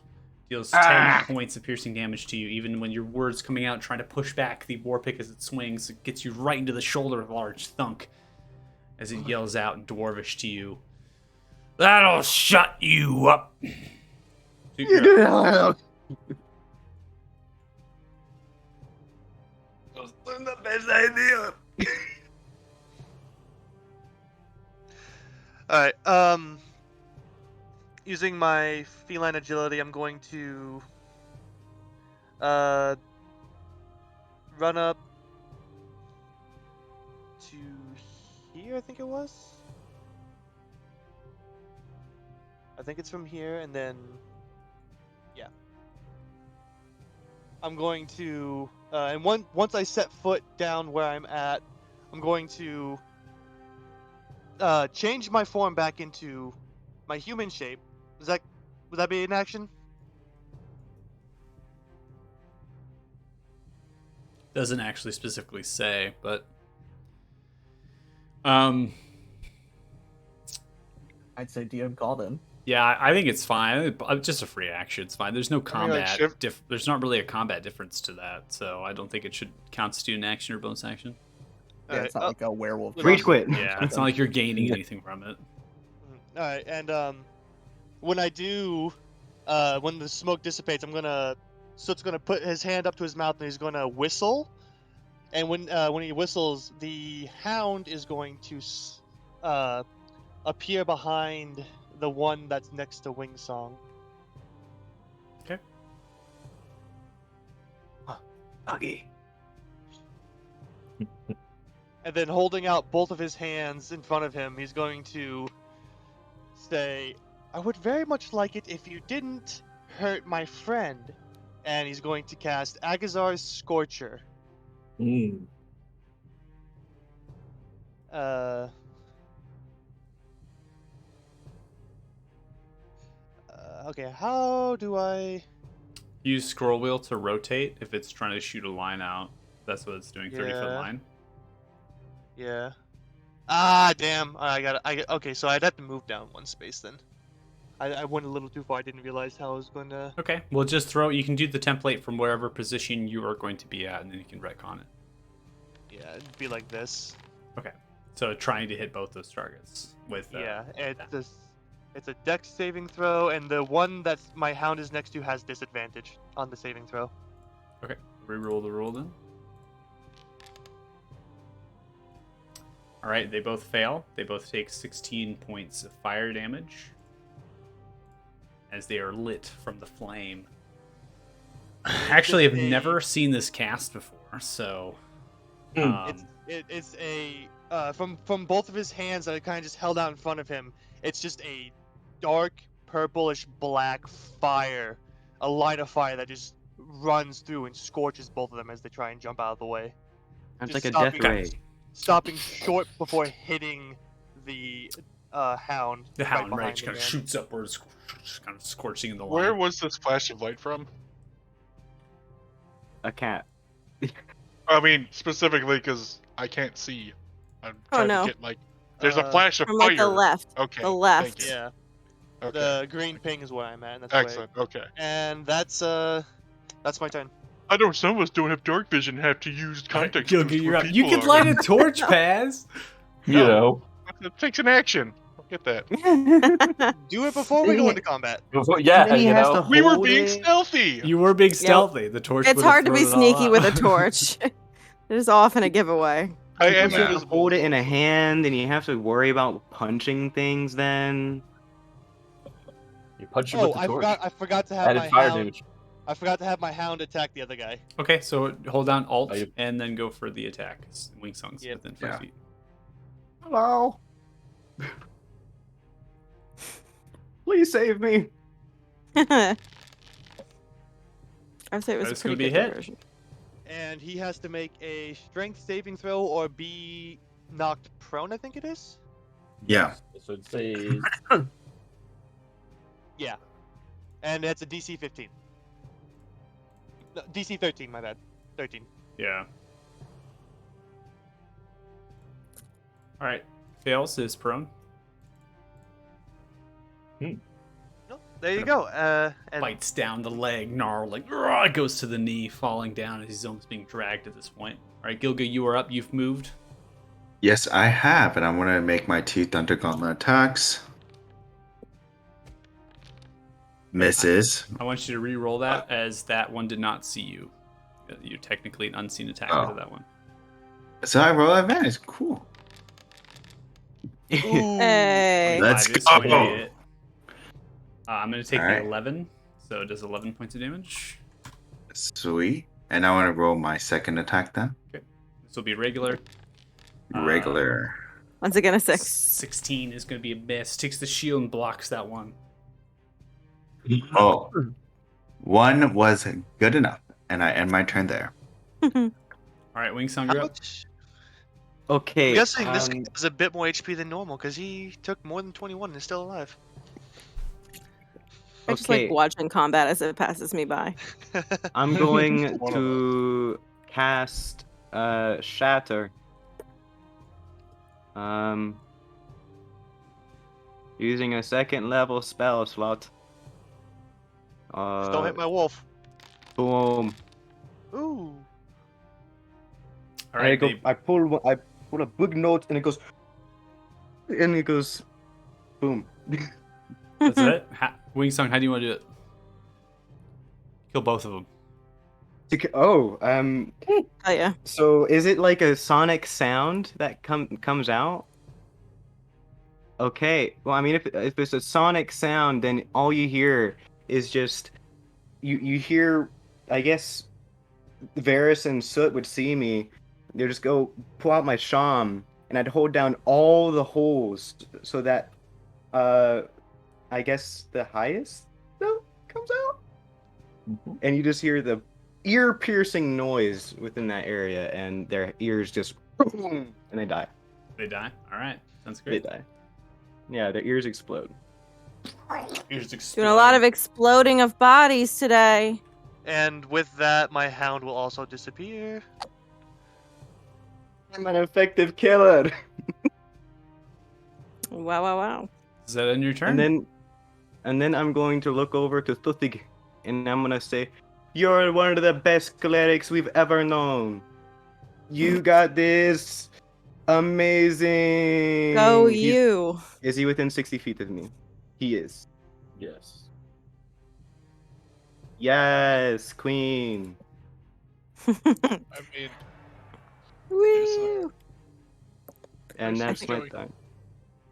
Deals 10 points of piercing damage to you, even when your words coming out trying to push back the war pick as it swings. It gets you right into the shoulder with a large thunk as it yells out in Dwarvish to you. That'll shut you up. The best idea. Alright, using my feline agility, I'm going to run up to here, I think it was. I think it's from here, and then yeah. I'm going to and once I set foot down where I'm at, I'm going to change my form back into my human shape. Would that be an action? Doesn't actually specifically say, but I'd say DM called him. yeah, I think it's fine. Just a free action. It's fine. There's no I mean, like, combat. There's not really a combat difference to that, so I don't think it should constitute an action or bonus action. Yeah, it's not like a werewolf. Rage quit. Yeah, it's not like you're gaining anything from it. Alright, and when I do, when the smoke dissipates, Soot's gonna put his hand up to his mouth and he's gonna whistle. And when he whistles, the hound is going to appear behind the one that's next to Wingsong. Okay. Okay. And then holding out both of his hands in front of him, he's going to say, I would very much like it if you didn't hurt my friend. And he's going to cast Agazar's Scorcher. Mm. Okay, how do I... Use scroll wheel to rotate if it's trying to shoot a line out. That's what it's doing. 30-foot Yeah. line. Yeah. Ah, damn. Okay, so I'd have to move down one space then. I went a little too far. I didn't realize how I was going to... Okay, well just throw. You can do the template from wherever position you are going to be at, and then you can retcon it. Yeah, it'd be like this. Okay, so trying to hit both those targets with. Yeah, it's a dex saving throw, and the one that my hound is next to has disadvantage on the saving throw. Okay, reroll the roll then. All right, they both fail. They both take 16 points of fire damage as they are lit from the flame. Actually, I've never seen this cast before, so It's a from both of his hands that are kind of just held out in front of him. It's just a dark purplish black fire, a line of fire that just runs through and scorches both of them as they try and jump out of the way. It's Just like a death stopping- ray. Stopping short before hitting the hound. The right hound behind rage him, kind of man. shoots upwards, just kind of scorching in the line. Where was this flash of light from? A cat. I mean, specifically because I can't see. I'm Oh, trying no. to get like. There's a flash of From fire. like the left. Okay. The left. Thank you. Yeah. Okay. The green ping is where I'm at. And that's where- Excellent. Okay. And that's my turn. I know some of us don't have dark vision and have to use context. Gilga, clues you're where up. You people could are. light a torch, Paz. You know. It takes an action. I'll get that. Do it before we go into combat. Yeah, then he you has know. to We were hold being it. stealthy. You were being stealthy. The torch. It's would've hard to be thrown it all sneaky out. with a torch. It is often a giveaway. I You am have to invisible. hold it in a hand, and you have to worry about punching things. Then You punch him Oh, with the I torch. forgot to have my Added fire hound. damage. I forgot to have my hound attack the other guy. Okay, so hold down Alt Oh, you- and then go for the attack. Wing Song's Yep. within 5 Yeah. feet. hello. Please save me. I'd say it was It's a pretty gonna be good hit. diversion. And he has to make a strength saving throw or be knocked prone, I think it is. Yeah. So it'd say Yeah. And it's a DC 15. No, DC 13, my bad. 13. Yeah. All right. Fails is prone. No, there you go. And Bites down the leg, gnarling. It goes to the knee, falling down as he's almost being dragged at this point. All right, Gilga, you are up. You've moved. Yes, I have, and I'm gonna make my two Thunder Gauntlet attacks. Misses. I want you to re-roll that as that one did not see you. You're technically an unseen attacker Oh. to that one. So I roll advantage. Cool. Hey. Let's Five is go. going to be it. I'm going to take All the right. 11, so it does 11 points of damage. Sweet. And I want to roll my second attack then. This will be regular. Regular. Once again, a 6. 16 is going to be a miss. Takes the shield and blocks that one. Oh. One was good enough, and I end my turn there. All right, Wing Song, how you're up. much? Okay. I'm guessing this guy um, has a bit more HP than normal because he took more than 21 and is still alive. I just like Okay. watching combat as it passes me by. I'm going One of to cast Shatter. Using a second level spell slot. Just don't hit my wolf. Boom. Ooh. All right, they- I pull a big note and it goes boom. that's it. Wing Song, how do you want to do it? Kill both of them. Oh, Oh yeah. so is it like a sonic sound that comes out? Okay. Well, I mean, if it's a sonic sound, then all you hear is just you hear. I guess Varys and Soot would see me. They just go pull out my sham, and I'd hold down all the holes so that I guess the highest note comes out, and you just hear the ear-piercing noise within that area, and their ears just boom, and they die. They die. All right, sounds They great. die. Yeah, their ears explode. Ears Doing explode. a lot of exploding of bodies today. And with that, my hound will also disappear. I'm an effective killer. Wow, wow, wow. Is that in your turn? And then I'm going to look over to Tuthig, and I'm gonna say, "You're one of the best clerics we've ever known. You got this. Amazing." Go He's- you. Is he within 60 feet of me? He is. yes. Yes, Queen. I mean, Woo. And Where's that's he my going? time.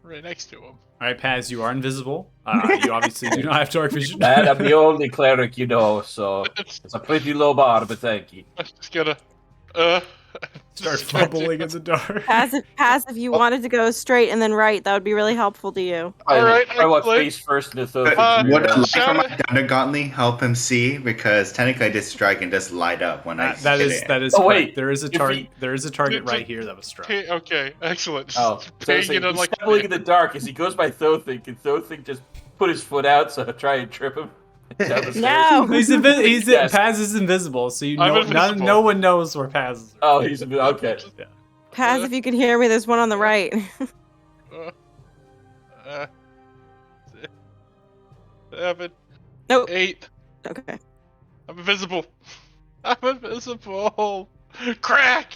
right next to him. All right, Paz, you are invisible. You obviously do not have dark vision. And I'm the only cleric you know, so it's a pretty low bar, but thank you. I'm just gonna, Start Just trying to- fumbling in the dark. Pass if you wanted to go straight and then right. That would be really helpful to you. Alright, I want excellent. face first and the third. Would a light shout from my it- Thunder Gauntlet help him see? Because technically, this dragon does light up when I That hit is it. that is Oh, correct. wait. There is a If target. he- There is a target Just- right here that was struck. Okay, excellent. Oh, Just so paying it's it like on he's like stumbling in the dark as he goes by Thothic, and Thothic just put his foot out, so I try and trip him down the stairs. No. He's Yes. Paz is invisible, so you I'm know invisible. no one knows where Paz is. Oh, he's okay. Yeah. Pass if you can hear me. There's one on the right. uh, 7, Nope. 8. Okay. I'm invisible. I'm invisible. Crack.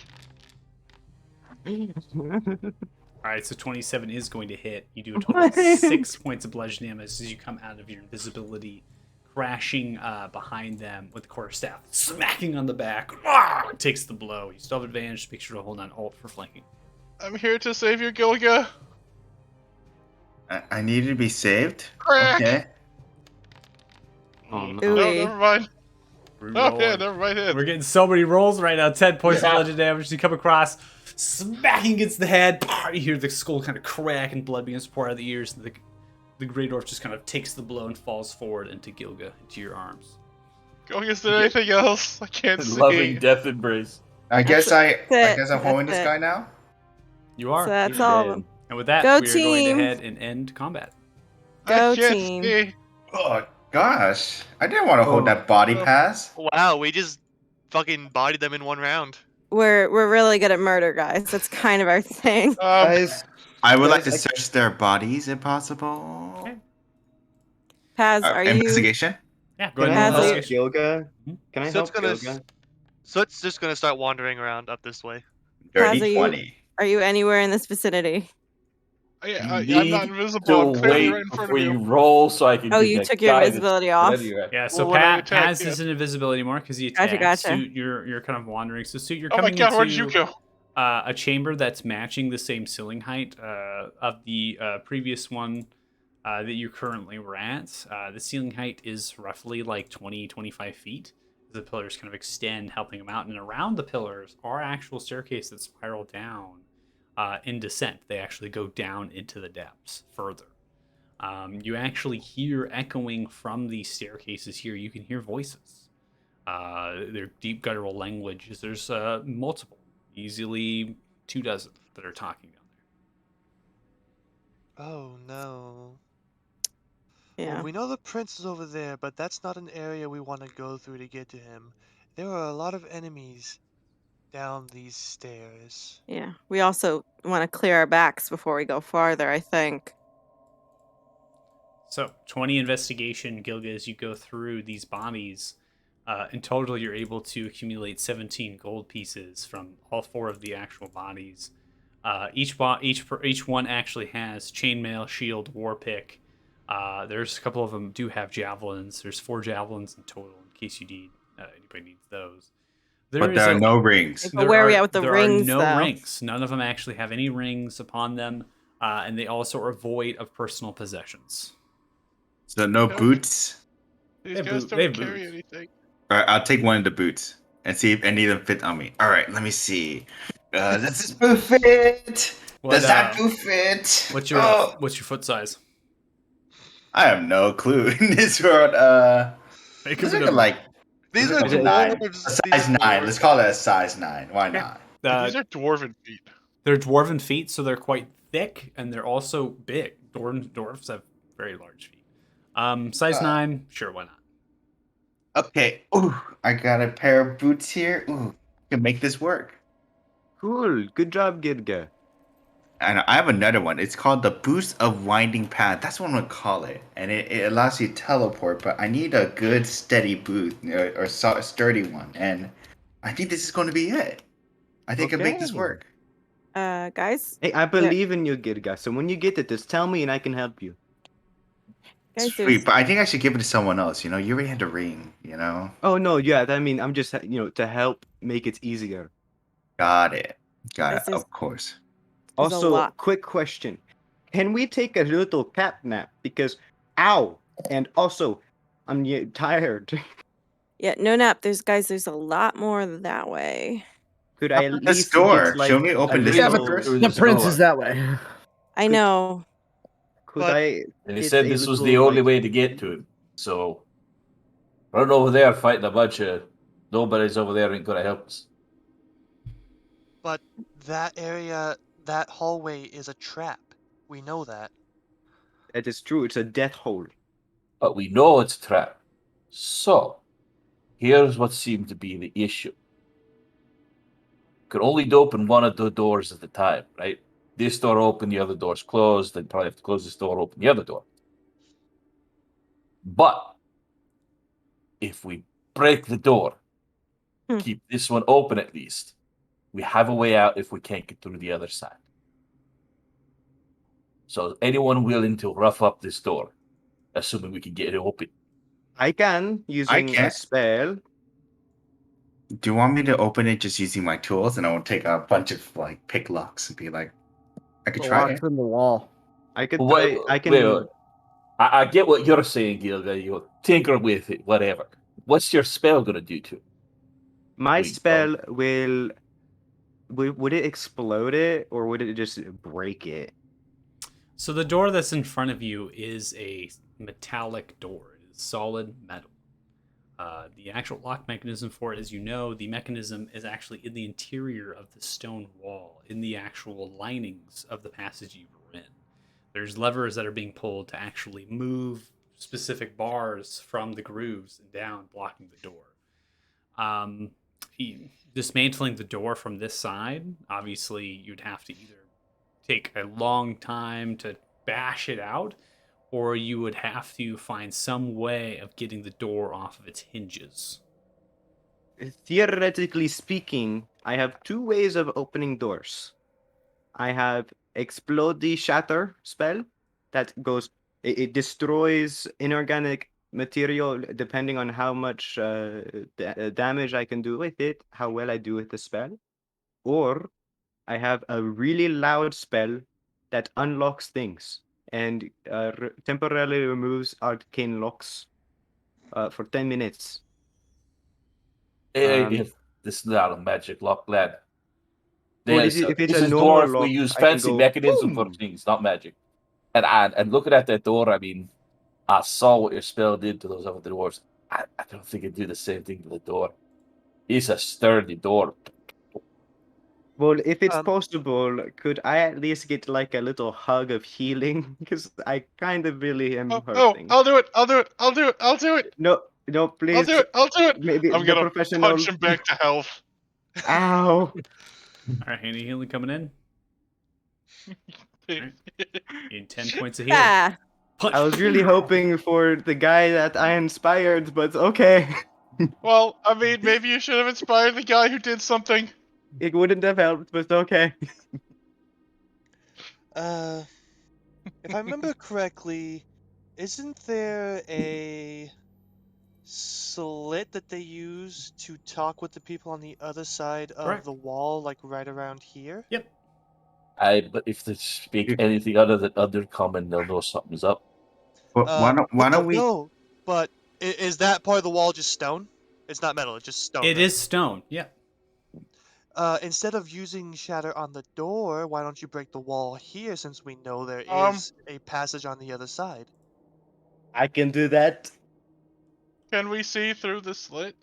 All right, so 27 is going to hit. You do a total of 6 points of bludgeoning damage as you come out of your invisibility, crashing behind them with the quarterstaff, smacking on the back. Takes the blow. You still have advantage. Just make sure to hold on alt for flanking. I'm here to save you, Gilga. I needed to be saved. Crack. Okay. Oh no. No, Ooh-wee. never mind. Oh yeah, Rerolling. never mind. We're getting so many rolls right now. 10 points Yeah. of bludgeoning damage. You come across, smacking against the head. You hear the skull kind of crack and blood begins to pour out of the ears. And the Grey Dwarf just kind of takes the blow and falls forward into Gilga, into your arms. Going, is there anything else? I can't see. Loving death embrace. I guess I'm That's holding it. this guy now. You are. So that's You're all of dead. them. And with that, Go we are team. going ahead and end combat. Go I can't team. see. Oh gosh, I didn't want to hold that body pass. Wow, we just fucking bodied them in one round. We're really good at murder, guys. That's kind of our thing. Guys, I would like to Guys, search their bodies if possible. Okay. Paz, are you? Investigation. Yeah, go can I ahead and Has help it- investigate. Gilga? Mhm. Can I So help it's gonna Gilga? So it's just gonna start wandering around up this way. Paz, Dirty are 20. Are you anywhere in this vicinity? I'm You not need invisible. to I'm clearly wait right in front before of you you. roll so I can. Oh, do you that took your guidance. invisibility But off. anyway. Yeah, so Well, when I attack, Paz yeah. isn't invisible anymore because he Gotcha, attacks. gotcha. Suit, you're kind of wandering. So Suit, you're Oh my coming god, where'd into you go? a chamber that's matching the same ceiling height of the previous one that you currently were at. The ceiling height is roughly like 20-25 feet. The pillars kind of extend, helping them out. And around the pillars are actual staircases that spiral down in descent. They actually go down into the depths further. You actually hear echoing from these staircases here. You can hear voices. They're deep guttural languages. There's multiple, easily 24 that are talking down there. Oh no. Yeah. Well, we know the prince is over there, but that's not an area we want to go through to get to him. There are a lot of enemies down these stairs. Yeah. We also want to clear our backs before we go farther, I think. So 20 investigation, Gilga, as you go through these bodies. In total, you're able to accumulate 17 gold pieces from all 4 of the actual bodies. Each one actually has chainmail, shield, war pick. There's a couple of them do have javelins. There's 4 javelins in total in case you need anybody needs those. But there are no rings. But where are we at with the there rings, are no though? rings. None of them actually have any rings upon them, and they also are void of personal possessions. So no boots. These They guys boot- they don't carry boots. anything. All right, I'll take one of the boots and see if any of them fit on me. All right, let me see. Does this boot fit? What, Does that boot fit? What's your Oh, what's your foot size? I have no clue in this world. It This could be is like These this are is a nine. dwarves. A These size are 9. dwarves. Let's call it a size 9. Why not? These are dwarven feet. They're dwarven feet, so they're quite thick and they're also big. Dwarves have very large feet. Size 9, sure, why not? Okay. Ooh, I got a pair of boots here. Ooh, I can make this work. Cool. Good job, Gilga. And I have another one. It's called the Boost of Winding Path. That's what I'm gonna call it. And it allows you to teleport, but I need a good steady boot or sturdy one. And I think this is going to be it. I think I can make this Okay. work. Guys, Hey, I believe in you, Gilga. So when you get it, just tell me and I can help you. guys, Sweet, but I think I should give it to someone else. You know, you already had the ring. You know, Oh no, yeah. I mean, I'm just to help make it easier. got it. Got This it. is- Of course. There's a Also, lot. quick question: can we take a little cat nap? Because, ow, and also, I'm tired. Yeah, no nap. There's a lot more that way. could I at This least door. get like Shouldn't we open a this Yeah, door little- but first? the prince is that way. I know. Could But- I? And he get said a this was the little, only like- way to get to him. So, run over there fighting a bunch of nobody's over there ain't gonna help us. But that area, that hallway is a trap. We know that. That is true. It's a death hole. But we know it's a trap. So, here's what seemed to be the issue. Could only open one of the doors at a time, right? This door open, the other door's closed, then probably have to close this door, open the other door. But if we break the door, Hmm. keep this one open at least, we have a way out if we can't get through the other side. So is anyone willing to rough up this door, assuming we can get it open? I can using a can. spell. Do you want me to open it just using my tools, and I will take a bunch of like pick locks and be like, I could The try locks it. in the wall. I could Wait, try. I can. wait. I get what you're saying, Gilga. You tinker with it, whatever. What's your spell gonna do to it? My Wait, spell will. Would it explode it or would it just break it? So the door that's in front of you is a metallic door. It is solid metal. The actual lock mechanism for it, as you know, the mechanism is actually in the interior of the stone wall, in the actual linings of the passage you were in. There's levers that are being pulled to actually move specific bars from the grooves and down, blocking the door. Dismantling the door from this side, obviously you'd have to either take a long time to bash it out, or you would have to find some way of getting the door off of its hinges. Theoretically speaking, I have two ways of opening doors. I have Explode the Shatter spell that goes. It destroys inorganic material depending on how much damage I can do with it, how well I do with the spell. Or I have a really loud spell that unlocks things and temporarily removes arcane locks for 10 minutes. If this is not a magic lock, lad. Well, This if it's is a normal dwarf. We lock, use I can fancy go, mechanism for boom. things, not magic. And looking at that door, I mean, I saw what your spell did to those other dwarves. I don't think it'd do the same thing to the door. It's a sturdy door. Well, if it's Um, possible, could I at least get like a little hug of healing? Because I kind of really am Oh, hurting. I'll do it. I'll do it. I'll do it. I'll do it. No, no, please. I'll do it. I'll do it. Maybe I'm the gonna professional. punch him back to health. Ow! All right, Handy Healing coming in. In 10 points of healing. Ah, Punch. I was really hoping for the guy that I inspired, but okay. Well, I mean, maybe you should have inspired the guy who did something. It wouldn't have helped, but okay. If I remember correctly, isn't there a slit that they use to talk with the people on the other side of Correct. the wall, like right around here? Yep. But if they speak anything other than undercommon, they'll know something's up. But why don't we? No, but is that part of the wall just stone? It's not metal. It's just stone. It right? is stone. Yeah. Instead of using shatter on the door, why don't you break the wall here since we know there is a passage on the other side? I can do that. Can we see through the slit?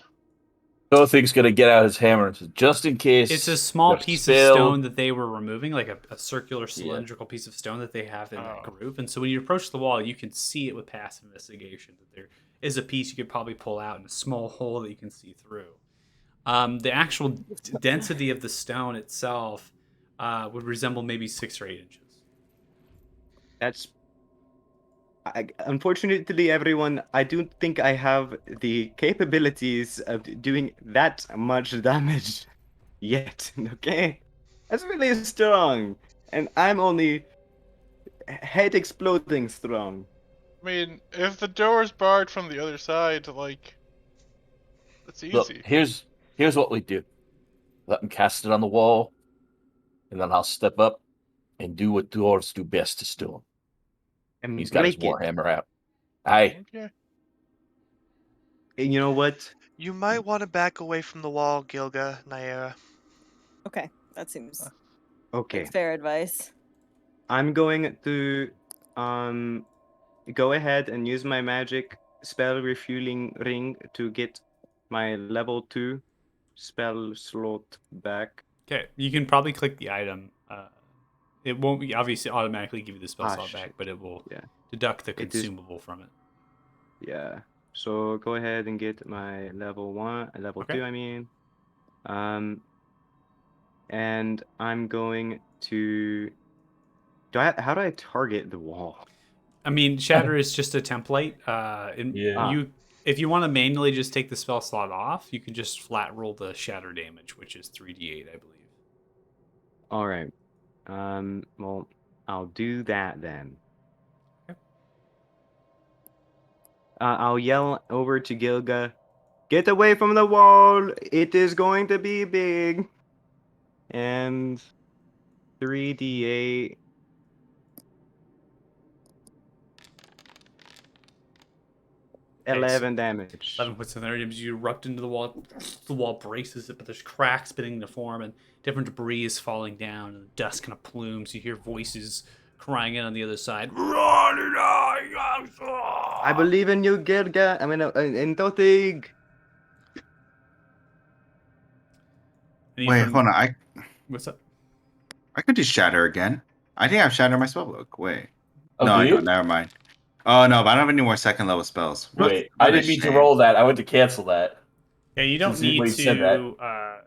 Nothing's gonna get out his hammer, so just in case. It's a small their piece spell- of stone that they were removing, like a circular cylindrical piece of stone that they have in that Oh. groove. And so when you approach the wall, you can see it with passive investigation that there is a piece you could probably pull out and a small hole that you can see through. The actual density of the stone itself would resemble maybe 6 or 8 inches. That's. Unfortunately, everyone, I don't think I have the capabilities of doing that much damage yet. Okay, that's really strong, and I'm only head exploding strong. I mean, if the door is barred from the other side, like, that's easy. Look, here's what we do. Let him cast it on the wall, and then I'll step up and do what dwarves do best to stone. And He's got his break it. warhammer out. Aye. Okay. And you know what? You might want to back away from the wall, Gilga, Naira. That seems Okay. like fair advice. I'm going to go ahead and use my magic spell refueling ring to get my level 2 spell slot back. Okay, you can probably click the item. It won't be obviously automatically give you the spell slot back, shit. but it will Yeah. deduct the It is- consumable from it. Yeah. So go ahead and get my level 2, I mean. And I'm going to how do I target the wall? I mean, Shatter is just a template. Yeah. If you want to manually just take the spell slot off, you can just flat roll the Shatter damage, which is 3d8, I believe. All right. Well, I'll do that then. Okay. I'll yell over to Gilga, "Get away from the wall! It is going to be big." And 3d8. Okay, 11 damage. 11 points of thunder damage. You erupt into the wall. The wall braces it, but there's cracks beginning to form, and different debris is falling down, and dust kind of plumes. You hear voices crying out on the other side. I believe in you, Gilga. I mean, in Totig. Wait, hold on. What's up? I could do shatter again. I think I've shattered my spellbook. Wait. Oh, No, do I you? don't. Never mind. Oh no, but I don't have any more second level spells. Wait, I didn't mean to roll that. I went to cancel that. Yeah, you don't Since you- need when you said that. to.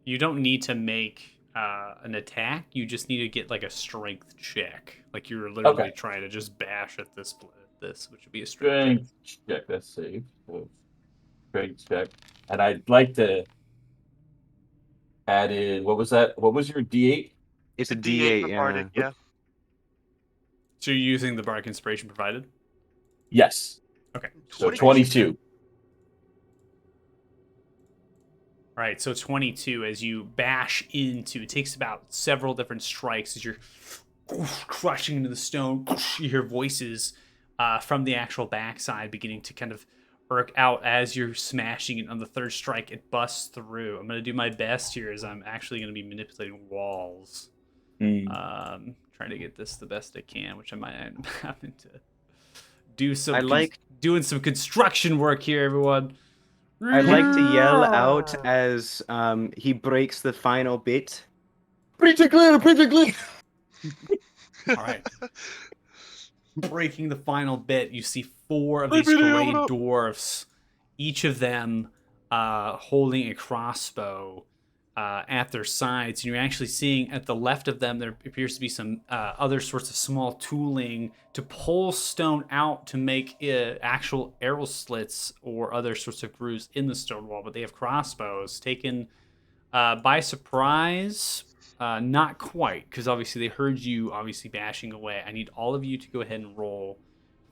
You don't need to make an attack. You just need to get like a strength check. Like you're literally Okay. trying to just bash at this, which would be a strength Strength check. That's safe. So, strength check. And I'd like to add in, what was that? What was your D8? It's a D8 D8, for yeah. Bardic, yeah. So you're using the Bardic Inspiration provided? Yes. Okay. So 22. All right, so 22 as you bash into. It takes about several different strikes as you're crushing into the stone. You hear voices from the actual backside beginning to kind of irk out as you're smashing it. On the third strike, it busts through. I'm going to do my best here as I'm actually going to be manipulating walls. Trying to get this the best I can, which I might end up having to do some doing some construction work here, everyone. I'd like to yell out as he breaks the final bit. Preach it clear, preach it clear. All right. Breaking the final bit, you see 4 of these gray dwarfs, each of them holding a crossbow at their sides. And you're actually seeing at the left of them, there appears to be some other sorts of small tooling to pull stone out to make actual arrow slits or other sorts of grooves in the stone wall. But they have crossbows taken by surprise. Not quite, because obviously they heard you obviously bashing away. I need all of you to go ahead and roll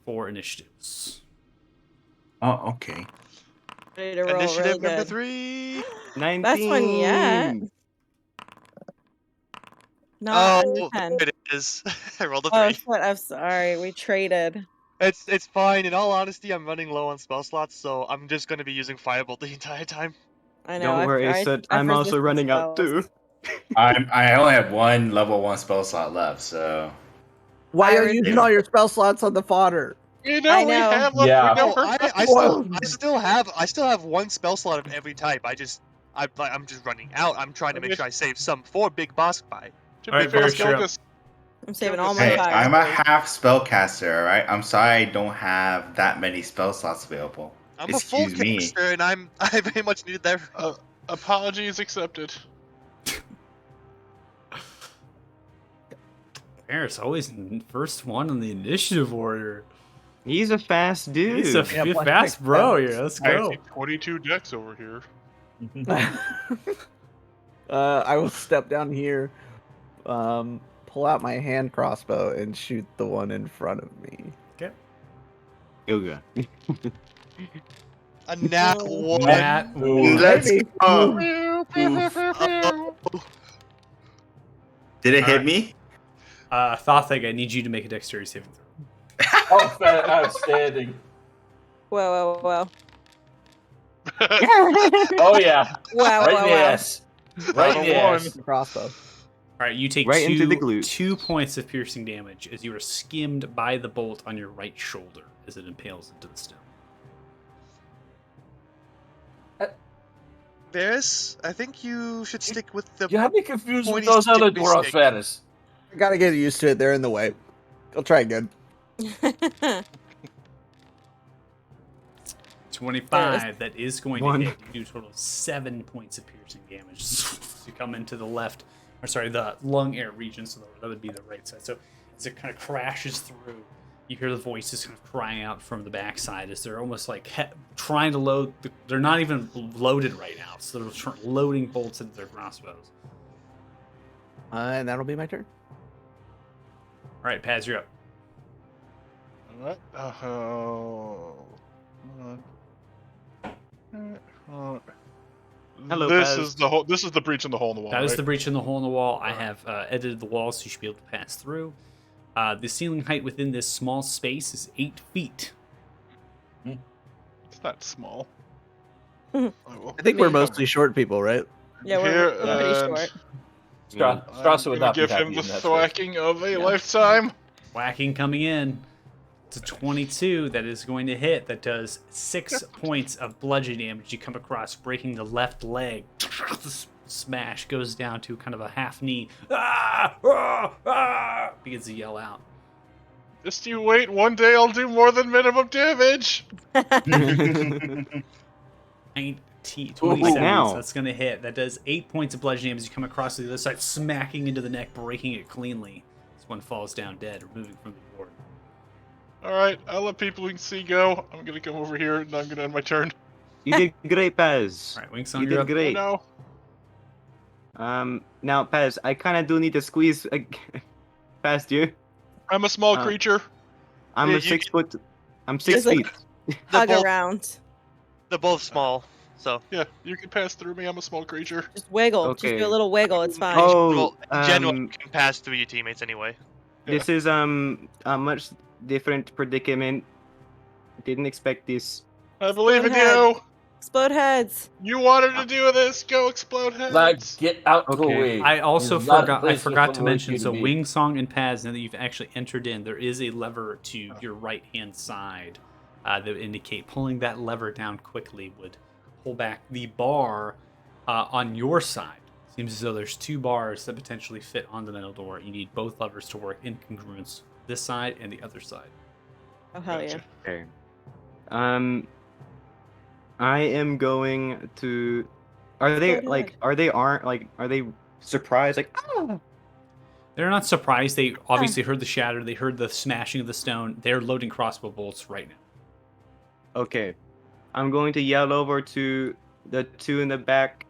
for initiatives. Oh, okay. Ready to roll Initiative really number good. 3. 19. Best one yet. Not under 10. It is. I rolled a 3. Oh shit! I'm sorry. We traded. It's fine. In all honesty, I'm running low on spell slots, so I'm just going to be using Firebolt the entire time. I know. Don't worry, Sud. I'm also running out too. I only have one level 1 spell slot left, so. Why are you using all your spell slots on the fodder? You know, I we know. have Yeah. No, we I still have one spell slot of every type. I'm just running out. I'm trying to make sure I save some for big boss fight. All right, Varys, you're up. I'm saving all my Hey, fire. I'm a half spellcaster, alright? I'm sorry I don't have that many spell slots available. I'm a full Excuse me. caster, and I very much needed that. Apologies accepted. Varys always first one on the initiative order. He's a fast dude. He's a fast bro here. Let's I go. see 22 decks over here. I will step down here, pull out my hand crossbow, and shoot the one in front of me. Okay. Yoga. A nat 1. Nat one. Let's Maybe. go. Did it hit me? Thotheg, I need you to make a dexterity saving throw. Oh, outstanding. Whoa. Oh, yeah. Wow. Right in the ass. Right Not a there. one. Crossbow. All right, you take Right into the 2 points of piercing damage as you are skimmed by the bolt on your right shoulder as it impales into the stone. Varys, I think you should stick with the. You have me confused with Pointy those other stick dwarves, stick. Ferris. I gotta get used to it. They're in the way. I'll try again. 25, that is going One. to hit. You do a total of 7 points of piercing damage. You come into the left, or sorry, the lung air region, so that would be the right side. So as it kind of crashes through, you hear the voices kind of crying out from the backside as they're almost like trying to load. They're not even loaded right now, so they're loading bolts into their crossbows. And that'll be my turn. All right, Paz, you're up. Alright. Hello, This Paz. is the hole. This is the breach in the hole in the wall. That is right? the breach in the hole in the wall. I have edited the wall so you should be able to pass through. The ceiling height within this small space is 8 feet. It's not small. Mhm. I think we're mostly short people, right? Yeah, Here, we're pretty and short. Strasser would I'm gonna not be give happy him the in that space. thwacking of a lifetime. Whacking coming in. It's a 22 that is going to hit. That does 6 points of bludgeoning damage. You come across, breaking the left leg. Smash goes down to kind of a half knee. Ah! Ah! Ah! Begins to yell out. Just you wait. One day I'll do more than minimum damage. 27. now. So that's going to hit. That does 8 points of bludgeoning damage. You come across to the other side, smacking into the neck, breaking it cleanly. This one falls down dead, moving from the board. All right, I'll let people we can see go. I'm gonna come over here and I'm gonna end my turn. You did great, Paz. All right, Wingsong, You you're did up. great. No. Now, Paz, I kind of do need to squeeze past you. I'm a small creature. I'm Yeah, a 6 foot. I'm 6 Just, like, feet. Hug both- around. They're both small, so. Yeah, you can pass through me. I'm a small creature. Just wiggle. Just Okay. do a little wiggle. It's fine. Oh, Well, in general, um, you can pass through your teammates anyway. this is a much different predicament. Didn't expect this. I believe in ahead. you. Explode heads. You wanted to do this. Go explode heads. Like, get out the Okay. way. I also It's not a forgot. I place forgot for to one mention. you So be. Wingsong and Paz, now that you've actually entered in, there is a lever to your right hand side that would indicate pulling that lever down quickly would pull back the bar on your side. Seems as though there's 2 bars that potentially fit on the metal door. You need both levers to work in congruence. This side and the other side. Oh hell yeah. Gotcha. Okay. I am going to. Are they Explode like? head. Are they aren't like? Are they surprised? Like, ah! They're not surprised. They obviously heard the shatter. They heard the smashing of the stone. They're loading crossbow bolts right now. Okay. I'm going to yell over to the 2 in the back,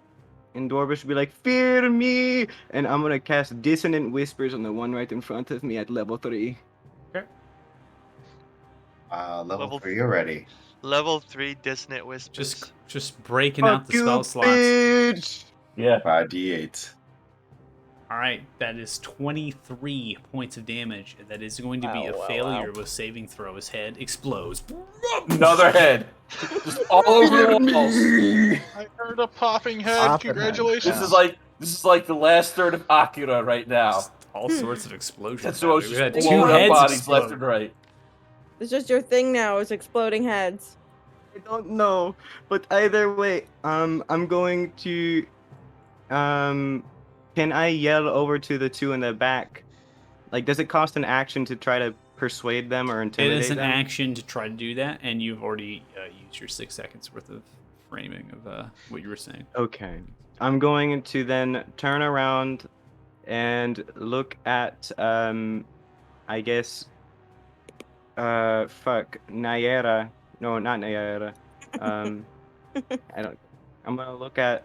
and Dorbish will be like, "Fear me!" And I'm gonna cast Dissonant Whispers on the one right in front of me at level 3. Level Level 3 already. Level 3 Dissonant Whispers. Just breaking out the spell slots. Bitch! Yeah. 5d8. All right, that is 23 points of damage. That is going to be a failure with saving throw. His head explodes. Another head. Just all over the walls. I heard a popping head. Popping head. Congratulations. This is like the last third of Akira right now. All sorts of explosions. That's what I was We had just 2 blowing up heads bodies explode. left and right. It's just your thing now. Is exploding heads. I don't know, but either way, I'm going to, can I yell over to the 2 in the back? Like, does it cost an action to try to persuade them or It intimidate is an them? action to try to do that, and you've already used your 6 seconds worth of framing of what you were saying. Okay. I'm going to then turn around and look at, I guess, Nayera. No, not Nayera. I'm gonna look at,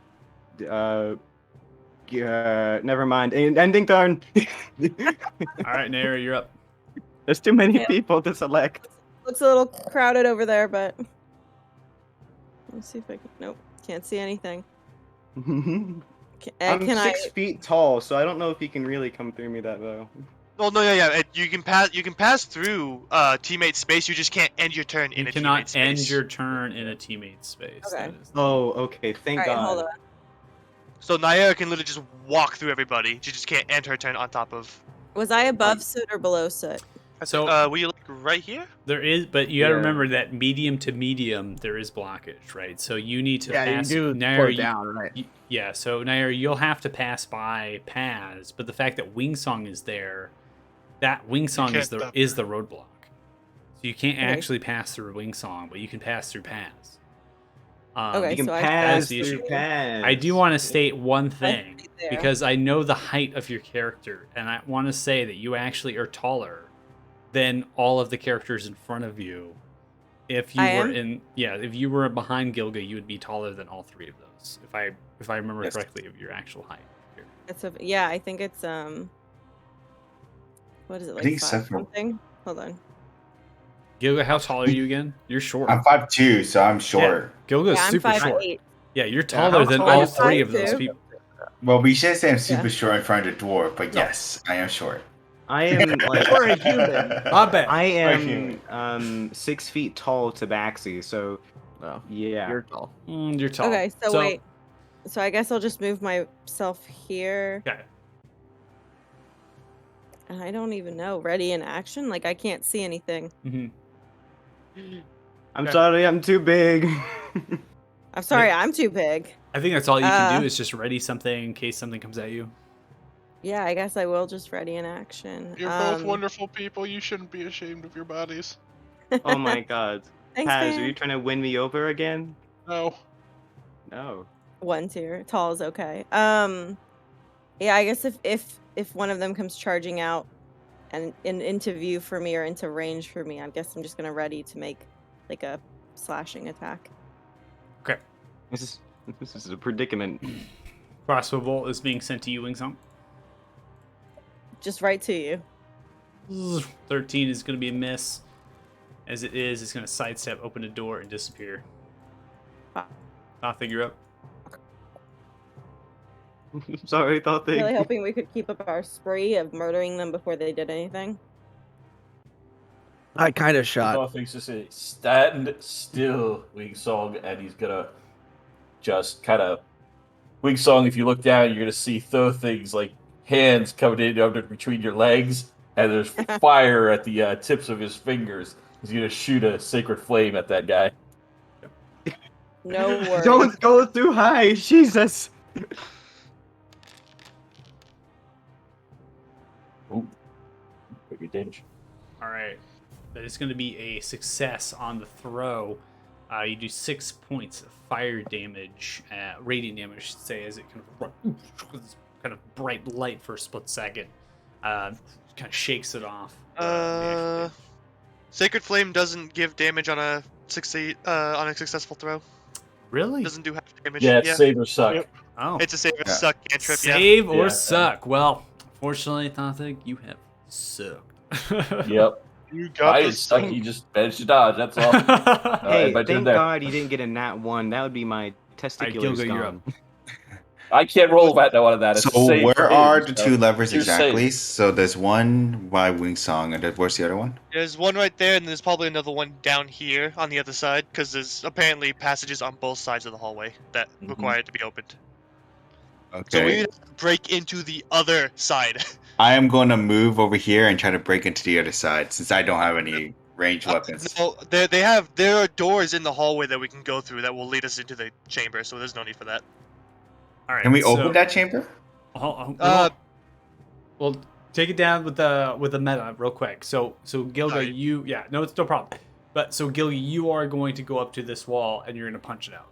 never mind. Ending turn. All right, Naira, you're up. There's too many Yeah. people to select. Looks a little crowded over there, but let's see if I can. Nope, can't see anything. I'm Can 6 feet tall, so I don't know if he can really come through me that well. Well, no, yeah. You can pass. You can pass through teammate space. You just can't end your turn in You a cannot teammate space. end your turn in a teammate space. Okay. That is- Oh, okay. Thank Alright, God. hold on. So Naira can literally just walk through everybody. She just can't end her turn on top of. Was I above Soot or below Soot? So were you like right here? there is, but you got to Yeah. remember that medium to medium there is blockage, right? So you need to Yeah, you pass. do Nair, slow you- down, right? Yeah, so Nair, you'll have to pass by Paz, but the fact that Wingsong is there, that Wingsong is can't stop the roadblock. So you can't Okay. actually pass through Wingsong, but you can pass through Paz. Okay. You can so I- pass the through issue. Paz. I do want to state one thing right there. because I know the height of your character, and I want to say that you actually are taller than all of the characters in front of you. If you I were am? if you were behind Gilga, you would be taller than all three of those. If I remember Yes. correctly of your actual height. Here. It's yeah, I think it's what is it like? think 5 several. something? Hold on. Gilga, how tall are you again? You're short. I'm 5'2", so I'm short. Gilga's Yeah, I'm super 5'8". short. Yeah, you're how taller than tall all are you? three of those 5'2". people. Well, we should say I'm super Yeah. short in front of the dwarf, but yes, I am short. I am like For a human. I bet. I human. am 6 feet tall to Baxi, so No, yeah. you're tall. You're tall. Okay, so wait. So I guess I'll just move myself here. Okay. And I don't even know. Ready in action? Like I can't see anything. hmm I'm Okay. sorry, I'm too big. I'm sorry, I'm too big. I think that's all you can do Uh, is just ready something in case something comes at you. Yeah, I guess I will just ready in action. You're both wonderful people. You shouldn't be ashamed of your bodies. Oh my god. Thanks, Paz, are man. you trying to win me over again? No. No. One tier. Tall is okay. Yeah, I guess if one of them comes charging out and into view for me or into range for me, I guess I'm just gonna ready to make like a slashing attack. Okay. This is a predicament. Crossbow bolt is being sent to you, Wingsong. Just right to you. 13 is going to be a miss. As it is, it's going to sidestep, open a door, and disappear. I'll figure up. Sorry, thought they. Really hoping we could keep up our spree of murdering them before they did anything. I kind of shot. Nothing's to say. Stand still, Wingsong, and he's gonna just kind of. Wingsong, if you look down, you're gonna see things like hands coming in under between your legs, and there's fire at the tips of his fingers. He's gonna shoot a sacred flame at that guy. No worries. Don't go too high, Jesus. Ooh, pretty damage. All right. That is going to be a success on the throw. You do 6 points of fire damage, radiant damage, I should say, as it kind of bright light for a split second. Kind of shakes it off. Sacred Flame doesn't give damage on a successful throw. Really? Doesn't do half damage. Yeah, save or suck. Yep. Oh. It's a save or Yeah. suck cantrip. Save or Yeah. suck. Well, fortunately, Thothic, you have sucked. Yep. You got I didn't this. suck. You just managed to dodge. That's all. Hey, my turn thank there. God he didn't get a nat 1. That would be my testiculars Gilga, you're gone. I can't roll that one of that. It's So a save for where him, are the so two levers you're exactly? safe. So there's one by Wingsong, and where's the other one? There's one right there, and there's probably another one down here on the other side, because there's apparently passages on both sides of the hallway that require it to be opened. So we Okay. need to break into the other side. I am going to move over here and try to break into the other side since I don't have any ranged weapons. No, there are doors in the hallway that we can go through that will lead us into the chamber, so there's no need for that. All right. Can we so- open that chamber? Well, take it down with the meta real quick. So Gilga, Alright. no, it's no problem. But so Gilga, you are going to go up to this wall and you're going to punch it out.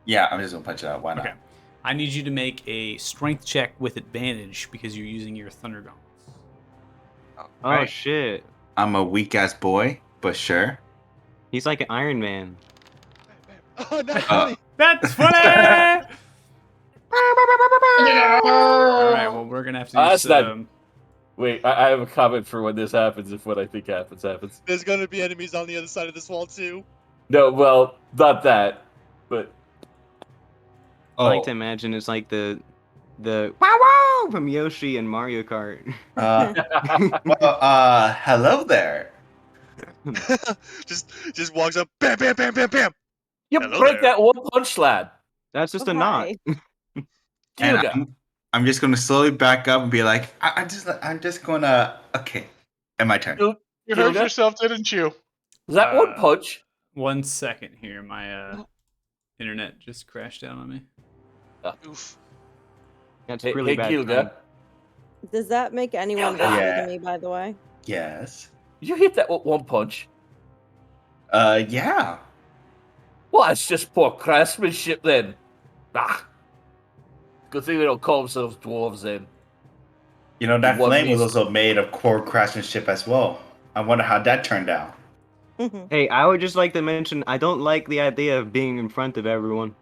Yeah, I'm just going to punch it out. Why not? Okay. I need you to make a strength check with advantage because you're using your thunder gauntlets. Oh Right. shit. I'm a weak ass boy, but sure. He's like an Iron Man. Oh no! That's funny. All right. Well, we're gonna have to. Do That's not- some... Wait, I have a comment for when this happens. If what I think happens. There's gonna be enemies on the other side of this wall too. No, well, not that, but I like to imagine it's like the wow wow from Yoshi and Mario Kart. Hello there. just walks up, bam, bam, bam, bam, bam. you Hello break there. that one punch, lad. That's just Oh, a knot. hi. And Gilga. I'm just gonna slowly back up and be like, I'm just gonna. Okay, and my turn. Gil- You hurt Gilga? yourself, didn't you? Is that one punch? 1 second here. My internet just crashed out on me. Oof. That's Hey, really hey bad. Gilga. Does that make anyone Yeah. visible Yeah. to me, by the way? Yes. You hit that with one punch. Yeah. Well, it's just poor craftsmanship then. Ah. Good thing they don't call themselves dwarves then. You know, that One flame was piece. also made of core craftsmanship as well. I wonder how that turned out. Hey, I would just like to mention I don't like the idea of being in front of everyone.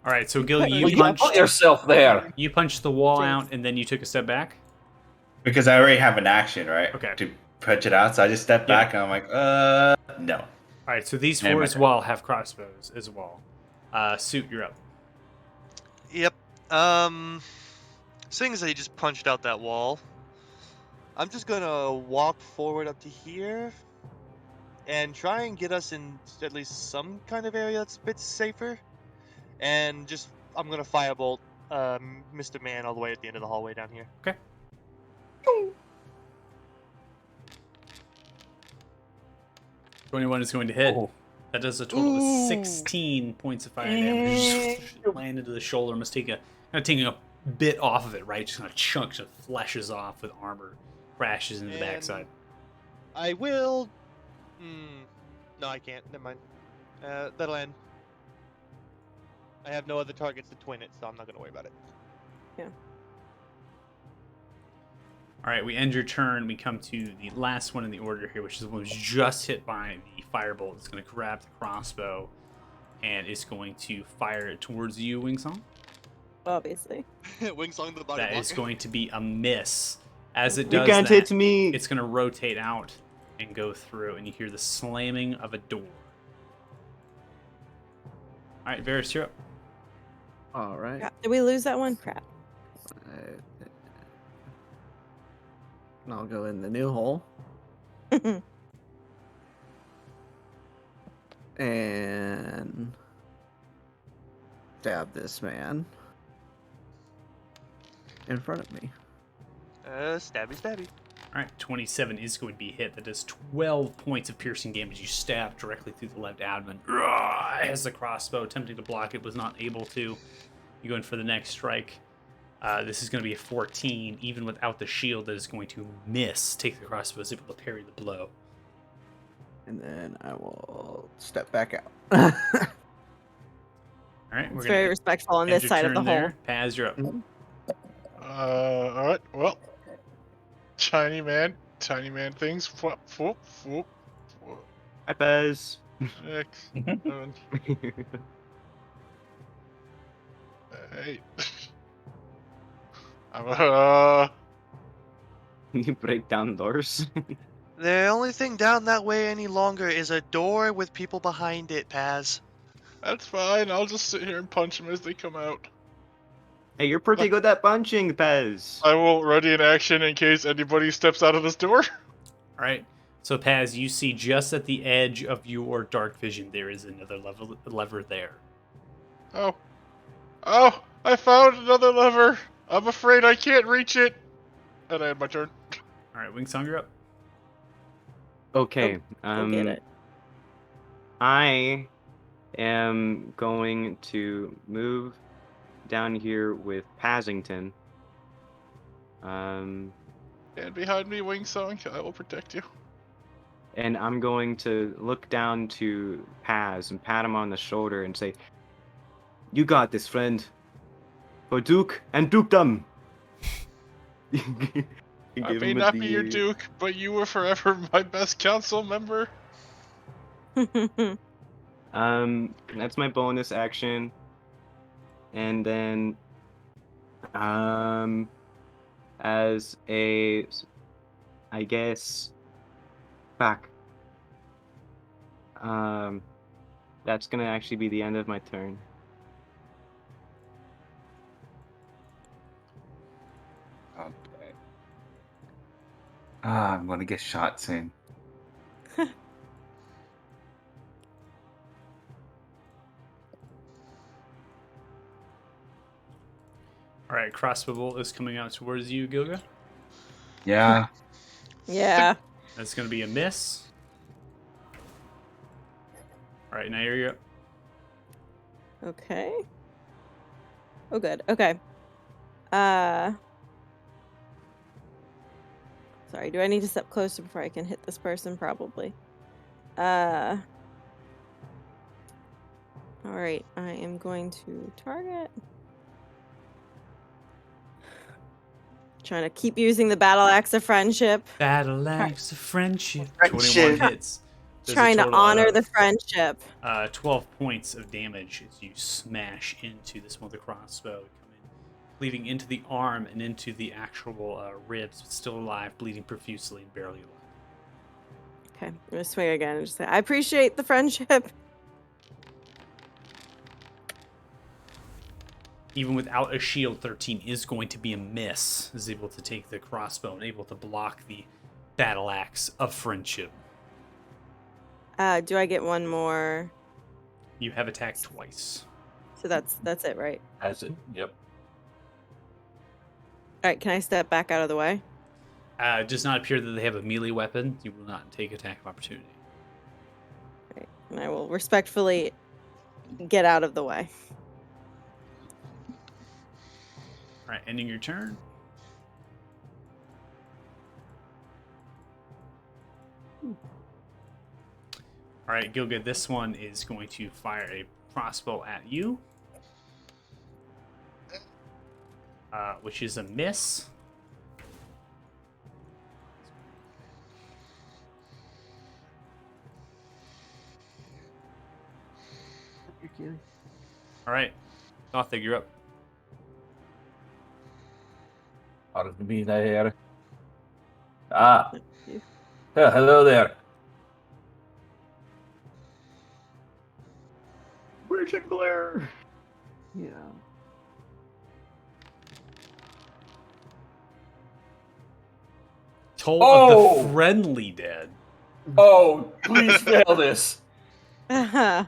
All right, so Gilga, Well, you you punched. put yourself there. You punched the wall Jinx. out, and then you took a step back. Because I already have an action, right? Okay. To punch it out, so I just step Yeah. back and I'm like, no. All right, so these Yeah, four my as turn. well have crossbows as well. Suit, you're up. Yep. Seeing as he just punched out that wall, I'm just gonna walk forward up to here and try and get us in at least some kind of area that's a bit safer. And just, I'm gonna firebolt Mr. Man all the way at the end of the hallway down here. Okay. 21 is going to hit. Oh. That does a total of Ooh. 16 points of fire damage. Just land into the shoulder. Must take taking a bit off of it, right? Just kind of chunks of flashes off with armor, crashes into the And backside. I will. No, I can't. Never mind. That'll end. I have no other targets to twin it, so I'm not gonna worry about it. All right, we end your turn. We come to the last one in the order here, which is the one who's just hit by the firebolt. It's going to grab the crossbow, and it's going to fire it towards you, Wingsong. Obviously. Wingsong to the body That blocker. is going to be a miss. As it You does can't that, hit me. it's going to rotate out and go through, and you hear the slamming of a door. All right, Varys, you're up. All right. Crap. Did we lose that one? Crap. And I'll go in the new hole and stab this man in front of me. Stabby, stabby. All right, 27 is going to be hit. That does 12 points of piercing damage. You stab directly through the left abdomen. As the crossbow, attempting to block it, was not able to. You go in for the next strike. This is going to be a 14. Even without the shield, that is going to miss. Take the crossbow, is able to parry the blow. And then I will step back out. All right, It's we're very going respectful on to this side of the hole. there. Paz, you're up. Alright, well. Tiny man things. Whoop, whoop, whoop, whoop. Hi, Pez. 6, 7, 8. You break down doors. The only thing down that way any longer is a door with people behind it, Paz. That's fine. I'll just sit here and punch them as they come out. Hey, you're pretty good at punching, Pez. I will ready an action in case anybody steps out of this door. All right. So, Paz, you see just at the edge of your dark vision, there is another lever there. Oh, I found another lever. I'm afraid I can't reach it. And I had my turn. All right, Wingsong, you're up. Okay. Go get it. I am going to move down here with Pazington. And behind me, Wingsong. I will protect you. And I'm going to look down to Paz and pat him on the shoulder and say, "You got this, friend. For Duke and Dukedom." I may not be your Duke, but you were forever my best council member. That's my bonus action. And then, as a, I guess, back. That's gonna actually be the end of my turn. Okay. I'm gonna get shot soon. All right, crossbow bolt is coming out towards you, Gilga. Yeah. Yeah. That's going to be a miss. All right, now you're up. Okay. Oh, good. Okay. Sorry, do I need to step closer before I can hit this person? Probably. All right, I am going to target. Trying to keep using the battle axe of friendship. Battle axe of friendship. Friendship. 21 hits. Does a Trying to total honor of, the friendship. 12 points of damage as you smash into this one with the crossbow. Come in, bleeding into the arm and into the actual ribs, but still alive, bleeding profusely and barely alive. Okay, I'm gonna swing again and just say, I appreciate the friendship. Even without a shield, 13 is going to be a miss. Is able to take the crossbow and able to block the battle axe of friendship. Do I get one more? You have attacked twice. So that's it, right? Has it? Yep. All right, can I step back out of the way? It does not appear that they have a melee weapon. You will not take attack of opportunity. Right, and I will respectfully get out of the way. All right, ending your turn. All right, Gilga, this one is going to fire a crossbow at you, which is a miss. All right, Gothic, you're up. Pardon me there. Ah. Yeah, hello there. Richard Blair. Yeah. Toll Oh! of the friendly dead. Oh, please fail this. Uh-huh.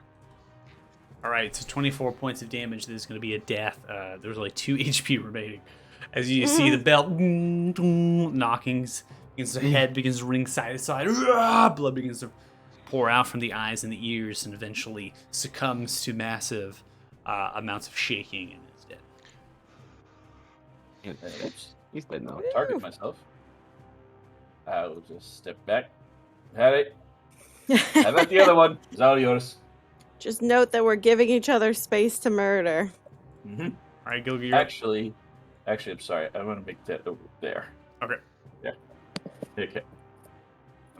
All right, so 24 points of damage. There's going to be a death. There's only 2 HP remaining. As you see the belt knockings against the head begins to ring side to side. Blood begins to pour out from the eyes and the ears and eventually succumbs to massive amounts of shaking and is dead. He's dead now. Target myself. I will just step back. Had it. How about the other one? It's all yours. Just note that we're giving each other space to murder. Mm-hmm. All right, Gilga, you're up. Actually, I'm sorry. I'm gonna make that over there. Okay. Yeah. Okay.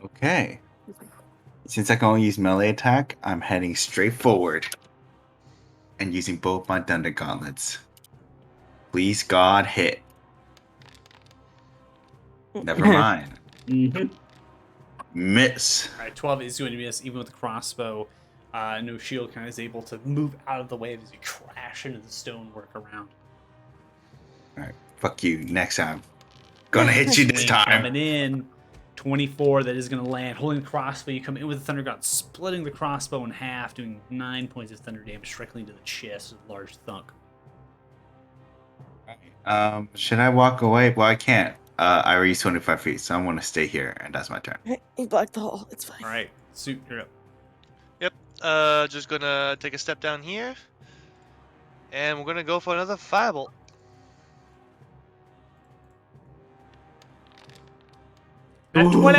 Okay. Since I can only use melee attack, I'm heading straight forward and using both my Thunder Gauntlets. Please, God, hit. Never mind. Mm-hmm. Miss. All right, 12 is going to miss even with the crossbow. No shield kind of is able to move out of the way as you crash into the stonework around. Alright, fuck you. Next time. Gonna hit you this Swing time. Coming in. 24, that is going to land. Holding the crossbow, you come in with the Thunder God, splitting the crossbow in half, doing 9 points of thunder damage directly into the chest with a large thunk. Should I walk away? Well, I can't. I reached 25 feet, so I'm gonna stay here, and that's my turn. He blocked the hole. It's fine. All right, Suit, you're up. Just gonna take a step down here, and we're gonna go for another firebolt. At 20!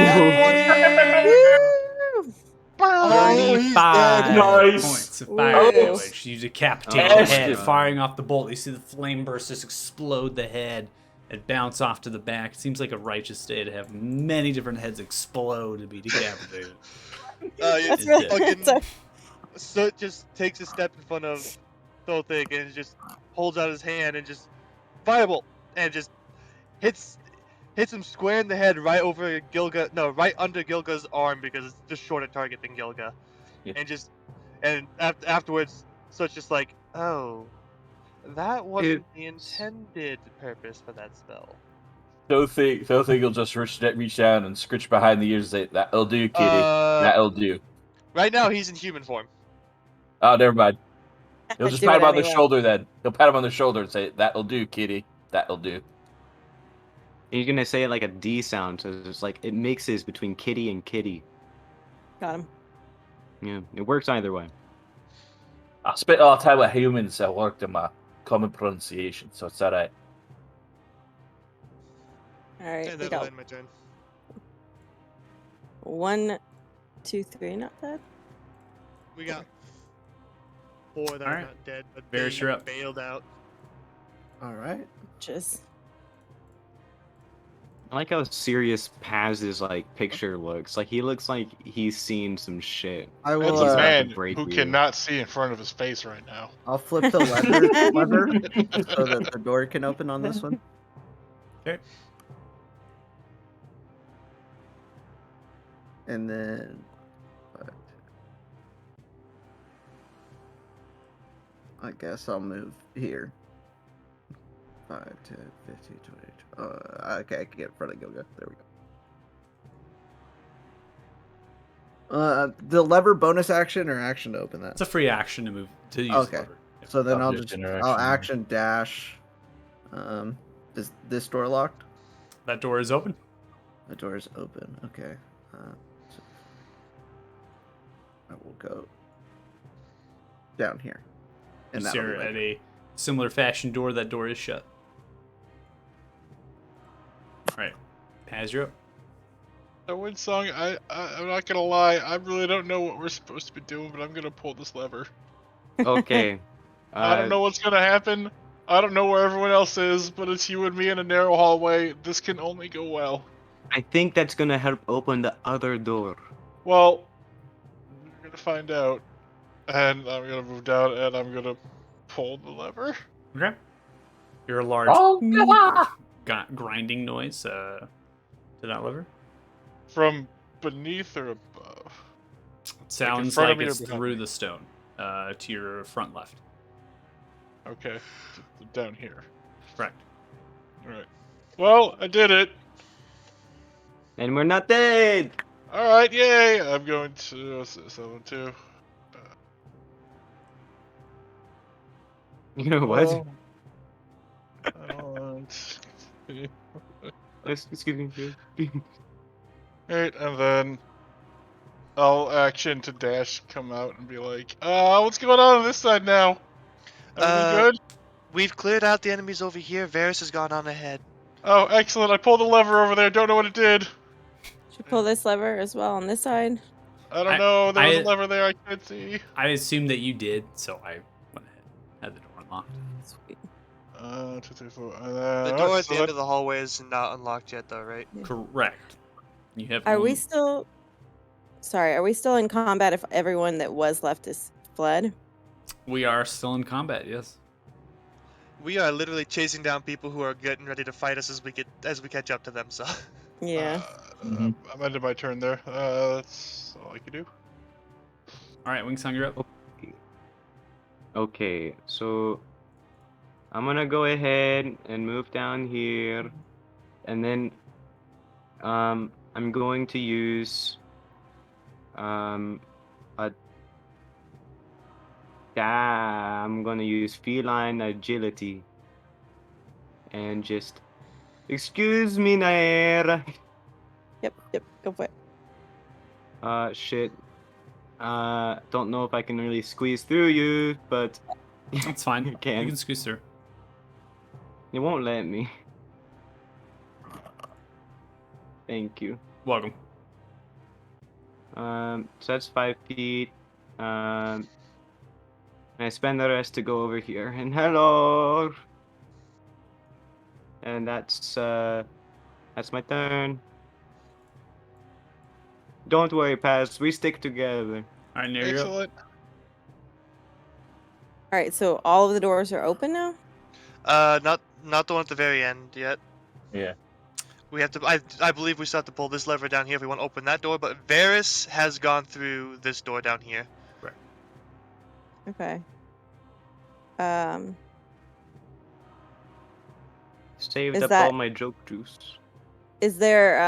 Oh, he's 35 dead. Nice. points of fire Woo. damage. You decapitate Oh, the head, shit. firing off the bolt. You see the flame burst just explode the head and bounce off to the back. It seems like a righteous day to have many different heads explode and be decapitated. That's Is really dead. good. Soot just takes a step in front of Thothic and just holds out his hand and just firebolt and just hits him square in the head right over Gilga. No, right under Gilga's arm because it's just shorter target than Gilga. Yeah. And afterwards, Soot's just like, oh, that wasn't the intended purpose for that spell. Thothic will just reach down and scritch behind the ears and say, "That'll do, kitty. That'll do." Right now, he's in human form. Oh, never mind. He'll just Do pat it him on the anyway. shoulder then. He'll pat him on the shoulder and say, "That'll do, kitty." That'll do. You're gonna say it like a D sound, so it's like it mixes between kitty and kitty. Got him. Yeah, it works either way. I'll tell you what, humans I worked in my common pronunciation, so it's alright. All right, And we that'll got end my turn. 1, 2, 3. Not bad. We got 4 that are Alright. not dead, but Varys, they you're up. bailed out. All right. Just I like how serious Paz's like picture looks. Like he looks like he's seen some shit. I It's will. He's a about to man break who you. cannot see in front of his face right now. I'll flip the lever so that the door can open on this one. Okay. And then. I guess I'll move here. 5, 10, 15, 20. Okay, I can get in front of Gilga. There we go. The lever bonus action or action to open that? It's a free action to move to use Okay. the lever. Yep. So then I'll I'll just just interaction I'll there. action dash. Is this door locked? That door is open. The door is open. Okay. So I will go down here. You that'll stare be my at turn. a similar fashion door. That door is shut. All right, Paz, you're up. So Windsong, I'm not gonna lie, I really don't know what we're supposed to be doing, but I'm gonna pull this lever. Okay. I don't know what's gonna happen. I don't know where everyone else is, but it's you and me in a narrow hallway. This can only go well. I think that's gonna help open the other door. Well, we're gonna find out. And I'm gonna move down and I'm gonna pull the lever. Okay. You're a large grinding noise to that lever. From beneath or above? It sounds front like of me or it's behind through me? the stone to your front left. Okay, down here. Correct. Alright. Well, I did it. And we're not dead! Alright, yay! I'm going to 7-2. You know what? Well, I don't want- Excuse me. Alright, and then I'll action to dash, come out and be like, what's going on this side now? Everything good? We've cleared out the enemies over here. Varys has gone on ahead. Oh, excellent. I pulled the lever over there. Don't know what it did. should pull this lever as well on this side. I don't know. There was I- a lever there I can't see. I assumed that you did, so I went ahead. Had the door unlocked. Sweet. 2, 3, 4. The door at the end of the hallway is not unlocked yet, though, right? Correct. You have. Are we one- still? Sorry, are we still in combat if everyone that was left is fled? We are still in combat. Yes. We are literally chasing down people who are getting ready to fight us as we catch up to them. So Yeah. Mhm. I'm ending my turn there. That's all I can do. All right, Wingsong, you're up. Okay, so I'm gonna go ahead and move down here, and then I'm going to use I'm gonna use feline agility and just excuse me, Nair. Yep. Go for it. Shit. Don't know if I can really squeeze through you, but That's fine. You can. You can squeeze through. it won't let me. Thank you. Welcome. So that's 5 feet. And I spend the rest to go over here. And hello. And that's my turn. Don't worry, Paz. We stick together. All right, Nair, you're up. Excellent. All right, so all of the doors are open now. not the one at the very end yet. Yeah. We have to. I believe we still have to pull this lever down here if we want to open that door. But Varys has gone through this door down here. Okay. Saved Is up that- all my joke juice. Is there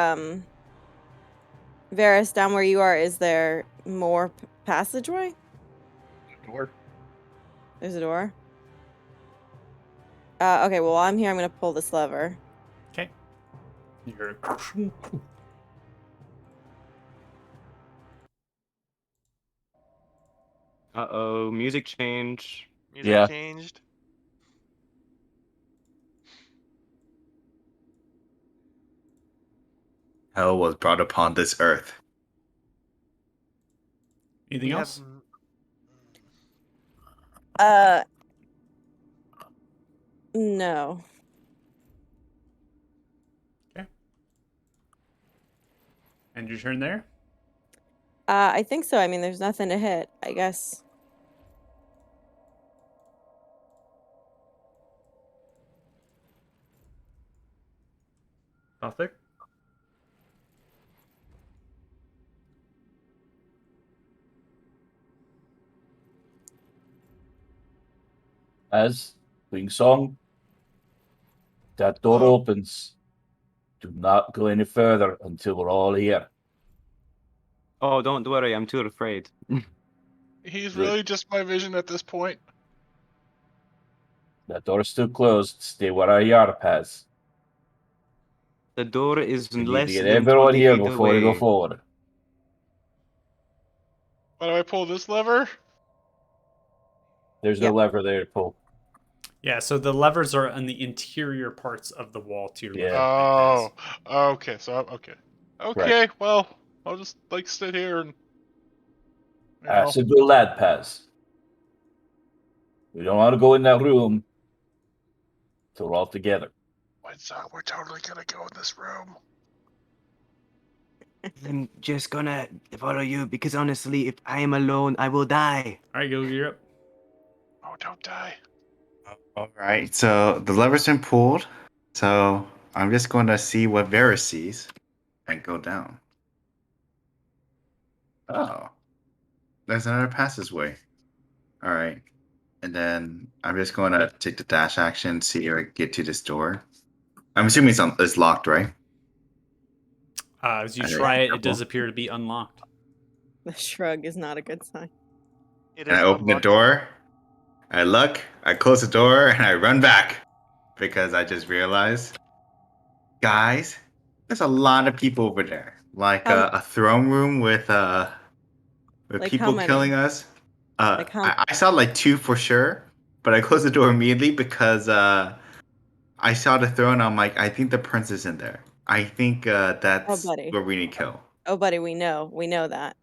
Varys, down where you are, is there more passageway? Door. There's a door. Okay, well, while I'm here, I'm gonna pull this lever. Okay. You're Uh-oh, music change. Music Yeah. changed. Hell was brought upon this earth. anything We have else? No. And your turn there. I think so. I mean, there's nothing to hit, I guess. Arthur. As Wing Song, that door Oh. opens. Do not go any further until we're all here. Oh, don't worry, I'm too afraid. He's Good. really just my vision at this point. That door's still closed. Stay where you are, Paz. The door is We need to less get than everyone 20 here feet before we go away. forward. Why do I pull this lever? There's Yep. no lever there to pull. Yeah, so the levers are on the interior parts of the wall to your left. Yeah. Oh, okay. So okay, okay. Right. Well, I'll just like sit here and you know. So good lad, Paz. We don't want to go in that room till we're all together. We're totally gonna go in this room. I'm just gonna follow you because honestly, if I am alone, I will die. All right, you're up. Oh, don't die. All right, so the lever's been pulled. So I'm just going to see what Varys sees and go down. Oh, there's another passageway. All right, and then I'm just going to take the dash action, see if I can get to this door. I'm assuming it's locked, right? As you Okay, try it, it careful. does appear to be unlocked. The shrug is not a good sign. It And is I open the unlocked. door. I look, I close the door, and I run back because I just realized, guys, there's a lot of people over there. Like a throne room with Like how people many? killing us. Like how? I saw like 2 for sure, but I closed the door immediately because I saw the throne. I'm like, I think the prince is in there. I think that's buddy. where we need to kill. Oh, buddy, we know that.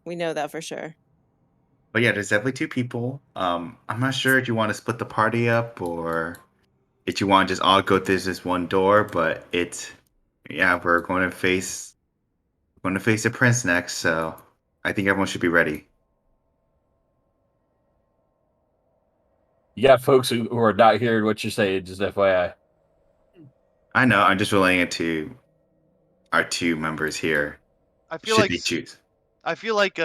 We know that for sure. But yeah, there's definitely 2 people. I'm not sure if you want to split the party up or if you want to just all go through this one door. But we're going to face the prince next. So I think everyone should be ready. You got folks who are not hearing what you're saying, just FYI. I know. I'm just relaying it to our 2 members here. I feel Should like they choose? I feel like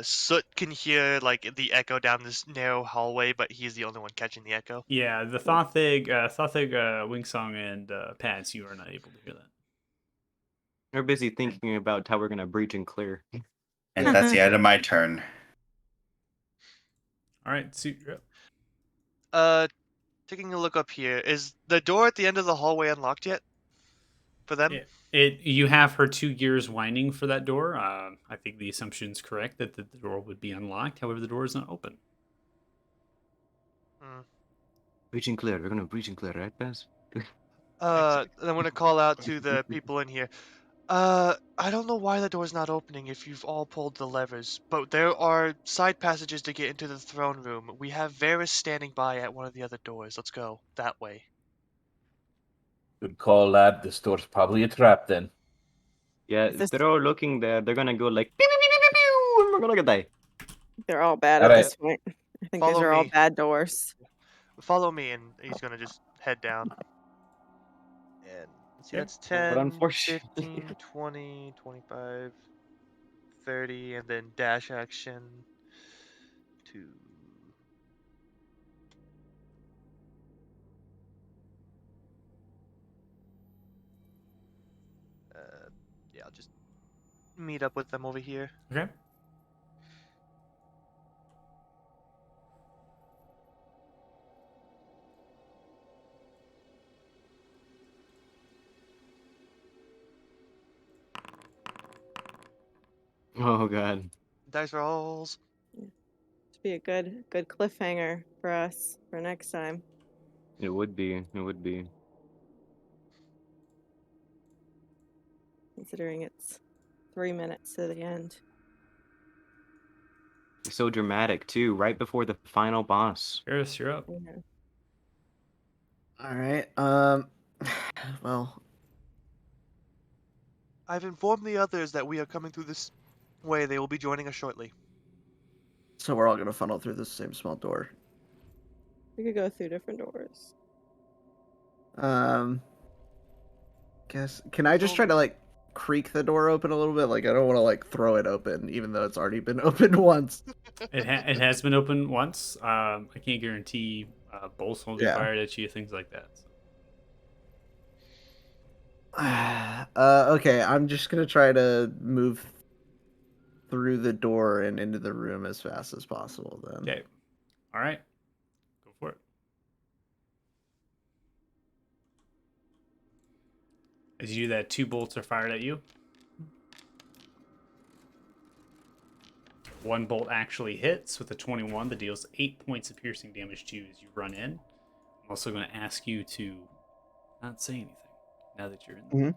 Soot can hear like the echo down this narrow hallway, but he's the only one catching the echo. Yeah, the Thothig, Wingsong, and Paz, you are not able to hear that. We're busy thinking about how we're gonna breach and clear. And that's the end of my turn. All right, Suit, you're up. Taking a look up here, is the door at the end of the hallway unlocked yet? For them? You have her 2 gears winding for that door. I think the assumption is correct that the door would be unlocked. However, the door is not open. Breach and clear. We're gonna breach and clear, right, Baz? I'm gonna call out to the people in here. I don't know why the door's not opening if you've all pulled the levers, but there are side passages to get into the throne room. We have Varys standing by at one of the other doors. Let's go that way. Good call, lad. This door's probably a trap then. Yeah, If this- they're all looking there. They're gonna go like, pew, pew, pew, pew, pew, and we're gonna die. They're all bad All at right. this point. I think Follow these are all me. bad doors. Follow me, and he's gonna just head down. And see, Okay. that's But 10, unfortunately- 15, 20, 25, 30, and then dash action to... yeah, I'll just meet up with them over here. Okay. Oh god. Dice rolls. To be a good cliffhanger for us for next time. It would be. It would be. Considering it's 3 minutes to the end. So dramatic too, right before the final boss. Paris, you're up. Yeah. All right. Well, I've informed the others that we are coming through this way. They will be joining us shortly. so we're all gonna funnel through the same small door. We could go through different doors. Guess can I just try to like creak the door open a little bit? Like I don't want to like throw it open, even though it's already been opened once. It has been opened once. I can't guarantee bolts won't be Yeah. fired at you, things like that. Okay, I'm just gonna try to move through the door and into the room as fast as possible. Then. Okay. All right. Go for it. As you do that, 2 bolts are fired at you. 1 bolt actually hits with a 21 that deals 8 points of piercing damage to you as you run in. I'm also going to ask you to not say anything now that you're in there.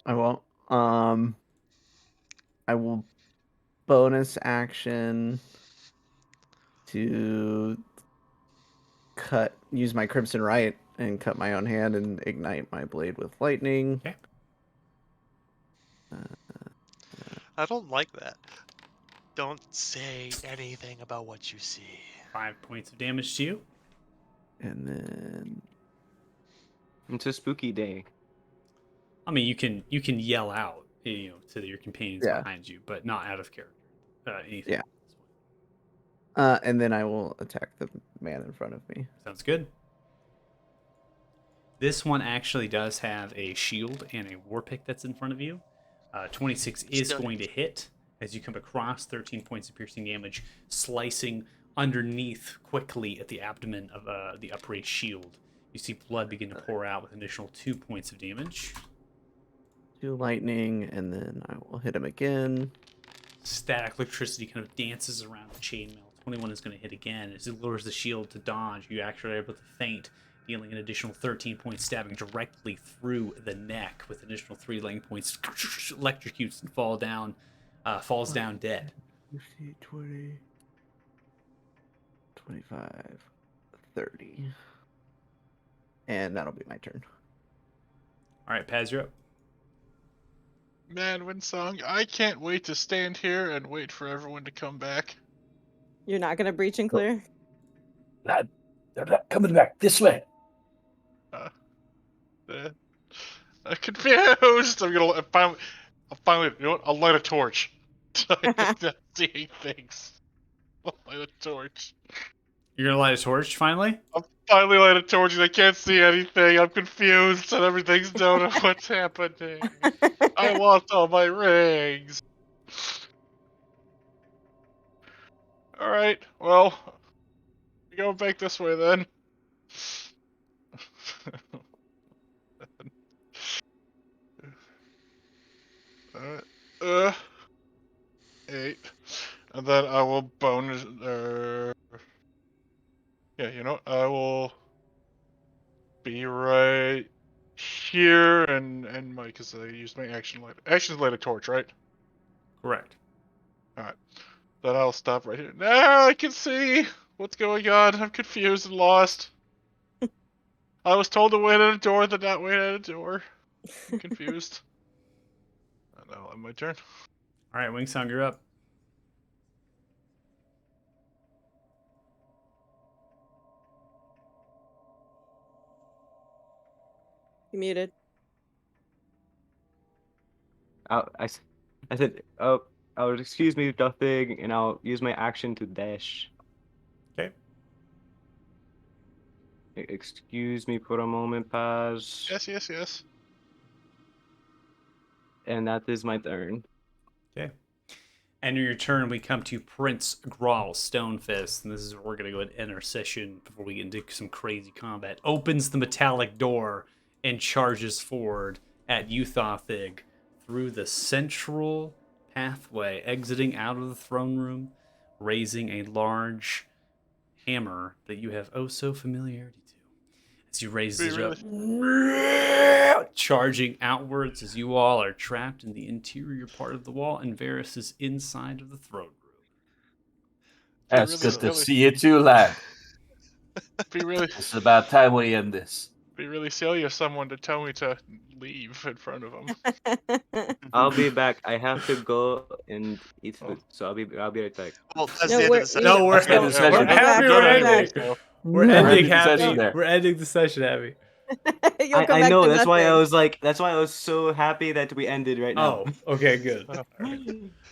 I won't. I will bonus action to use my Crimson Right and cut my own hand and ignite my blade with lightning. Okay. I don't like that. Don't say anything about what you see. 5 points of damage to you. And then It's a spooky day. I mean, you can yell out, to your companions Yeah. behind you, but not out of character. Anything. Yeah. And then I will attack the man in front of me. Sounds good. This one actually does have a shield and a war pick that's in front of you. 26 is Still going to hit as you come across 13 points of piercing damage, slicing underneath quickly at the abdomen of the upraised shield. You see blood begin to pour out with an additional 2 points of damage. 2 lightning, and then I will hit him again. Static electricity kind of dances around the chainmail. 21 is going to hit again. As it lowers the shield to dodge, you actually are able to feint, dealing an additional 13 points, stabbing directly through the neck with an additional 3 lightning points. Electrocutes and falls down dead. 50, 20, 25, 30. And that'll be my turn. All right, Paz, you're up. Man, Winsong, I can't wait to stand here and wait for everyone to come back. You're not gonna breach and clear? Lad, they're not coming back this way. I'm confused. I'm finally, you know what? I'll light a torch. I'm not seeing things. I'll light a torch. You're going to light a torch finally? I'm finally light a torch and I can't see anything. I'm confused and everything's don't know what's happening. I lost all my rings. Alright, well, we go back this way then. Alright, 8. And then I will bonus, yeah, you know, I will be right here and my, because I used my action light a torch, right? Correct. Alright. Then I'll stop right here. Now I can see what's going on. I'm confused and lost. I was told to wait at a door, then not wait at a door. I'm confused. And I'll have my turn. All right, Wingsong, you're up. You muted. I said, oh, excuse me, Duffig, and I'll use my action to dash. Okay. Excuse me for a moment, Paz. Yes. And that is my turn. Okay. And in your turn, we come to Prince Grawl Stonefist, and this is where we're going to go and end our session before we get into some crazy combat. Opens the metallic door and charges forward at Uthothig through the central pathway exiting out of the throne room, raising a large hammer that you have oh so familiarity to. As you raise it up, charging outwards as you all are trapped in the interior part of the wall, and Varys is inside of the throne room. That's really good to silly. see you too, lad. Be really, It's about time we end this. be really silly of someone to tell me to leave in front of them. I'll be back. I have to go and eat food, so I'll be right back. Well, that's No, the end of we're- the session. No, we're, Let's end the Yeah, session. we're we're happy. done We're anyway, ending. so- We're ending ending the session happy. there. We're ending the session, Abby. You'll come I back know. to That's why I nothing. was like. That's why I was so happy that we ended right now. Oh, okay, good.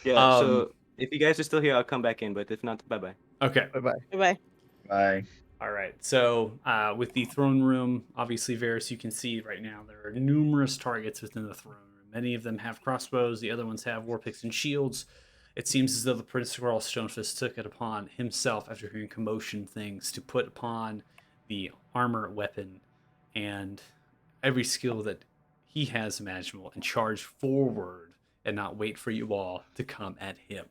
Yeah. Um, So if you guys are still here, I'll come back in. But if not, bye bye. Okay. Bye. Bye. All right. So, with the throne room, obviously, Varys, you can see right now there are numerous targets within the throne room. Many of them have crossbows. The other ones have war picks and shields. It seems as though the Prince of Grawl Stonefist took it upon himself, after hearing commotion things, to put upon the armor, weapon, and every skill that he has imaginable, and charge forward and not wait for you all to come at him.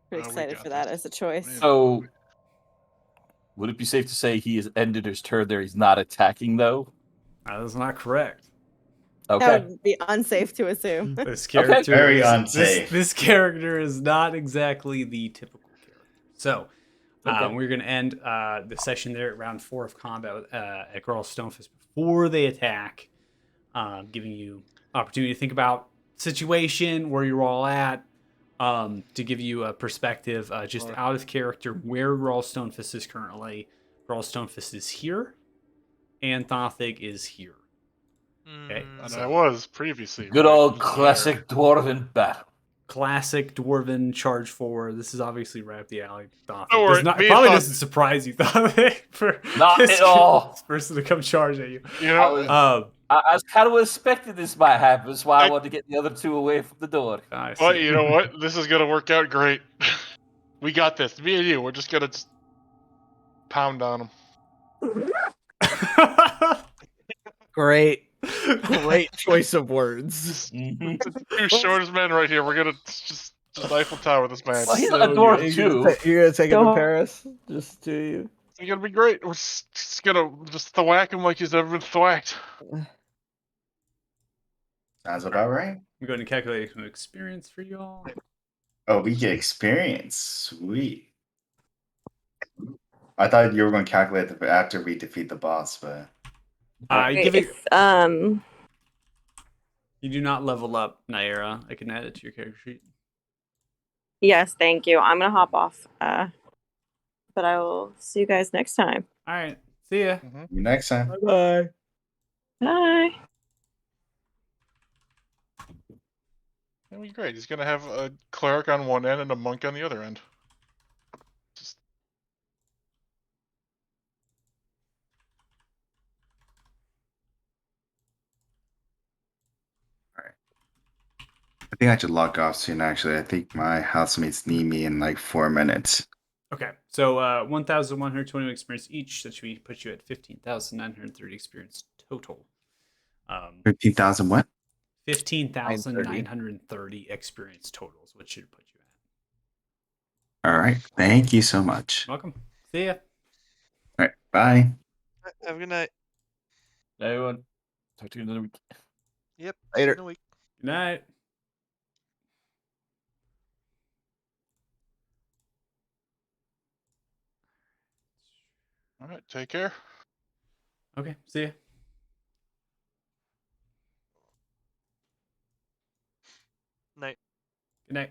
Pretty we excited got for that this. as a choice. So, would it be safe to say he has ended his turn there? He's not attacking, though? That is not correct. Okay. That would be unsafe to assume. This character Very is, unsafe. This character is not exactly the typical character. So, Okay. we're going to end the session there at round 4 of combat at Grawl Stonefist before they attack, giving you opportunity to think about situation, where you're all at, to give you a perspective, just out of character, where Grawl Stonefist is currently. Grawl Stonefist is here, and Thothig is here. Okay, And so I was previously. Good when I old was there. classic dwarven battle. classic dwarven charge forward. This is obviously right up the alley. Thothig. Don't worry, Does not, me and probably Thoth- doesn't surprise you, Thothig, for Not this at all. person to come charge at you. You know, I was kind of expecting this might happen. That's why I I- wanted to get the other two away from the door. I but see. you know what? This is gonna work out great. We got this. Me and you. We're just gonna pound on them. Great choice of words. Mhm. Two shortest men right here. We're gonna just Eiffel Tower this man. Well, he's So a dwarf good. too. You're gonna take him to Don't- Paris, just to you. It's gonna be great. We're just gonna thwack him like he's never been thwacked. Sounds about right. I'm going to calculate some experience for y'all. Oh, we get experience. Sweet. I thought you were going to calculate after we defeat the boss, but Give it, If, you do not level up, Naira. I can add it to your character sheet. yes, thank you. I'm gonna hop off. But I will see you guys next time. All right. See ya. next time. Bye. Bye. That'd be great. He's gonna have a cleric on one end and a monk on the other end. Just I think I should log off soon, actually. I think my housemates need me in like 4 minutes. Okay. So 1,120 experience each. That should put you at 15,930 experience total. 15,000 what? 15,930 experience totals, which should put you at. All right. Thank you so much. Welcome. See ya. All right. Bye. Have a good night. Everyone, talk to you another week. Yep. Later. See you in a week. Good night. all right. Take care. Okay. See ya. Night. Good night.